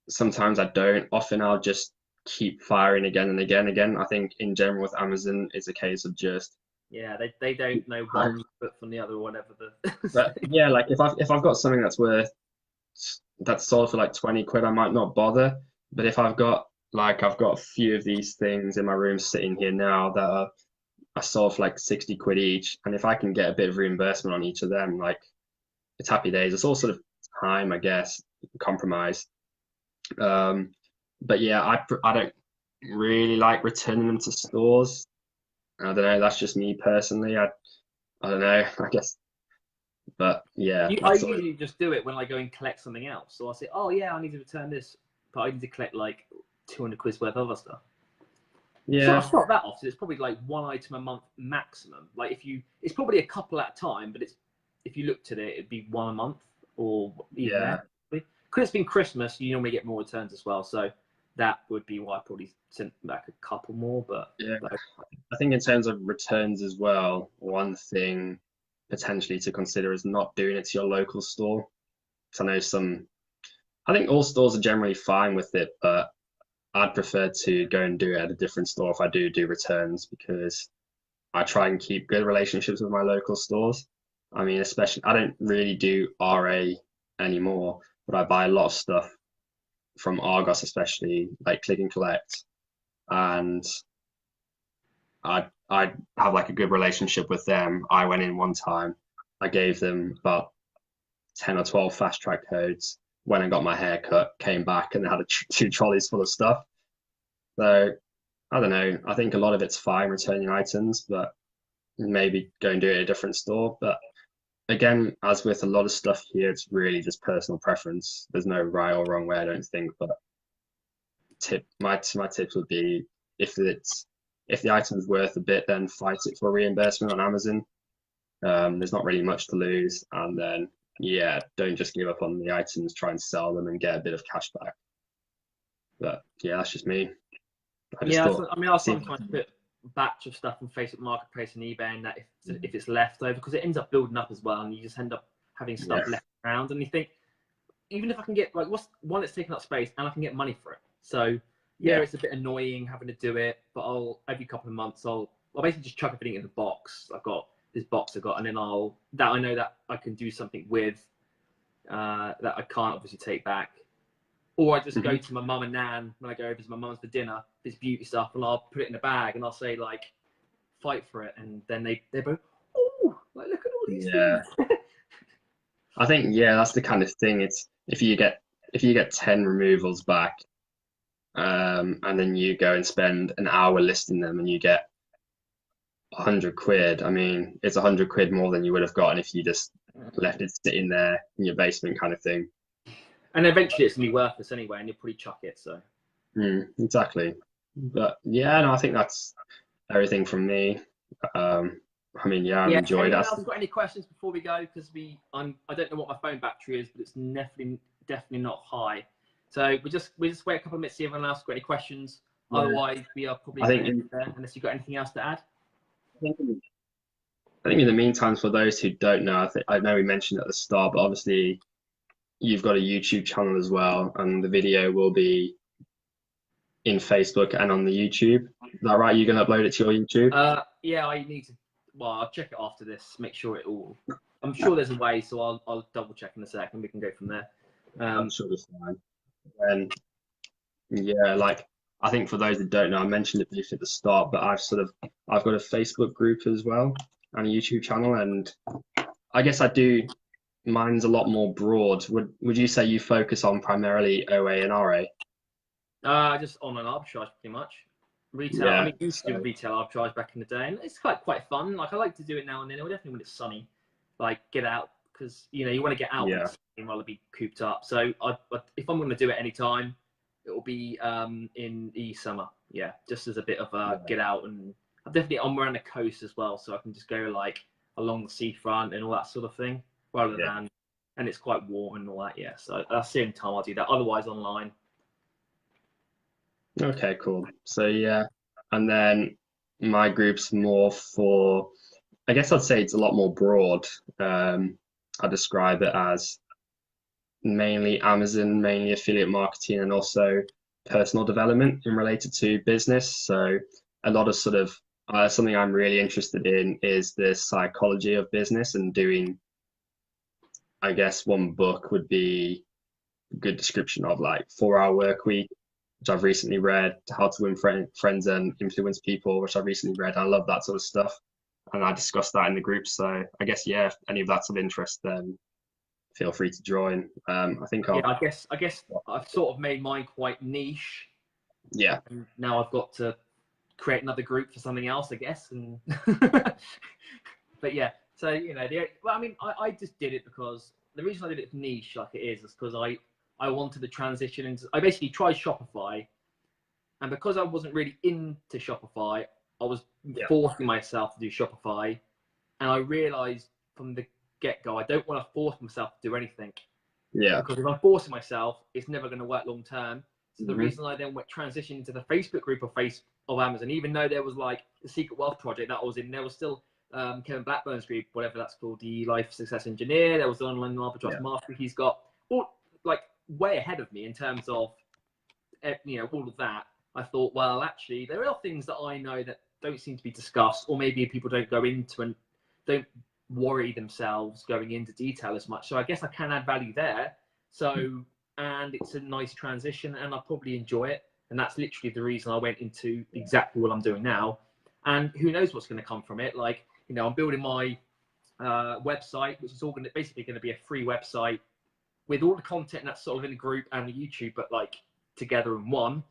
sometimes I don't. Often I'll just keep firing again and again. I think in general with Amazon, it's a case of just they don't know one foot from the other or whatever. But yeah, like if I've got something that's sold for like 20 quid, I might not bother. But if I've got a few of these things in my room sitting here now that are sold for like 60 quid each, and if I can get a bit of reimbursement on each of them, like, it's happy days. It's all sort of time, I guess, compromise. But yeah, I don't really like returning them to stores. I don't know. That's just me personally. I don't know. I guess, but yeah. I usually just do it when I go and collect something else. So I say, oh yeah, I need to return this, but I need to collect like 200 quid worth of other stuff. Yeah. So it's not that often. It's probably like one item a month maximum. Like it's probably a couple at a time, but if you looked at it, it'd be one a month or even there. Because it's been Christmas, you normally get more returns as well. So that would be why I probably sent back a couple more. But yeah, I think in terms of returns as well, one thing potentially to consider is not doing it to your local store. Because I think all stores are generally fine with it, but I'd prefer to go and do it at a different store if I do returns, because I try and keep good relationships with my local stores. I mean, especially, I don't really do RA anymore, but I buy a lot of stuff from Argos, especially like click and collect, and I have like a good relationship with them. I went in one time, I gave them about 10 or 12 fast track codes, went and got my hair cut, came back and had 2 trolleys full of stuff. So I don't know. I think a lot of it's fine returning items, but maybe go and do it at a different store. But again, as with a lot of stuff here, it's really just personal preference. There's no right or wrong way, I don't think. But my tips would be, if the item's worth a bit, then fight it for reimbursement on Amazon. There's not really much to lose, and then don't just give up on the items. Try and sell them and get a bit of cash back. But yeah, that's just me. I'll sometimes put a batch of stuff on Facebook Marketplace and eBay, and that if it's left over, because it ends up building up as well, and you just end up having stuff left around, and you think, even if I can get one that's taking up space and I can get money for it. So it's a bit annoying having to do it, but every couple of months I'll basically just chuck everything in the box. I've got this box and then I know that I can do something with that I can't obviously take back. Or I just go to my mum and nan when I go over to my mum's for dinner, this beauty stuff, and I'll put it in a bag and I'll say, like, fight for it, and then they both, oh, like, look at all these things. I think that's the kind of thing. It's if you get 10 removals back, and then you go and spend an hour listing them and you get 100 quid. I mean, it's 100 quid more than you would have gotten if you just left it sitting there in your basement kind of thing. And eventually it's gonna be worthless anyway, and you'll probably chuck it. So exactly. But yeah, no, I think that's everything from me. I mean, yeah, I've enjoyed that. that. Anyone else got any questions before we go? Because I don't know what my phone battery is, but it's definitely not high. So we just wait a couple of minutes, see if anyone else got any questions. Yeah. Otherwise, we are probably going to end there, unless you've got anything else to add. I think in the meantime, for those who don't know, I know we mentioned at the start, but obviously you've got a YouTube channel as well, and the video will be in Facebook and on the YouTube. Is that right? You're going to upload it to your YouTube? Yeah, I need to. Well, I'll check it after this. Make sure it all. I'm sure there's a way, so I'll double check in a second. We can go from there. I'm sure it's fine. And yeah, like I think for those that don't know, I mentioned it briefly at the start, but I've got a Facebook group as well and a YouTube channel, and I guess mine's a lot more broad. Would you say you focus on primarily OA and RA? Just online arbitrage pretty much. Retail. Yeah, I mean, used to do retail arbitrage back in the day, and it's quite fun. Like I like to do it now and then. Definitely when it's sunny, like get out, because you want to get out rather be cooped up. So if I'm going to do it anytime, it will be in the summer. Yeah, just as a bit of a get out, and I'm definitely around the coast as well, so I can just go like along the seafront and all that sort of thing, rather than, and it's quite warm and all that. Yeah, so that's the only time I'll do that. Otherwise, online. Okay, cool. So yeah, and then my group's more for, I guess I'd say it's a lot more broad. I describe it as mainly Amazon, mainly affiliate marketing, and also personal development in related to business. So a lot of something I'm really interested in is the psychology of business, and doing, I guess one book would be a good description of like 4-Hour Workweek, which I've recently read, How to Win Friends and Influence People, which I've recently read. I love that sort of stuff, and I discussed that in the group. So I guess if any of that's of interest, then feel free to join. I think I guess I've sort of made mine quite niche. Yeah. And now I've got to create another group for something else, I guess. And but yeah, so I just did it because the reason I did it niche like it is because I wanted to transition into. I basically tried Shopify, and because I wasn't really into Shopify, I was forcing myself to do Shopify, and I realized from the get-go I don't want to force myself to do anything. Yeah. Because if I'm forcing myself, it's never going to work long term. So the reason I then transitioned into the Facebook group of Amazon, even though there was like the Secret Wealth Project that I was in, there was still Kevin Blackburn's group, whatever that's called, the Life Success Engineer. There was the Online Arbitrage Master. He's got all like way ahead of me in terms of all of that. I thought, well, actually, there are things that I know that don't seem to be discussed, or maybe people don't go into and don't worry themselves going into detail as much. So I guess I can add value there. So, and it's a nice transition, and I probably enjoy it. And that's literally the reason I went into exactly what I'm doing now. And who knows what's going to come from it? Like, I'm building my website, which is all basically going to be a free website with all the content that's sort of in the group and the YouTube, but like together in one.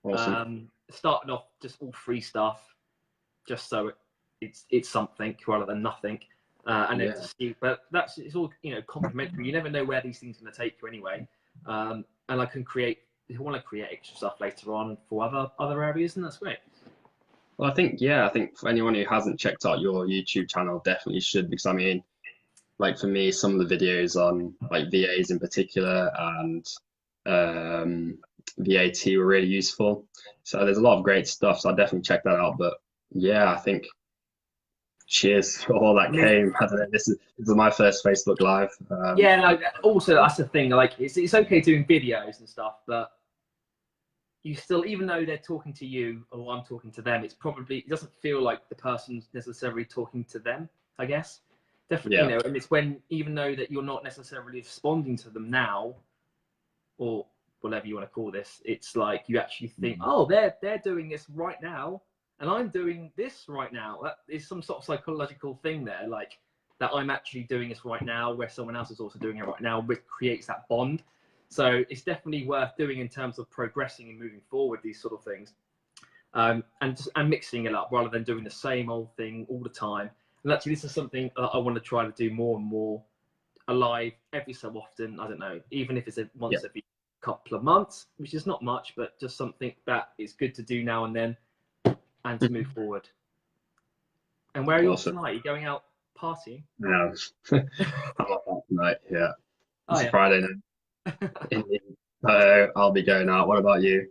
Awesome. Starting off just all free stuff, just so it's something rather than nothing. But it's all complementary. You never know where these things are going to take you anyway. And I can create. If I want to create extra stuff later on for other areas, and that's great. Well, I think for anyone who hasn't checked out your YouTube channel, definitely should, because I mean, like for me, some of the videos on like VAs in particular and VAT were really useful. So there's a lot of great stuff. So I'll definitely check that out. But yeah, I think cheers for all that came. I don't know, this is my first Facebook Live. Also that's the thing. Like it's okay doing videos and stuff, but you still, even though they're talking to you or I'm talking to them, it doesn't feel like the person's necessarily talking to them, I guess. Definitely, and it's when, even though that you're not necessarily responding to them now, or whatever you want to call this, it's like you actually think, oh, they're doing this right now, and I'm doing this right now. That is some sort of psychological thing there, like that I'm actually doing this right now, where someone else is also doing it right now, which creates that bond. So it's definitely worth doing in terms of progressing and moving forward, these sort of things. And mixing it up rather than doing the same old thing all the time. And actually, this is something that I want to try to do more and more, alive every so often. I don't know, even if it's once every couple of months, which is not much, but just something that is good to do now and then, and to move forward. And where are you off tonight? Are you going out partying? No, I'm off out tonight. Yeah, it's Friday now. So I'll be going out. What about you?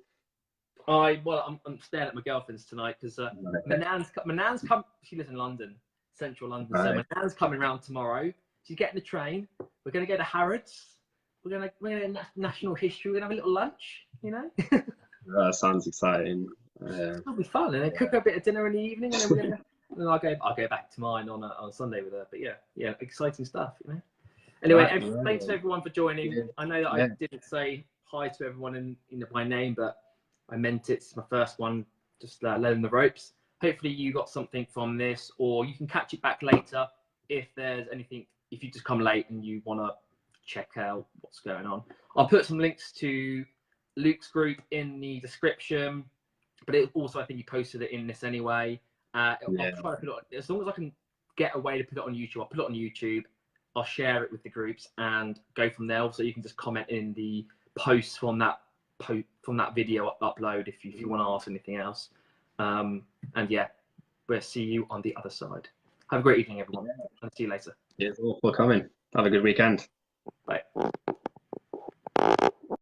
Well, I'm staying at my girlfriend's tonight because my nan's come. She lives in London, central London. So my nan's coming round tomorrow. She's getting the train. We're gonna go to Harrods. We're gonna National History. We're gonna have a little lunch. You know. That sounds exciting. It'll be fun, and then cook a bit of dinner in the evening, and then we're gonna. And I'll go back to mine on Sunday with her. But yeah, exciting stuff. You know. Anyway, thanks to everyone for joining. Yeah. I know that I didn't say hi to everyone by name, but I meant it. It's my first one, just learning the ropes. Hopefully you got something from this, or you can catch it back later if there's anything. If you just come late and you want to check out what's going on, I'll put some links to Luke's group in the description. But I think he posted it in this anyway. I'll try to put it on, as long as I can get a way to put it on YouTube. I'll put it on YouTube. I'll share it with the groups and go from there. So you can just comment in the posts from that video upload if you want to ask anything else. And yeah, we'll see you on the other side. Have a great evening, everyone, and see you later. Cheers all for coming. Have a good weekend. Bye.